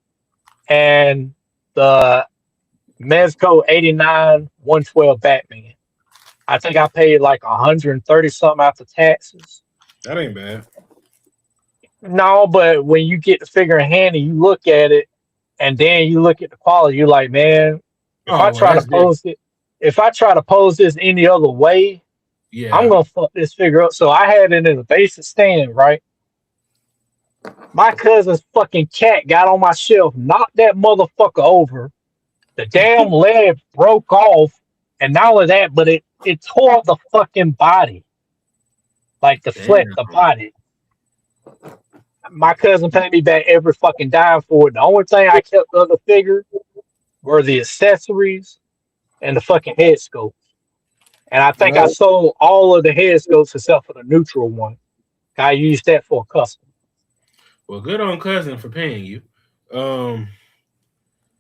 And the Mezco 89 112 Batman. I think I paid like 130 something after taxes. That ain't bad. No, but when you get the figure in hand and you look at it, and then you look at the quality, you're like, man, if I Oh, well, try to that's different. pose it, if I try to pose this any other way, I'm Yeah. gonna fuck this figure up. So I had it in a basic stand, right? My cousin's fucking cat got on my shelf, knocked that motherfucker over. The damn leg broke off, and not only that, but it tore the fucking body, like the flesh, Damn. the body. My cousin paid me back every fucking dime for it. The only thing I kept of the figure were the accessories and the fucking head sculpt. And I think I Well, sold all of the head sculpts except for the neutral one. I used that for a custom. Well, good on cousin for paying you. Um,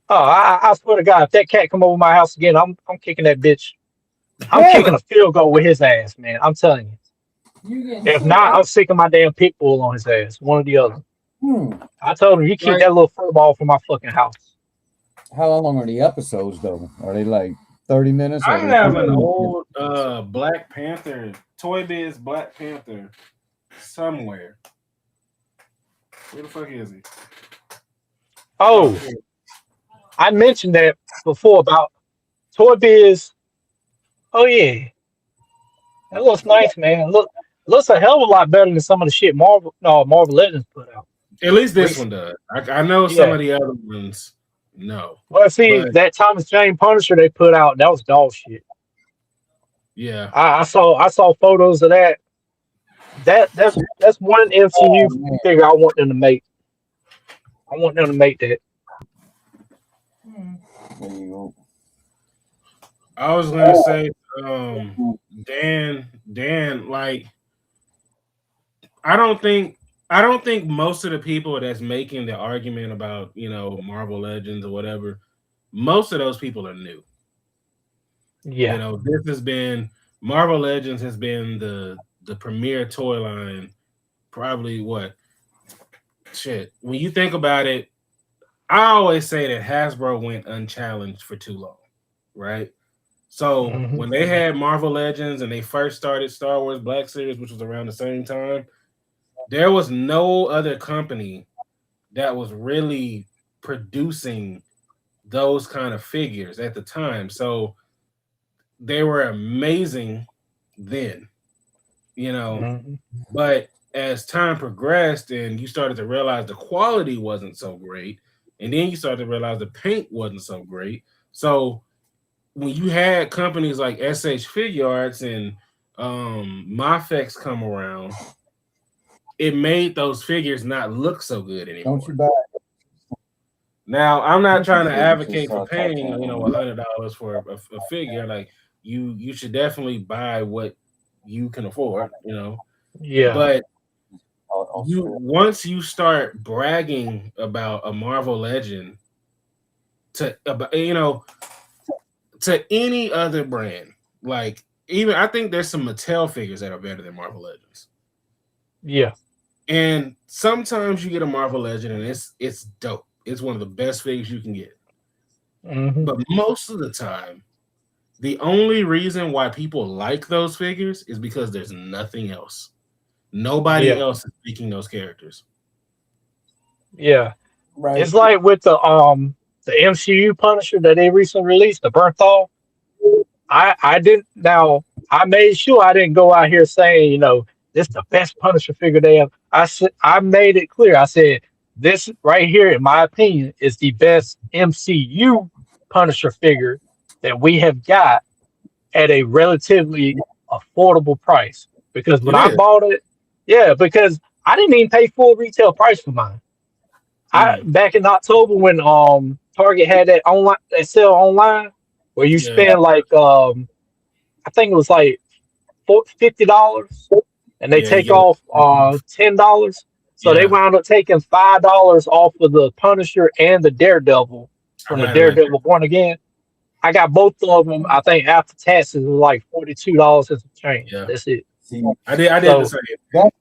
Oh, I swear to God, if that cat come over my house again, I'm kicking that bitch. I'm hey, kicking a field goal with his ass, man. I'm telling you. You getting If sick? not, I'm sticking my damn pit bull on his ass. One or the other. hmm, I told him you keep like that little fur ball from my fucking house. how long are the episodes though? Are they like 30 minutes? Or I are they have an 15 old minutes? Black Panther, Toy Biz Black Panther somewhere. Where the fuck is he? Oh, Oh, here. I mentioned that before about Toy Biz. Oh yeah, that looks nice, man. Looks a hell of a lot better than some of the shit Marvel Legends put out. At least this Recent. one does. I know some Yeah. of the other ones, no. Well, see But that Thomas Jane Punisher they put out, that was dog shit. yeah, I saw photos of that. That's one Oh MCU man, figure I want them to make. I want them to make that. Hmm. there you go. I was gonna say, um, Dan, like I don't think I don't think most of the people that's making the argument about Marvel Legends or whatever, most of those people are new. Yeah. This has been Marvel Legends has been the premier toy line. Probably what shit. When you think about it, I always say that Hasbro went unchallenged for too long, right? So Hmm. when they had Marvel Legends and they first started Star Wars Black Series, which was around the same time, there was no other company that was really producing those kind of figures at the time. So they were amazing then, you know. Hmm. But as time progressed and you started to realize the quality wasn't so great, and then you started to realize the paint wasn't so great. So when you had companies like SH Figure Arts and Mafex come around, it made those figures not look so good anymore. Don't you buy Now, I'm not don't you trying to figure just advocate for paying, $100 for a figure. Like you should definitely buy what you can afford, Yeah. But once you start bragging about a Marvel Legend to to any other brand, like even I think there's some Mattel figures that are better than Marvel Legends. Yeah. And sometimes you get a Marvel Legend and it's dope. It's one of the best figures you can get. Mm-hmm. But most of the time, the only reason why people like those figures is because there's nothing else. Nobody else is making those characters. Yeah. right. It's like with the MCU Punisher that they recently released, the Bernthal. I didn't now I made sure I didn't go out here saying, this is the best Punisher figure they have. I made it clear. I said this right here, in my opinion, is the best MCU Punisher figure that we have got at a relatively affordable price. Because when It I is. bought it, because I didn't even pay full retail price for mine. I back in October when Target had that sale online where you Yeah, spend like I think it was like $50 and they yeah, you take get off $10. So they yeah. wound up taking $5 off of the Punisher and the Daredevil I from the got it right Daredevil Born Again. I got both of them. I think after taxes it was like $42 and some change. there. Yeah, That's it. See, I did the So same. that's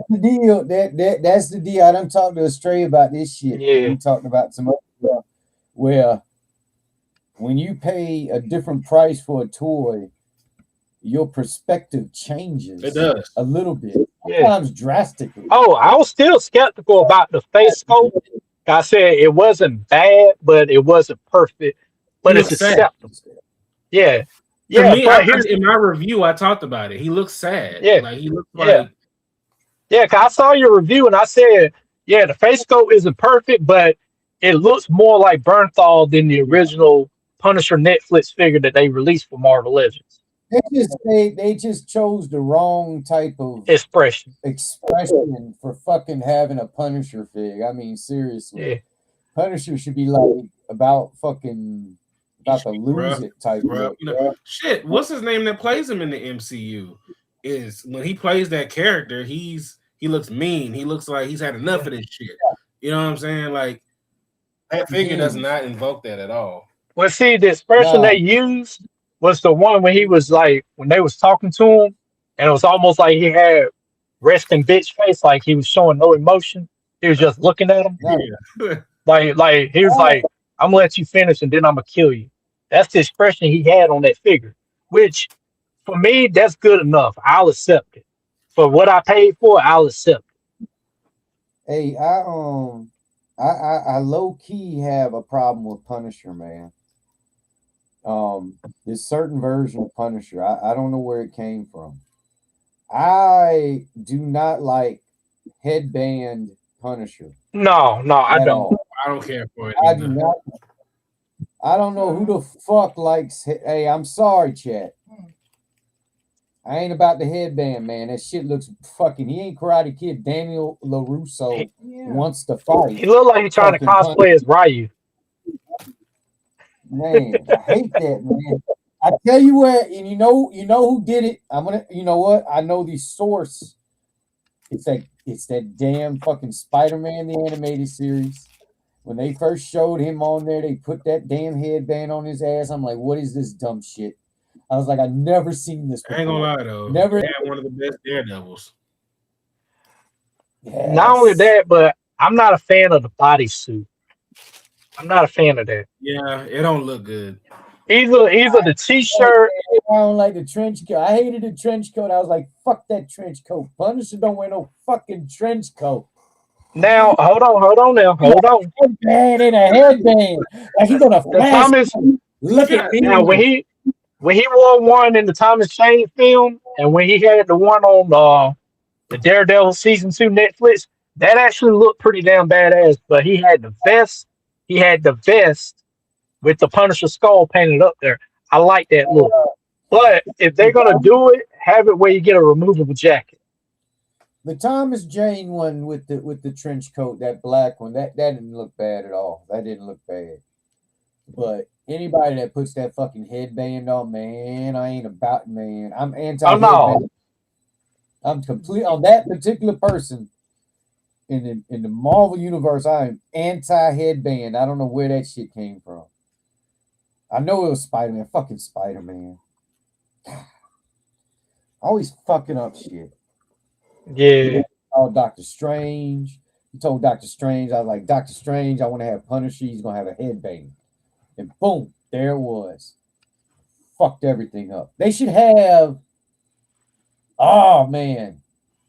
the deal. That's the deal. I done talked to Astray about this shit. yeah, We talked about some other stuff where when you pay a different price for a toy, your perspective It changes does. a little bit, yeah. sometimes drastically. Oh, I was still skeptical about the face sculpt. I said it wasn't bad, but it wasn't perfect. He But it's looks sad. acceptable. Yeah, To yeah. me, But here's in my review, I talked about it. He looks sad. yeah, Like he looks yeah, like yeah. 'Cause I saw your review and I said, yeah, the face sculpt isn't perfect, but it looks more like Bernthal than the original Punisher Netflix figure that they released for Marvel Legends. They just chose the wrong type of Expression. expression for fucking having a Punisher fig. I mean, seriously, Yeah, Punisher should be like about fucking he about should to be lose rough, it type rough. look. Shit. What's his name that plays him in the MCU? Is when he plays that character, he looks mean. He looks like he's had enough of this shit. You know what I'm saying? Like that figure does James. not invoke that at all. well, see, the expression Nah, they used was the one when he was like, when they was talking to him, and it was almost like he had resting bitch face, like he was showing no emotion. He was just looking at him, nah. Yeah. like he was like, "I'm gonna let you finish, and then I'm gonna kill you." That's the expression he had on that figure, which for me, that's good enough. I'll accept it. For what I paid for, I'll accept Hey, I low key have a problem with Punisher, man. This certain version of Punisher, I don't know where it came from. I do not like headband Punisher it. No, no, I at don't. all. I don't care for it I do either. not. I don't know who the fuck likes. Hey, I'm sorry, chat. I ain't about the headband, man. That shit looks fucking. He ain't Karate Kid. Daniel LaRusso wants to fight. He looked like he's trying to Fucking Punisher. cosplay as Ryu. Man, I hate that, man. I tell you what, and you know who did it. I'm gonna, you know what? I know the source. It's that damn fucking Spider-Man the animated series. When they first showed him on there, they put that damn headband on his ass. I'm like, what is this dumb shit? I was like, I've never seen this I ain't gonna before. lie though. Never. They had one of the best Daredevils. Not only Yes. that, but I'm not a fan of the bodysuit. I'm not a fan of that. Yeah, it don't look good. Either the t-shirt. I don't like the trench coat. I hated the trench coat. I was like, fuck that trench coat. Punisher don't wear no fucking trench coat. Now, hold on now, hold on. Headband in a headband. Like he's gonna The flash. Thomas Look at me. now when he wore one in the Thomas Jane film, and when he had the one on the Daredevil season 2 Netflix, that actually looked pretty damn badass. But he had the vest. He had the vest with the Punisher skull painted up there. I like that look. But if they're gonna do it, have it where you get a removable jacket. The Thomas Jane one with the trench coat, that black one, that didn't look bad at all. That didn't look bad. But anybody that puts that fucking headband on, man, I ain't about, man. I'm anti Oh headband. no, I'm complete on that particular person in the Marvel universe. I am anti headband. I don't know where that shit came from. I know it was Spider-Man. Fucking Spider-Man. Always fucking up shit. yeah. Oh, Doctor Strange. He told Doctor Strange, I was like, Doctor Strange, I want to have Punisher. He's going to have a headband. And boom, there it was. Fucked everything up. They should have, oh, man.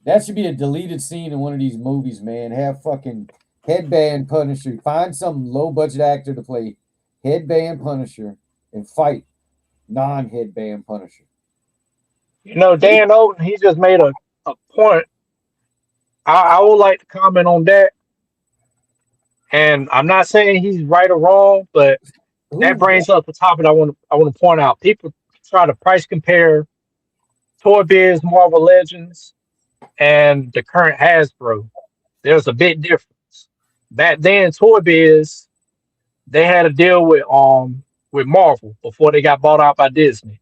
That should be a deleted scene in one of these movies, man. Have fucking headband Punisher. Find some low-budget actor to play headband Punisher and fight non-headband Punisher. You know, Dan Oden, he just made a point. I would like to comment on that. And I'm not saying he's right or wrong, but that Ooh, brings up the topic I want to point out. People try to price compare Toy Biz Marvel Legends and the current Hasbro. There's a big difference. Back then, Toy Biz, they had a deal with Marvel before they got bought out by Disney.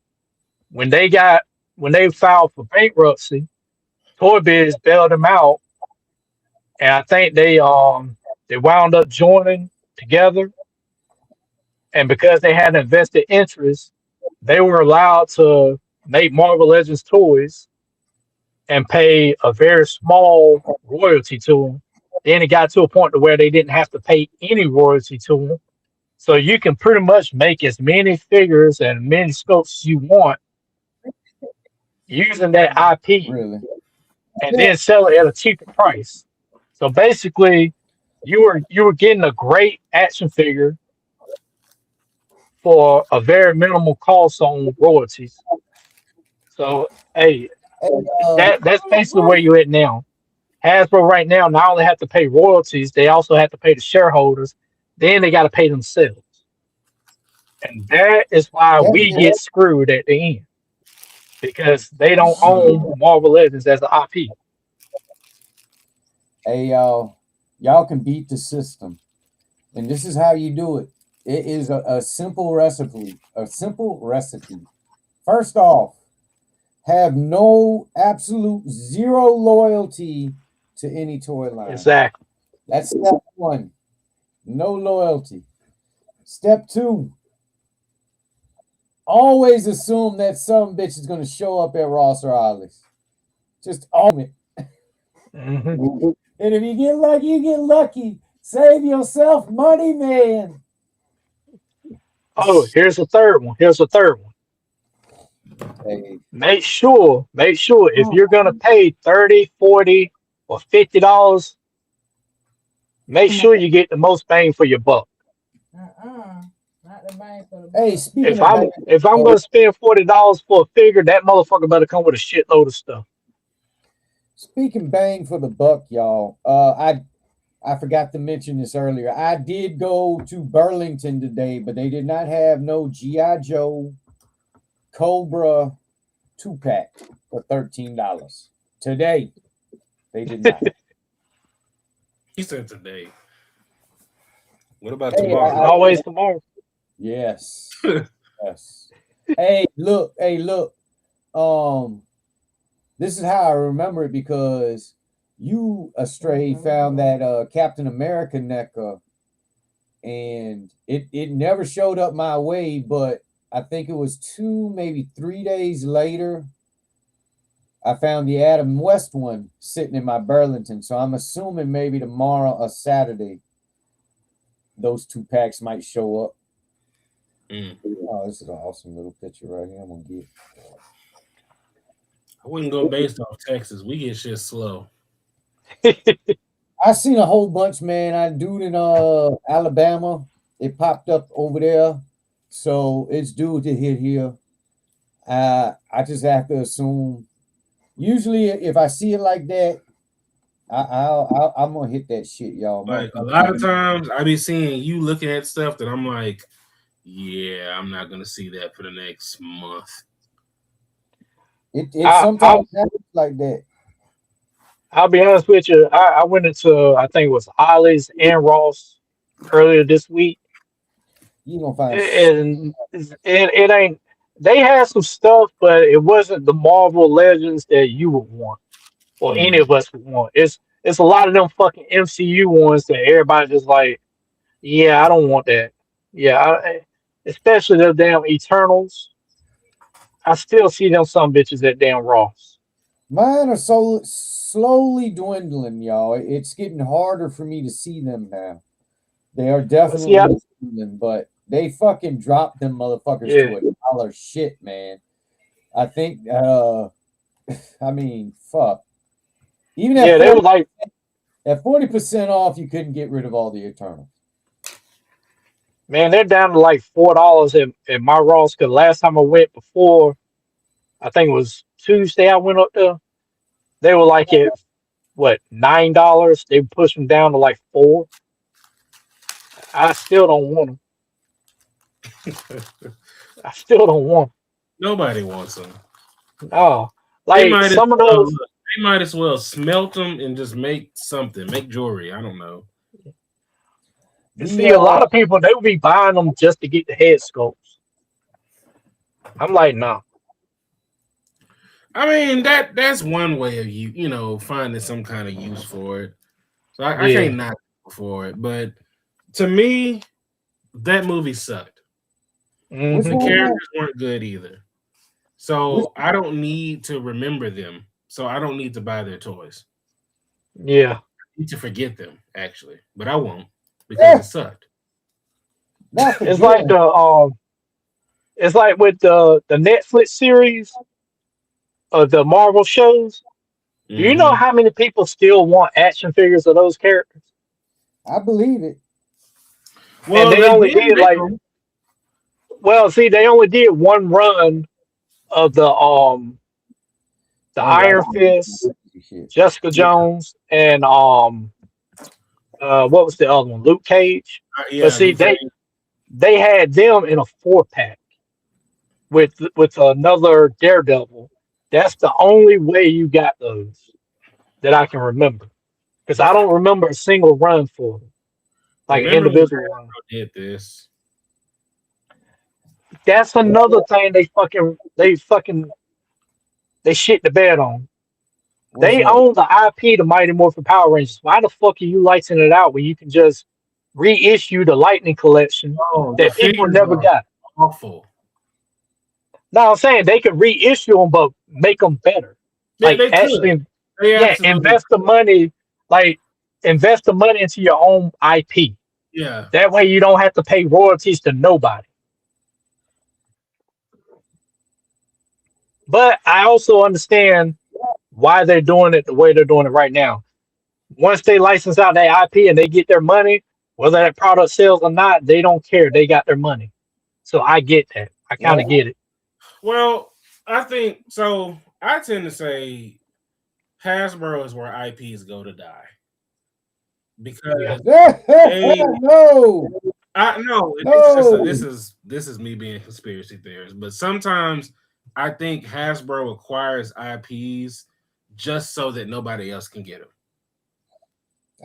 When they filed for bankruptcy, Toy Biz bailed them out, and I think they wound up joining together. And because they had invested interest, they were allowed to make Marvel Legends toys and pay a very small royalty to them. Then it got to a point to where they didn't have to pay any royalty to them. So you can pretty much make as many figures and many sculpts you want using that IP really? and then sell it at a cheaper price. So basically, you were getting a great action figure for a very minimal cost on royalties. So hey, Hey, that's basically where you're at now. Hasbro right now not only have to pay royalties, they also have to pay the shareholders. Then they got to pay themselves, and that is why we get screwed at the end because they don't own Marvel Legends as an IP. hey, y'all can beat the system. And this is how you do it. It is a simple recipe. A simple recipe. First off, have no absolute zero loyalty to any toy line. Exactly. That's step one. No loyalty. Step two, always assume that some bitch is going to show up at Ross or Ollie's. Just own it. Hmm. And if you get lucky, you get lucky. Save yourself money, man. Oh, here's a third one. Here's a third one. Hey, Make sure if you're gonna pay 30, 40, or $50, make sure you get the most bang for your buck. Not the bang for the hey, buck. speaking If of I'm if I'm gonna spend $40 for a figure, that motherfucker better come with a shitload of stuff. speaking bang for the buck, y'all. I forgot to mention this earlier. I did go to Burlington today, but they did not have no GI Joe Cobra 2-pack for $13 today. They did not. He said today. What about Hey, It's tomorrow? always tomorrow. Yes. Yes. Hey, look. This is how I remember it because you, Astray, found that Captain America NECA, and it never showed up my way, but I think it was 2, maybe 3 days later, I found the Adam West one sitting in my Burlington. So I'm assuming maybe tomorrow or Saturday, those 2 packs might show up. Oh, this is an awesome little picture right here. I'm gonna get. I wouldn't go based off Texas. We get shit slow. I seen a whole bunch, man. I dude in Alabama. It popped up over there, so it's due to hit here. I just have to assume Usually, if I see it like that, I'm gonna hit that shit, y'all. Like a lot of times, I be seeing you looking at stuff that I'm like, yeah, I'm not gonna see that for the next month. It sometimes happens like that. I'll be honest with you. I went into I think it was Ollie's and Ross earlier this week, You gonna find and it ain't. They had some stuff, but it wasn't the Marvel Legends that you would want or any of us would want. It's a lot of them fucking MCU ones that everybody just like. Yeah, I don't want that. Yeah, especially the damn Eternals. I still see them some bitches at damn Ross. mine are so slowly dwindling, y'all. It's getting harder for me to see them now. They are But see, definitely dwindling, but they fucking dropped them motherfuckers yeah, to $1 shit, man. I think I mean, fuck. Even yeah, they were like, at 40% off, you couldn't get rid of all the Eternals. man, they're down to like $4 at my Ross. Cause last time I went before, I think it was Tuesday, I went up there. They were like at what $9. They pushed them down to like 4. I still don't want them. I still don't want Nobody wants them. them. Oh, They like might as some of well, those. they might as well smelt them and just make something, make jewelry. I don't know. See, a lot of people they would be buying them just to get the head sculpts. I'm like, nah. I mean that's one way of finding some kind of use for it. So I Yeah. can't knock for it, but to me, that movie sucked. hmm The characters weren't good either. So I don't need to remember them. So I don't need to buy their toys. Yeah. I need to forget them, actually. But I won't because it sucked. It's like it's like with the Netflix series of the Marvel shows. Do you know how many people still want action figures of those characters? I believe it. And Well, they they only did did make like, them. well, see, they only did one run of the Iron Fist, Jessica Jones, and what was the other one? Luke Cage. But Yeah, see, Luke Cage. they had them in a 4-pack with another Daredevil. That's the only way you got those that I can remember. Because I don't remember a single run for them, like an Remember when individual run. Hasbro did this? That's another thing they shit the bed on. They own the IP to Mighty Morphin Power Rangers. Why the fuck are you licensing it out when you can just reissue the Lightning Collection Oh, the that people figures never are got? awful. No, I'm saying they could reissue them, but make them better. Yeah, Like they could. actually, They yeah, absolutely. invest the money into your own IP. Yeah. That way you don't have to pay royalties to nobody. But I also understand why they're doing it the way they're doing it right now. Once they license out their IP and they get their money, whether that product sells or not, they don't care. They got their money. So I get that. I kind of get it. Well, I think so. I tend to say Hasbro is where IPs go to die because no. I know it's just this is me being conspiracy theorist, but sometimes I think Hasbro acquires IPs just so that nobody else can get them.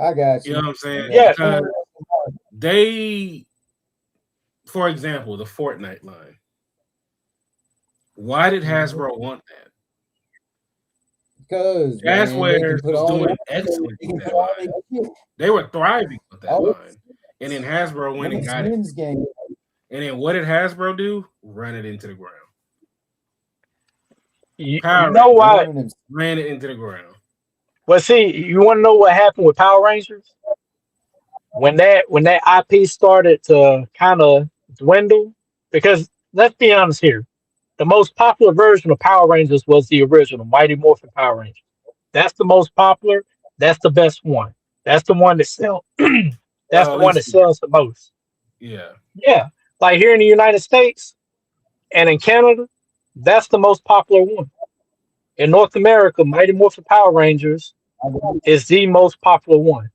I got you. You know what I'm saying? Yeah. Because they, for example, the Fortnite line. Why did Hasbro want that? Because Fastwares was doing excellent with that line. They were thriving with that line. And then Hasbro went and got it. Game. And then what did Hasbro do? Run it into the ground. You know why? Ran it into the ground. Well, see, you want to know what happened with Power Rangers? When that IP started to kind of dwindle, because let's be honest here, the most popular version of Power Rangers was the original Mighty Morphin Power Rangers. That's the most popular. That's the best one. That's the one that sells. That's the one that sells the most. Yeah. Yeah. Like here in the United States and in Canada, that's the most popular one. in North America, Mighty Morphin Power Rangers is the most popular one,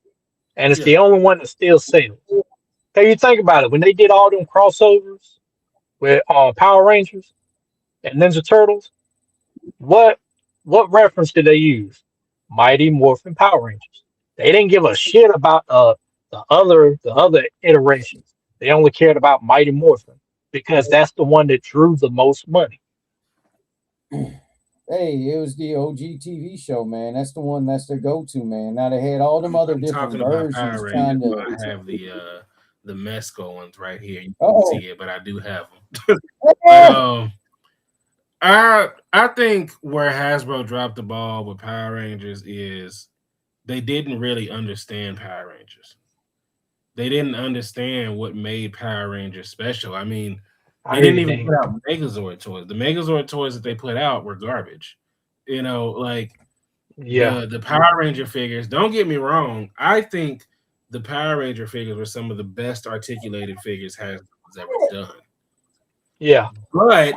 and it's Yeah. the only one that still sells. Can you think about it? When they did all them crossovers with Power Rangers and Ninja Turtles, what what reference did they use? Mighty Morphin Power Rangers. They didn't give a shit about the other iterations. They only cared about Mighty Morphin because that's the one that drew the most money. Hey, it was the OG TV show, man. That's the one. That's their go-to, man. Now they had all them other I'm different talking about Power versions, Rangers. kind So of. I have the Mesco ones right here. You can Oh, see it, but I do have them. But I think where Hasbro dropped the ball with Power Rangers is they didn't really understand Power Rangers. They didn't understand what made Power Rangers special. I mean, they I didn't really even put didn't. out Megazord toys. The Megazord toys that they put out were garbage. Like Yeah, the Power Ranger figures. Don't get me wrong. I think the Power Ranger figures were some of the best articulated figures Hasbro's ever done. yeah, But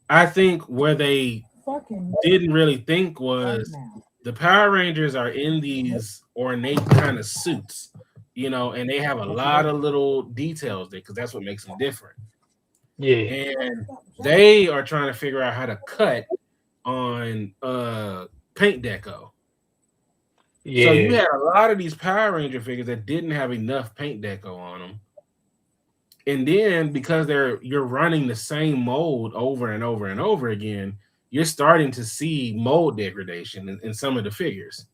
I think where they Fucking didn't really think right was now. the Power Rangers are in these ornate kind of suits, and they have a lot of little details there because that's what makes them different. yeah, And they are trying to figure out how to cut on paint deco. So you yeah, had a lot of these Power Ranger figures that didn't have enough paint deco on them. And then because you're running the same mold over and over and over again, you're starting to see mold degradation in some of the figures.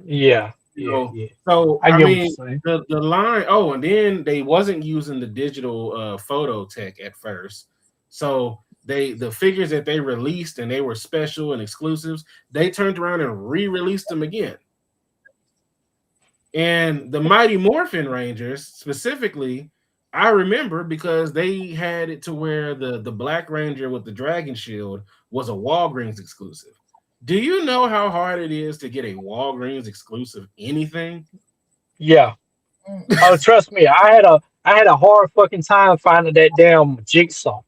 yeah, You yeah, know, yeah. so I I get what you're mean saying. the line. Oh, and then they wasn't using the digital photo tech at first. So the figures that they released and they were special and exclusives, they turned around and re-released them again. And the Mighty Morphin Rangers specifically, I remember because they had it to where the Black Ranger with the Dragon Shield was a Walgreens exclusive. Do you know how hard it is to get a Walgreens exclusive anything? Yeah. Oh, trust me, I had a hard fucking time finding that damn jigsaw,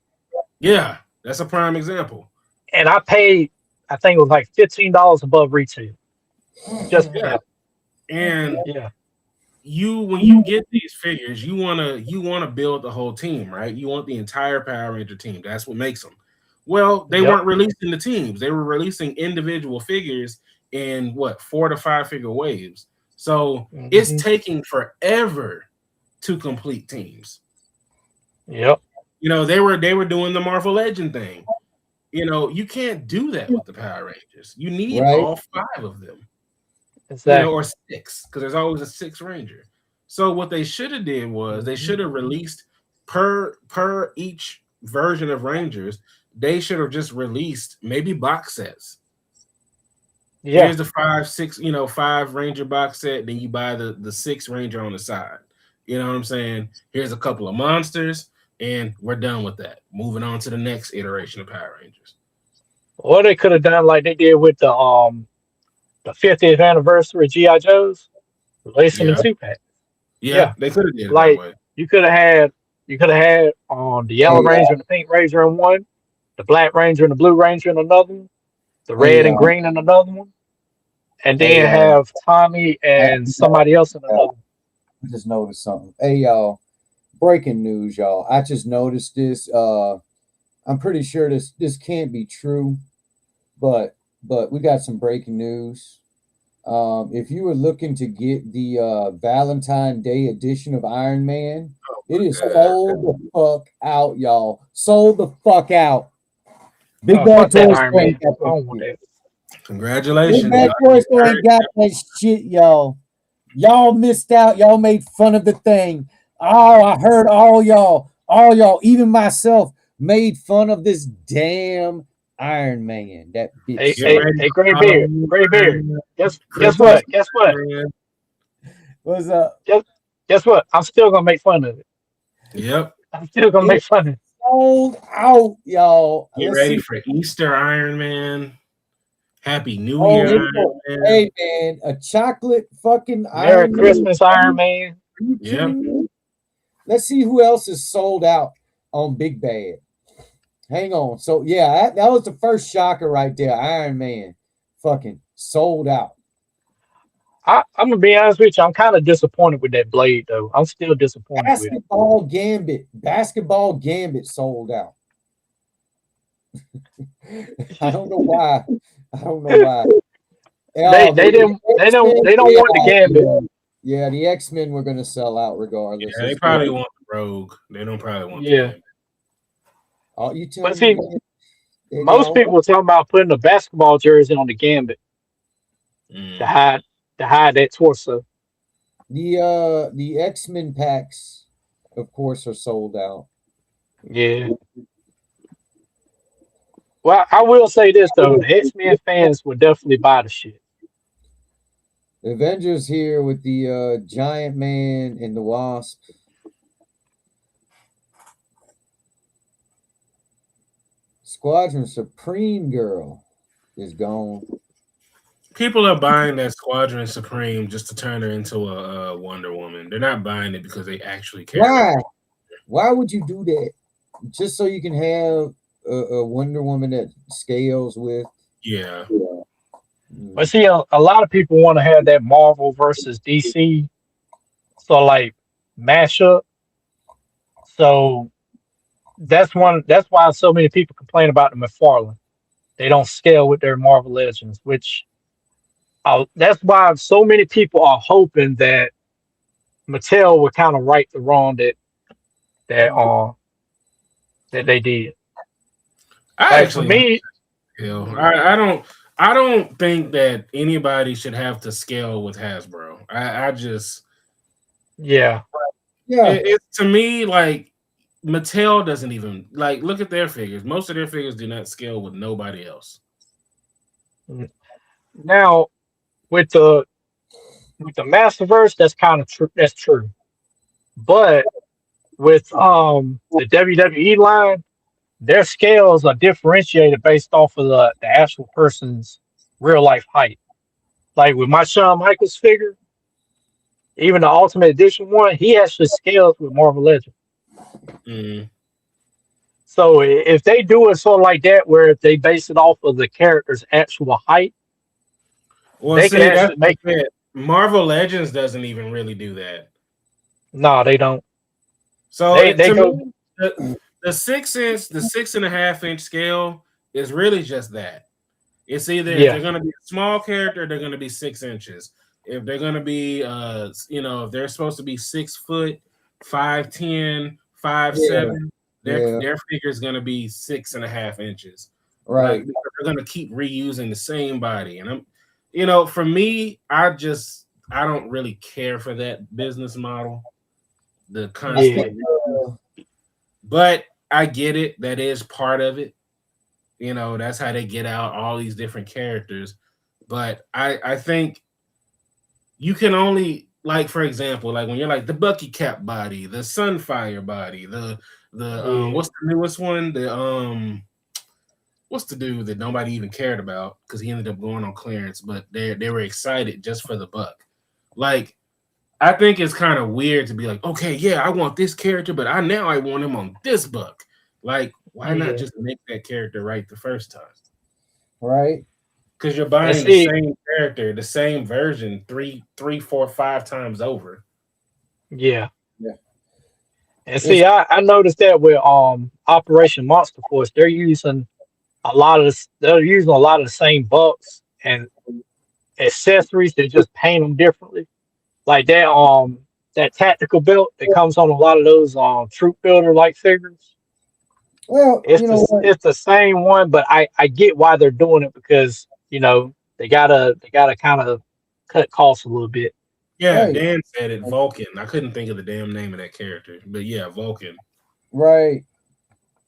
Yeah, that's a prime example. and I paid, I think it was like $15 above retail just for Yeah, that. and Yeah, when you get these figures, you wanna build the whole team, right? You want the entire Power Ranger team. That's what makes them. Well, they yep, weren't releasing the teams; they were releasing individual figures in what 4 to 5 figure waves. So it's hmm, taking forever to complete teams. yep, They were doing the Marvel Legend thing. You can't do that with the Power Rangers. You need right. all 5 of them. Or exactly. 6, because there's always a 6 ranger. So what they should have did was they should have released per each version of Rangers. They should have just released maybe box sets. Yeah. Here's the 5 Ranger box set. Then you buy the 6 Ranger on the side. You know what I'm saying? Here's a couple of monsters, and we're done with that. Moving on to the next iteration of Power Rangers. Or they could have done like they did with the 50th anniversary of GI Joes, releasing the Yeah, 2 pack. yeah, Yeah, they could have did it that like way. you could have had the Yellow Hey, Ranger and the Pink Ranger in one, the Black Ranger and the Blue Ranger in another one, the hey, Red and Green in another one, and hey, then have Tommy I, and somebody else in another one. I just noticed something. Hey, y'all, breaking news, y'all. I just noticed this. I'm pretty sure this can't be true, but we got some breaking news. If you were looking to get the Valentine Day edition of Iron Man, it is Uh, sold the fuck out, y'all. Sold the fuck out. Big Bad Fuck that Toy Iron Store ain't Man. got I that don't want shit. that. Big Congratulations, Bad y'all. Toy Store ain't got that shit, y'all. Y'all missed out. Y'all made fun of the thing. Oh, I heard all y'all, even myself, made fun of this damn Iron Man. That bitch Hey, Get hey, sold. ready hey, for Gray Beard, Halloween, Gray Beard. man. Guess Christmas, what? Guess what? man. What's up? Guess, guess what? I'm still gonna make fun of it. Yep. I'm still gonna It make fun of it. sold out, y'all. Get Let's ready see. for Easter Iron Man. Happy New Oh, Year, here we Iron go. Man. Hey, man, a chocolate fucking Merry Iron Man. Christmas, Iron Man. Are you Yep. kidding me? Let's see who else is sold out on Big Bad. Hang on. So yeah, that was the first shocker right there. Iron Man, fucking sold out. I'm gonna be honest with you. I'm kind of disappointed with that blade, though. I'm still disappointed with it. Basketball Gambit sold out. I don't know why. I don't know why. They didn't they don't want the Gambit. Yeah, the X-Men were gonna sell out regardless. Yeah, they probably want the Rogue. They don't probably want the Yeah, game. Oh, you but telling see, me they most don't people were talking about putting a basketball jersey on the Gambit to Mm. hide that torso. the X-Men packs, of course, are sold out. Yeah. Well, I will say this though: the X-Men fans would definitely buy the shit. Avengers here with the Giant Man and the Wasp. Squadron Supreme Girl is gone. People are buying that Squadron Supreme just to turn her into a Wonder Woman. They're not buying it because they actually care. Why? Why would you do that? Just so you can have a Wonder Woman that scales with? Yeah. But see, a lot of people want to have that Marvel versus DC, so like mashup. So That's why so many people complain about the McFarlane. They don't scale with their Marvel Legends, which that's why so many people are hoping that Mattel would kind of right the wrong that uh that they did. I Like for actually like me, scale. I don't think that anybody should have to scale with Hasbro. I just yeah, Yeah. it's to me like Mattel doesn't even like look at their figures. Most of their figures do not scale with nobody else. now with the Masterverse, that's kind of true. That's true. But with the WWE line, their scales are differentiated based off of the actual person's real life height. Like with my Shawn Michaels figure, even the Ultimate Edition one, he actually scales with Marvel Legends. Mm. So if they do it sort of like that, where if they base it off of the character's actual height, Well, they could see, that's actually make. it. Marvel Legends doesn't even really do that. No, they don't. So They to go. me, the 6 inch, the 6.5 inch scale is really just that. It's either if they're Yeah, going to be a small character, they're going to be 6 inches. If they're going to be, if they're supposed to be 6 foot, 5'10", five Yeah. seven, Yeah. their figure is going to be 6.5 inches. Right. Because they're going to keep reusing the same body. And for me, I don't really care for that business model. The I think yeah, constant, but I get it. That is part of it. That's how they get out all these different characters. But I think you can only like, for example, like when you're like the Bucky Cap body, the Sunfire body, the yeah. what's the newest one? What's the dude that nobody even cared about because he ended up going on clearance, but they were excited just for the buck. Like I think it's kind of weird to be like, okay, yeah, I want this character, but I want him on this buck. Like, why not Yeah. just make that character right the first time? right. Because you're And buying the see, same character, the same version, three, 4, 5 times over. yeah. Yeah. And It's see, I noticed that with Operation Monster Force, they're using a lot of the same bucks and accessories. They just paint them differently. Like that tactical belt that comes on a lot of those troop builder like figures. well, It's you know what? it's the same one, but I get why they're doing it because they gotta kind of cut costs a little bit. Yeah, Right. Dan said it, Vulcan. I couldn't think of the damn name of that character, but yeah, Vulcan. Right.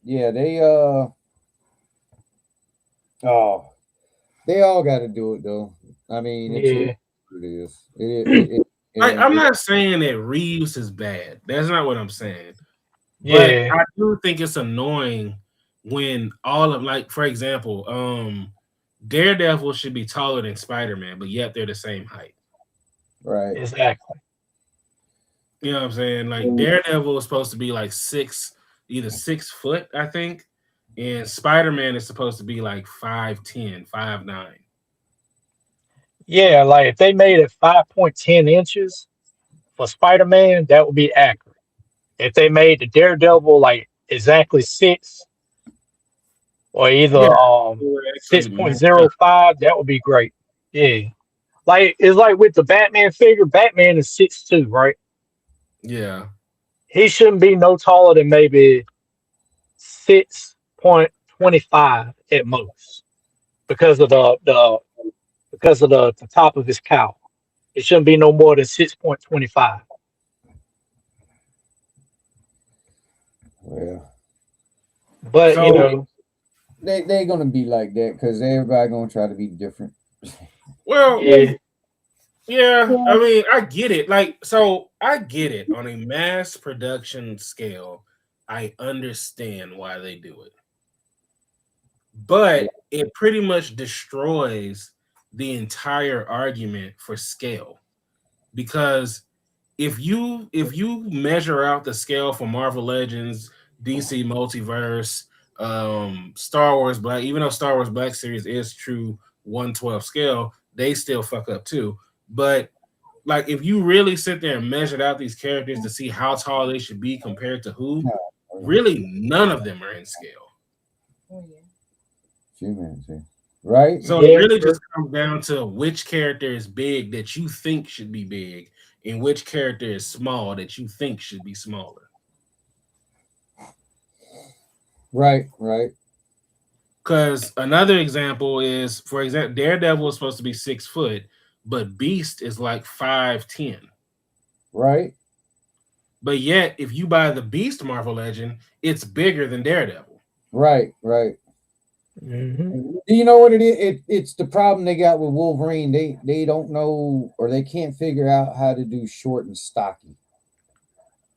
Yeah, oh, they all got to do it though. I mean, it's really Yeah, what it is. And I'm not saying that reuse is bad. That's not what I'm saying. But yeah, I do think it's annoying when all of like, for example, Daredevil should be taller than Spider-Man, but yet they're the same height. right. exactly. You know what I'm saying? Like Daredevil is supposed to be like either 6 foot, I think, and Spider-Man is supposed to be like 5'10", 5'9". Yeah, like if they made it 5.10 inches for Spider-Man, that would be accurate. If they made the Daredevil like exactly 6 or either Yeah, it would six actually point match zero up. five, that would be great. Yeah. Like it's like with the Batman figure, Batman is 6'2", right? Yeah, He shouldn't be no taller than maybe 6.25 at most because of the top of his cowl. It shouldn't be no more than 6.25. Well, But you so know, they're gonna be like that because everybody gonna try to be different. well, yeah, yeah, I mean, I get it. Like, so I get it on a mass production scale. I understand why they do it, Yeah. but it pretty much destroys the entire argument for scale because if you measure out the scale for Marvel Legends, DC Multiverse, Star Wars Black, even though Star Wars Black Series is true 1/12 scale, they still fuck up too. But like if you really sit there and measured out these characters to see how tall they should be compared to who, really none of them are in scale. Oh, yeah. Few minutes here. Right? So it yeah, really true. just comes down to which character is big that you think should be big, and which character is small that you think should be smaller. Right, right, Because another example is, for example, Daredevil is supposed to be 6 foot, but Beast is like 5'10". right, But yet, if you buy the Beast Marvel Legend, it's bigger than Daredevil. right. Hmm. Do you know what it is? It's the problem they got with Wolverine. They don't know or they can't figure out how to do short and stocky.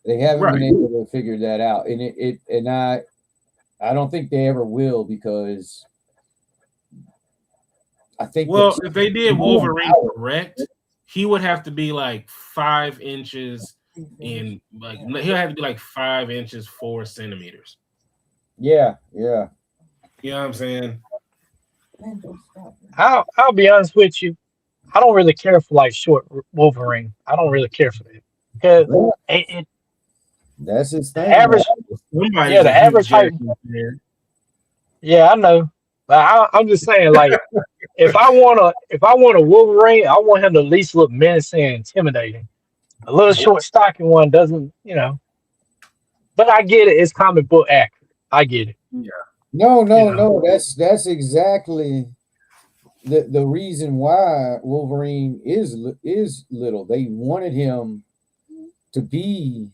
They haven't been Right. able to figure that out, and I don't think they ever will because I think that Well, if they did Wolverine correct, he would have to be like 5 inches in, like, he'll have to be like 5 inches 4 centimeters. yeah. You know what I'm saying? I'll be honest with you. I don't really care for like short Wolverine. I don't really care for that because Yeah, it that's his the thing. average, yeah, Somebody's the a Hugh average height. Jackman fan. Yeah, I know. But I'm just saying, like, if I want a Wolverine, I want him to at least look menacing and intimidating. A little short, stocky one doesn't, you know. But I get it. It's comic book accurate. I get it. Yeah, No, you know. no. That's exactly the reason why Wolverine is little. They wanted him to be,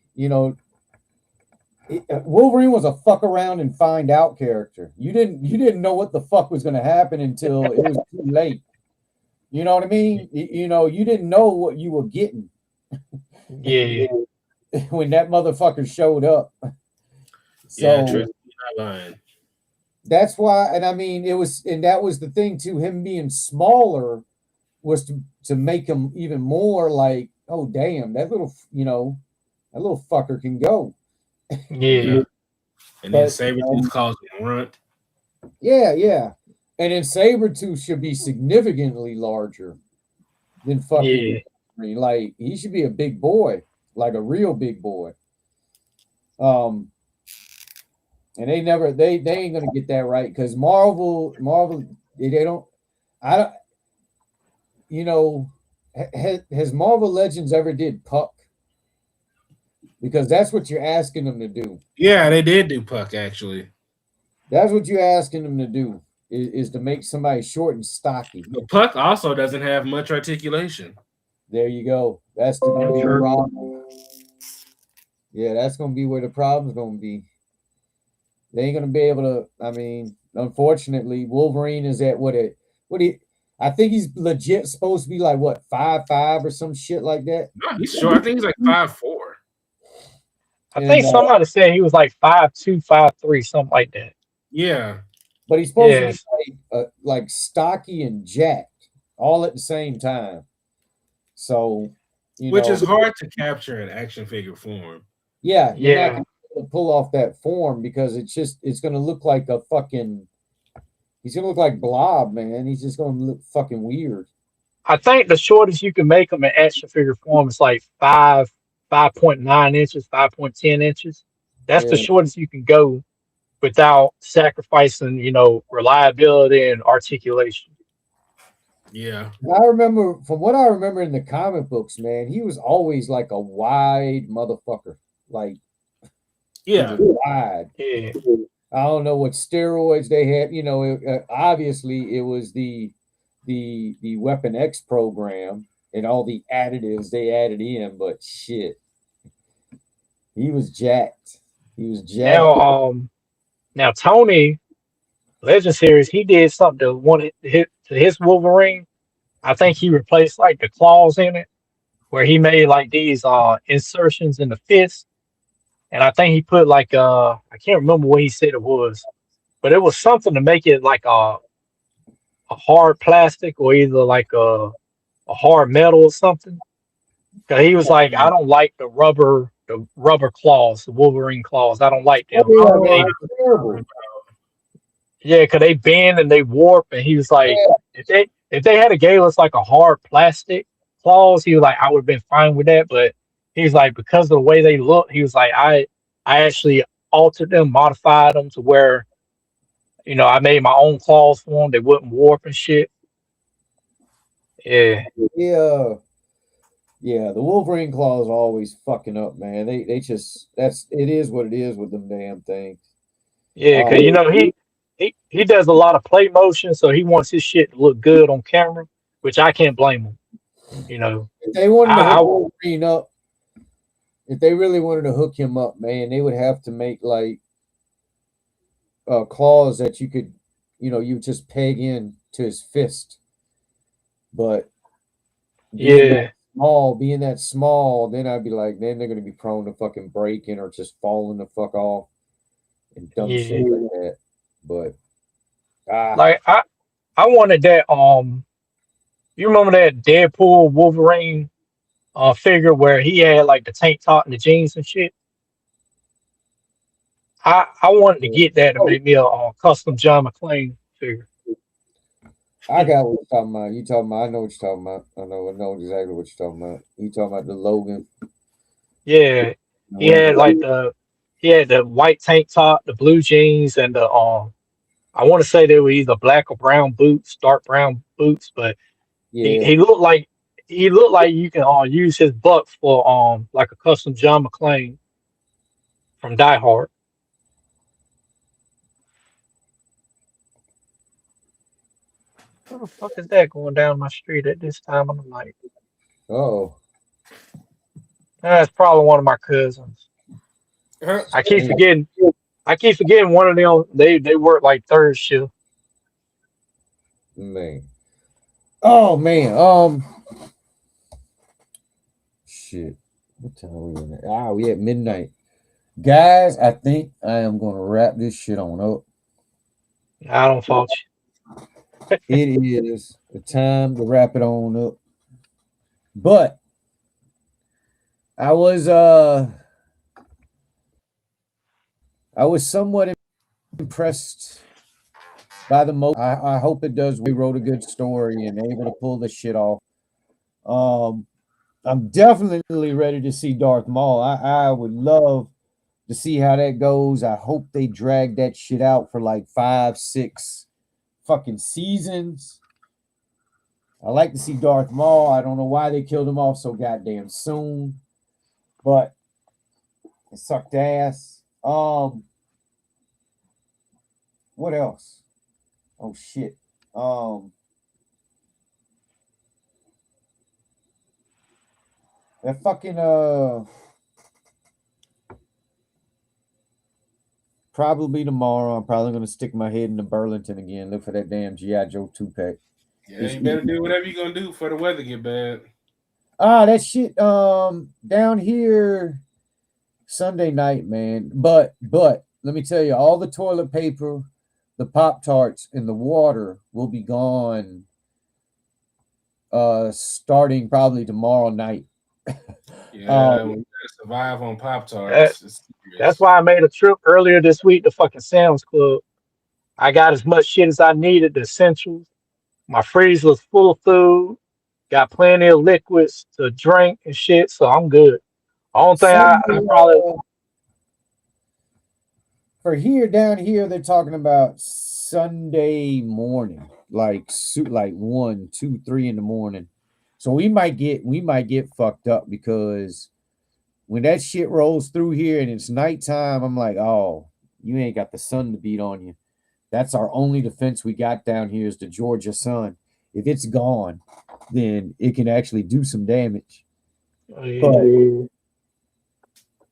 Wolverine was a fuck around and find out character. You didn't know what the fuck was going to happen until it was too late. You know what I mean? You didn't know what you were getting Yeah, when that motherfucker showed up. Yeah, So Tristan, you're not lying. that's why, and I mean, and that was the thing too. Him being smaller was to make him even more like, oh damn, that little fucker can go. yeah, Yeah. And then But Sabretooth calls him Runt. yeah. And then Sabretooth should be significantly larger than fucking yeah, like he should be a big boy, like a real big boy. Um and they ain't gonna get that right because Marvel they don't I don't has Marvel Legends ever did Puck? Because that's what you're asking them to do. Yeah, they did do Puck actually. That's what you're asking them to do is to make somebody short and stocky. But Puck also doesn't have much articulation. There you go. That's gonna be the true. problem. Yeah, that's gonna be where the problem's gonna be. They ain't gonna be able to. I mean, unfortunately, Wolverine is at what he. I think he's legit supposed to be like what 5'5" or some shit like that. No, he's short. I think he's like 5'4". I And think somebody said he was like 5'2", 5'3", something like that. Yeah. but he's supposed to be Yes. like stocky and jacked all at the same time. So Which is hard to capture in action figure form. yeah, you're not Yeah. gonna able to pull off that form because it's gonna look like a fucking. He's gonna look like Blob, man. He's just gonna look fucking weird. I think the shortest you can make them in action figure form is like 5.9 inches, 5.10 inches. That's the Yeah. shortest you can go without sacrificing, reliability and articulation. Yeah. I remember from what I remember in the comic books, man, he was always like a wide motherfucker. Like he Yeah. was wide. Yeah, I don't know what steroids they had. Obviously it was the Weapon X program and all the additives they added in, but shit, he was jacked. He was jacked. now Tony Legend Series, he did something to his Wolverine. I think he replaced like the claws in it, where he made like these insertions in the fist, and I think he put like I can't remember what he said it was, but it was something to make it like a hard plastic or either like a hard metal or something. Cause he was like, I don't like the rubber claws, the Wolverine claws. I don't like Oh them. yeah, Oh, man, They I it's terrible. Yeah, cause they bend and they warp, and he was like, Yeah, if they had a gave us like a hard plastic claws, he was like, I would have been fine with that. But he's like, because of the way they look, he was like, I actually altered them, modified them to where I made my own claws for them. They wouldn't warp and shit. Yeah, yeah, yeah. The Wolverine claws are always fucking up, man. They just that's it is what it is with them damn things. yeah, Um, cause he does a lot of play motion, so he wants his shit to look good on camera, which I can't blame him. You know, if they wanted to I, hook I Wolverine up, if they really wanted to hook him up, man, they would have to make like claws that you could, you just peg in to his fist. But being that yeah, being that small, then I'd be like, then they're gonna be prone to fucking breaking or just falling the fuck off and dumb yeah. shit like that. But ah, Like I wanted that. You remember that Deadpool Wolverine figure where he had like the tank top and the jeans and shit? I wanted to get that to oh, make me a custom John McClane figure. I got what you're talking about. You talking about? I know what you're talking about. I know exactly what you're talking about. You talking about the Logan, Yeah, the he one had with like he had the white tank top, the blue jeans, and the I want to say they were either black or brown boots, dark brown boots, but he yeah. he looked like you can use his butt for like a custom John McClane from Die Hard. Who the fuck is that going down my street at this time of the night? Oh, That's probably one of my cousins. Huh? I keep man, forgetting. I keep forgetting one of them. They work like third shift. man. Oh man. Shit. What time are we in? We at midnight. Guys, I think I am going to wrap this shit on up. I don't fault It is the time to wrap it on up. But I was somewhat impressed by the most. I hope it does. We wrote a good story and able to pull this shit off. Um, I'm definitely ready to see Darth Maul. I would love to see how that goes. I hope they drag that shit out for like 5, 6 fucking seasons. I like to see Darth Maul. I don't know why they killed him off so goddamn soon, but it sucked ass. What else? Oh shit. That fucking probably tomorrow. I'm probably gonna stick my head into Burlington again. Look for that damn GI Joe 2 pack. Yeah, you better do whatever you're gonna do before the weather get bad. That shit down here Sunday night, man. But let me tell you, all the toilet paper, the Pop Tarts, and the water will be gone starting probably tomorrow night. Yeah, we gotta survive on Pop That, Tarts. that's why I made a trip earlier this week to fucking Sam's Club. I got as much shit as I needed, the essentials. My freezer was full of food. Got plenty of liquids to drink and shit, so I'm good. Only thing I Sunday, probably for here down here, they're talking about Sunday morning, like 1, 2, 3 in the morning. So we might get fucked up because when that shit rolls through here and it's nighttime, I'm like, oh, you ain't got the sun to beat on you. That's our only defense we got down here is the Georgia sun. If it's gone, then it can actually do some damage. But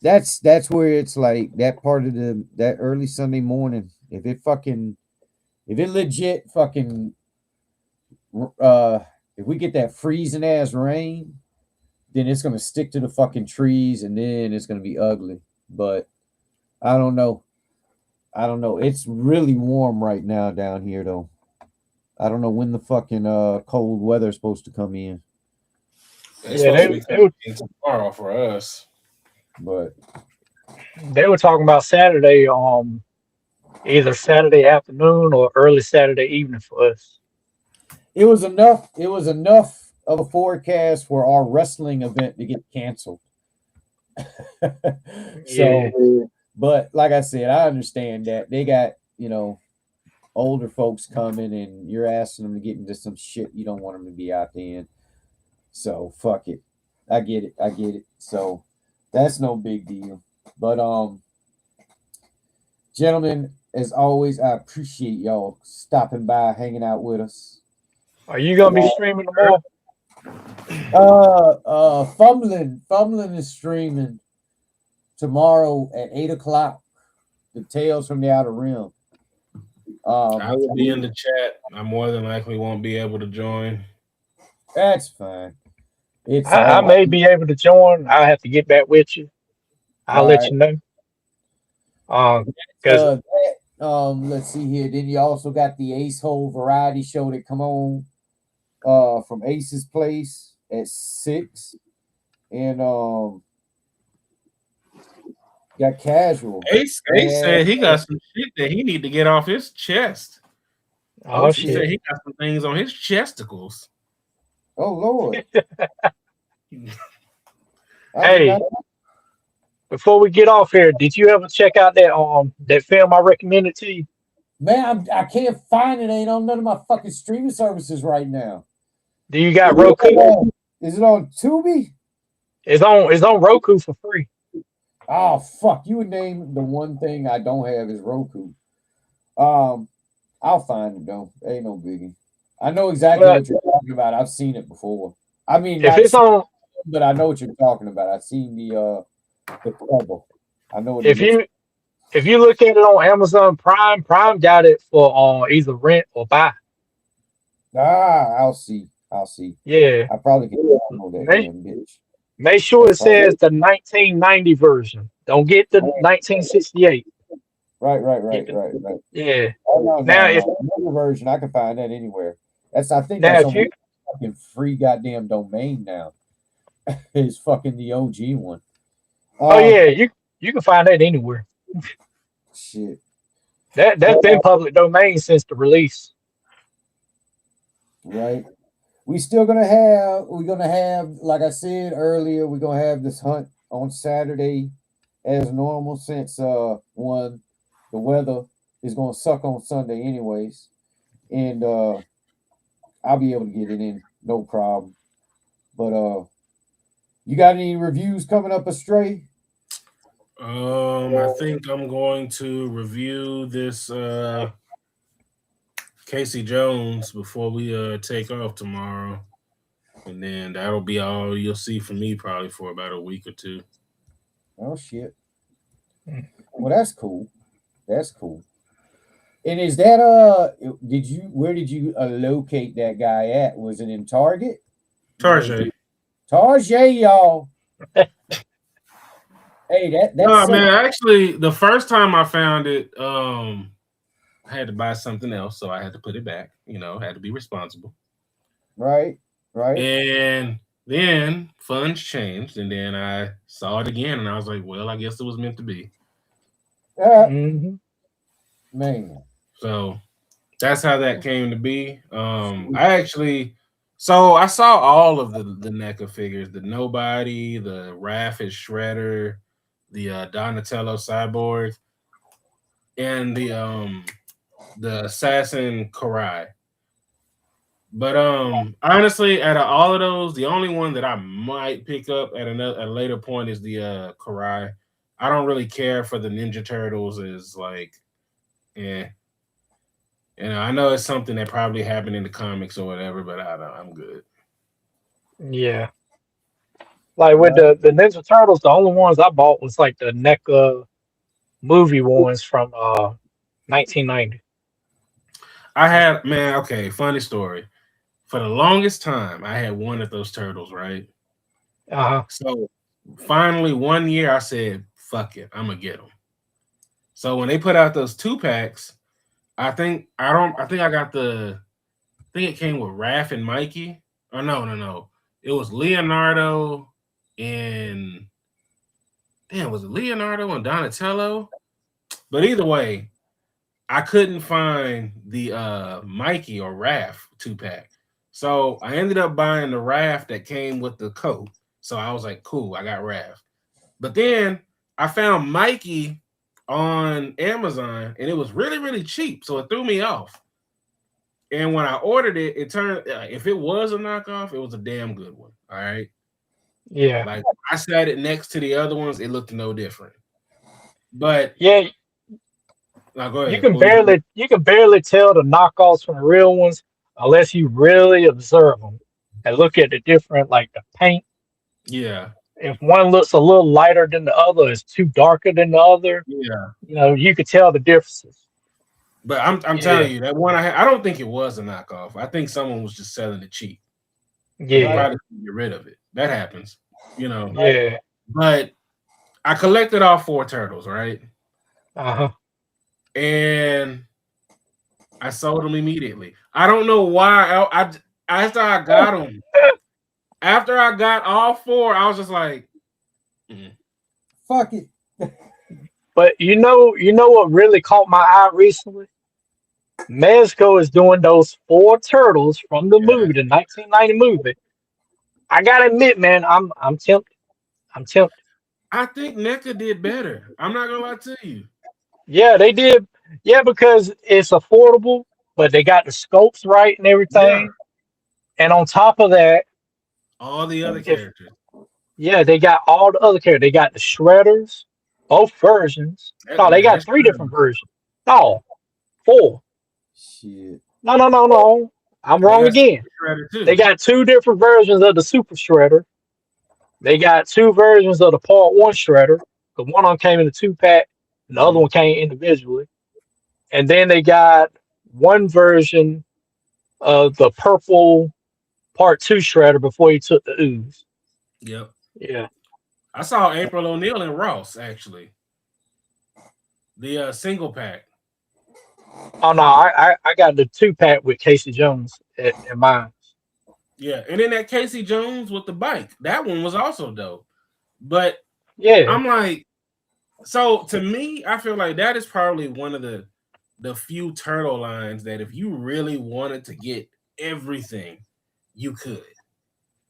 that's where it's like that part of that early Sunday morning. If it legit fucking if we get that freezing ass rain, then it's gonna stick to the fucking trees and then it's gonna be ugly. But I don't know. I don't know. It's really warm right now down here though. I don't know when the fucking cold weather's supposed to come in. It's yeah supposed to be they were coming tomorrow for us. But they were talking about Saturday, either Saturday afternoon or early Saturday evening for us. it was enough of a forecast for our wrestling event to get canceled. Yeah, So, but like I said, I understand that they got, older folks coming and you're asking them to get into some shit you don't want them to be out there in. So fuck it. I get it. I get it. So that's no big deal. But gentlemen, as always, I appreciate y'all stopping by, hanging out with us. are you gonna be streaming tomorrow? Fumbling is streaming tomorrow at 8 o'clock. The Tales from the Outer Rim. I will be in the chat. I more than likely won't be able to join. That's fine. It's I may be able to join. I'll have to get back with you. I'll all let right. you know. Because Let's see here. Then you also got the Ace Hole variety show that come on from Ace's Place at 6. And got casual. Ace said he got some shit that he need to get off his chest. oh He shit. said he got some things on his chesticles. Oh Lord. Hey, before we get off here, did you ever check out that film I recommended to you? Man, I can't find it. Ain't on none of my fucking streaming services right now. Do you got Roku? Is it on Tubi? It's on Roku for free. Oh fuck! You would name the one thing I don't have is Roku. I'll find it though. Ain't no biggie. I know exactly Well, what you're talking about. I've seen it before. I mean, if not it's seen on, it, but I know what you're talking about. I've seen the cover. I know what it if looks. you look at it on Amazon Prime, Prime got it for either rent or buy. I'll see. I'll see. Yeah, I probably can download that make damn bitch. make sure That's it says the 1990 version. Don't get the 1968. right. Yeah. Oh no, Now no, if no. Another version I can find that anywhere. I think now that's if on you fucking free goddamn domain now. It's fucking the OG one. oh Um, yeah, you can find that anywhere. shit. That's been public domain since the release. Right. We're gonna have, like I said earlier, we're gonna have this hunt on Saturday as normal since one the weather is gonna suck on Sunday anyways. And I'll be able to get it in, no problem. But you got any reviews coming up astray? I think I'm going to review this Casey Jones before we take off tomorrow. And then that'll be all you'll see from me probably for about a week or two. Oh shit. Well, that's cool. That's cool. And is that where did you locate that guy at? Was it in Target? Tarjay. Target, y'all. Hey, that's No, so man, actually the first time I found it, I had to buy something else, so I had to put it back, had to be responsible. right. And Then funds changed, and then I saw it again, and I was like, well, I guess it was meant to be. Mm-hmm. Man. So that's how that came to be. I actually, so I saw all of the NECA figures, the Nobody, the Raph is Shredder, the Donatello Cyborg, and the Assassin Karai. But honestly, out of all of those, the only one that I might pick up at a later point is the Karai. I don't really care for the Ninja Turtles. Is like, eh. I know it's something that probably happened in the comics or whatever, but I don't, I'm good. Yeah. Like with the Ninja Turtles, the only ones I bought was like the NECA movie ones from 1990. I had man, okay, funny story. For the longest time, I had one of those turtles, right? Uh-huh. So finally, one year, I said, "Fuck it, I'm gonna get them." So when they put out those 2 packs, I think I don't. I think I got the. I think it came with Raph and Mikey. Oh no. It was Leonardo and damn, was it Leonardo and Donatello? But either way, I couldn't find the Mikey or Raph 2 pack. So I ended up buying the Raph that came with the coat. So I was like, cool, I got Raph. But then I found Mikey on Amazon and it was really, really cheap. So it threw me off. And when I ordered it, it turned, if it was a knockoff, it was a damn good one. All right. Yeah. Like I sat it next to the other ones, it looked no different. But Yeah, now go you ahead. can barely tell the knockoffs from the real ones unless you really observe them and look at the different like the paint. Yeah. If one looks a little lighter than the other, is too darker than the other, Yeah. you could tell the differences. But I'm Yeah. telling you, that one I don't think it was a knockoff. I think someone was just selling it cheap. And they Yeah. probably couldn't get rid of it. That happens, Yeah. But I collected all 4 turtles, right? Uh-huh. And I sold them immediately. I don't know why. After I got them, after I got all 4, I was just like, Fuck it. But you know what really caught my eye recently? Mezco is doing those 4 turtles from the yeah. movie, the 1990 movie. I gotta admit, man, I'm tempted. I'm tempted. I think NECA did better. I'm not gonna lie to you. Yeah, they did. Yeah, because it's affordable, but they got the scopes right and Yeah, everything. And on top of that, all the other if characters. yeah, they got all the other characters. They got the shredders, both versions. No, they Man, got that's 3 different versions. No, 4. Shit. No. I'm they wrong got again. Shredder They too. got 2 different versions of the Super Shredder. They got 2 versions of the Part 1 Shredder. Because one of them came in a 2 pack, and the other Mhm. one came individually. And then they got one version of the purple Part 2 Shredder before he took the ooze. Yep. Yeah. I saw April O'Neil and Ross actually. The single pack. Oh no, I got the 2 pack with Casey Jones in mine. Yeah, and then that Casey Jones with the bike. That one was also dope. But Yeah. I'm like, so to me, I feel like that is probably one of the few turtle lines that if you really wanted to get everything, you could.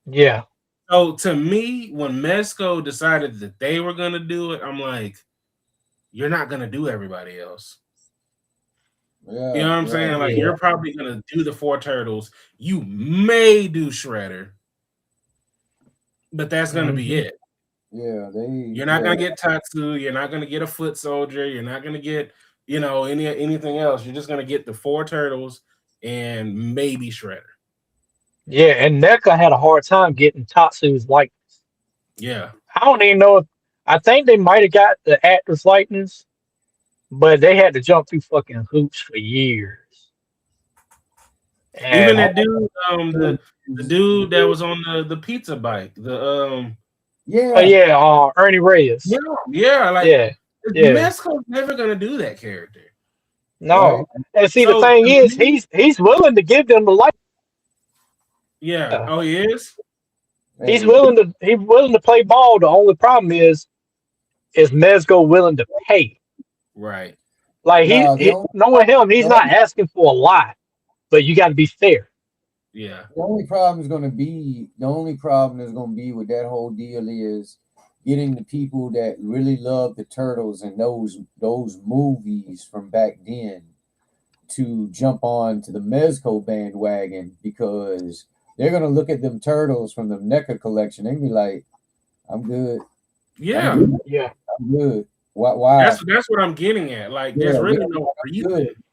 Yeah. So to me, when Mezco decided that they were gonna do it, I'm like, you're not gonna do everybody else. You know Yeah, what I'm yeah, saying? Like Yeah. you're probably gonna do the 4 turtles. You may do Shredder, but that's gonna be Hmm. it. yeah. You're not gonna get Tatsu. You're not gonna get a Foot Soldier. You're not gonna get anything else. You're just gonna get the 4 turtles and maybe Shredder. Yeah. And NECA had a hard time getting Tatsu's likeness. Yeah. I don't even know if I think they might have got the actor's likeness, but they had to jump through fucking hoops for years. Even And that dude, the dude that was on the pizza bike, oh yeah. yeah, Ernie yeah, Reyes. yeah, like Yeah. Yeah. Mesco's never gonna do that character. Right. No. And see the So thing to is me, he's willing to give them the light. yeah. Oh, he is. He's Hey, willing to play ball. The only problem is Mezco willing to pay? Right. Like no, knowing him, he's the not asking for a lot, but you got to be fair. Yeah. only problem is going to be with that whole deal is getting the people that really love the turtles and those movies from back then to jump on to the Mezco bandwagon, because they're going to look at them turtles from the NECA collection and be like, I'm good. Yeah. Yeah, I'm good. Why? That's what I'm getting at. Like, there's Yeah, really no I'm good. reason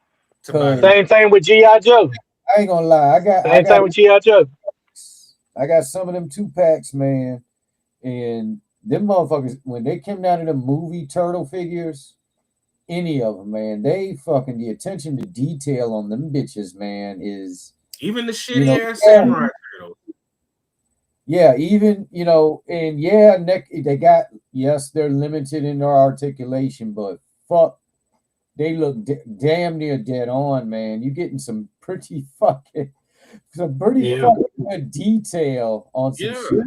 to buy. Because same thing with GI Joe. I ain't gonna lie, Same thing with GI Joe. I got some of them 2-packs, man, and them motherfuckers when they came down to the movie turtle figures, any of them, man, they fucking the attention to detail on them bitches, man, is Even the you shitty know, ass samurai turtle. yeah, even and they got yes, they're limited in their articulation, but fuck, they look damn near dead on, man. You're getting some pretty fucking Yeah, good detail on some Yeah. shit.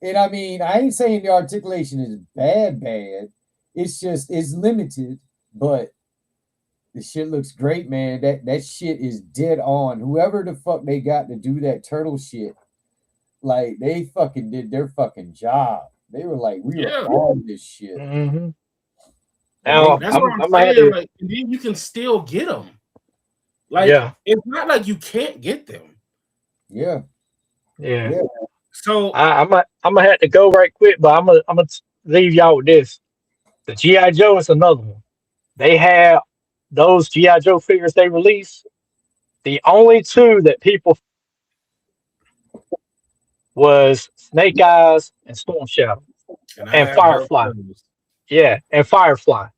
And I mean, I ain't saying the articulation is bad. It's just it's limited, but the shit looks great, man. That shit is dead on. Whoever the fuck they got to do that turtle shit, like they fucking did their fucking job. They were like, we were Yeah. on this shit. hmm And Now That's what I'm I'm gonna have saying. to. Like, and then you can still get them. Like, Yeah, it's not like you can't get them. yeah, yeah. yeah. So I'm gonna have to go right quick, but I'm gonna leave y'all with this. The GI Joe is another one. They have those GI Joe figures they released. The only two that people was Snake Eyes and Storm Shadow and I and have both Firefly. of those. Yeah, and Firefly.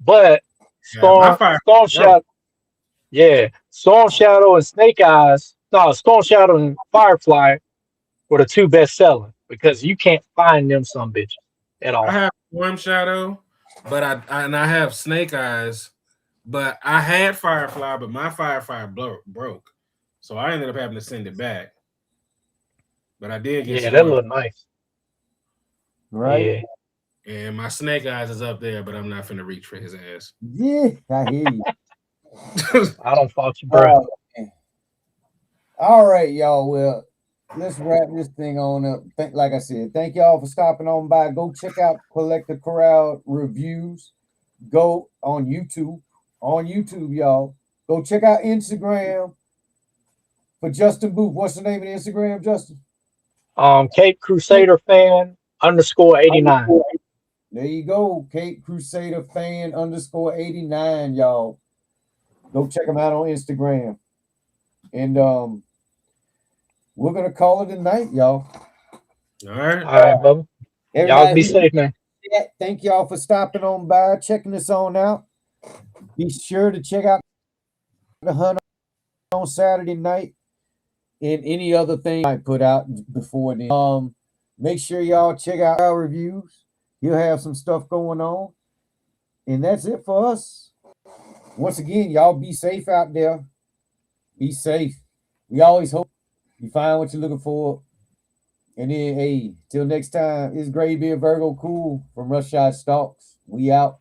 But Yeah, my fire Storm broke. Shadow, yeah, Storm Shadow and Snake Eyes. No, Storm Shadow and Firefly were the two best selling because you can't find them some bitches at I all. have Storm Shadow, but I have Snake Eyes, but I had Firefly, but my Firefly broke, so I ended up having to send it back. But I did get Yeah, that Storm, look nice. Right? Yeah, and my Snake Eyes is up there, but I'm not finna reach for his ass. Yeah, I hear you. I don't fault you, bro. Man. All right, y'all. Well, let's wrap this thing on up. Like I said, thank y'all for stopping on by. Go check out Collector Corral reviews. Go on YouTube. On YouTube, y'all. Go check out Instagram for Justin Booth. What's the name of the Instagram, Justin? Cape Crusader fan underscore 89. There you go. Cape Crusader fan underscore 89, y'all. Go check them out on Instagram. And we're gonna call it a night, y'all. All right. All right, Bubba. Y'all Everybody be who safe, man. thank y'all for stopping on by, checking this on out. Be sure to check out the hunt on Saturday night and any other thing I put out before then. Make sure y'all check out our reviews. He'll have some stuff going on. And that's it for us. Once again, y'all be safe out there. Be safe. We always hope you find what you're looking for. And then, hey, till next time, it's Gray Beard Virgo Cool from RoughShod Stalks. We out.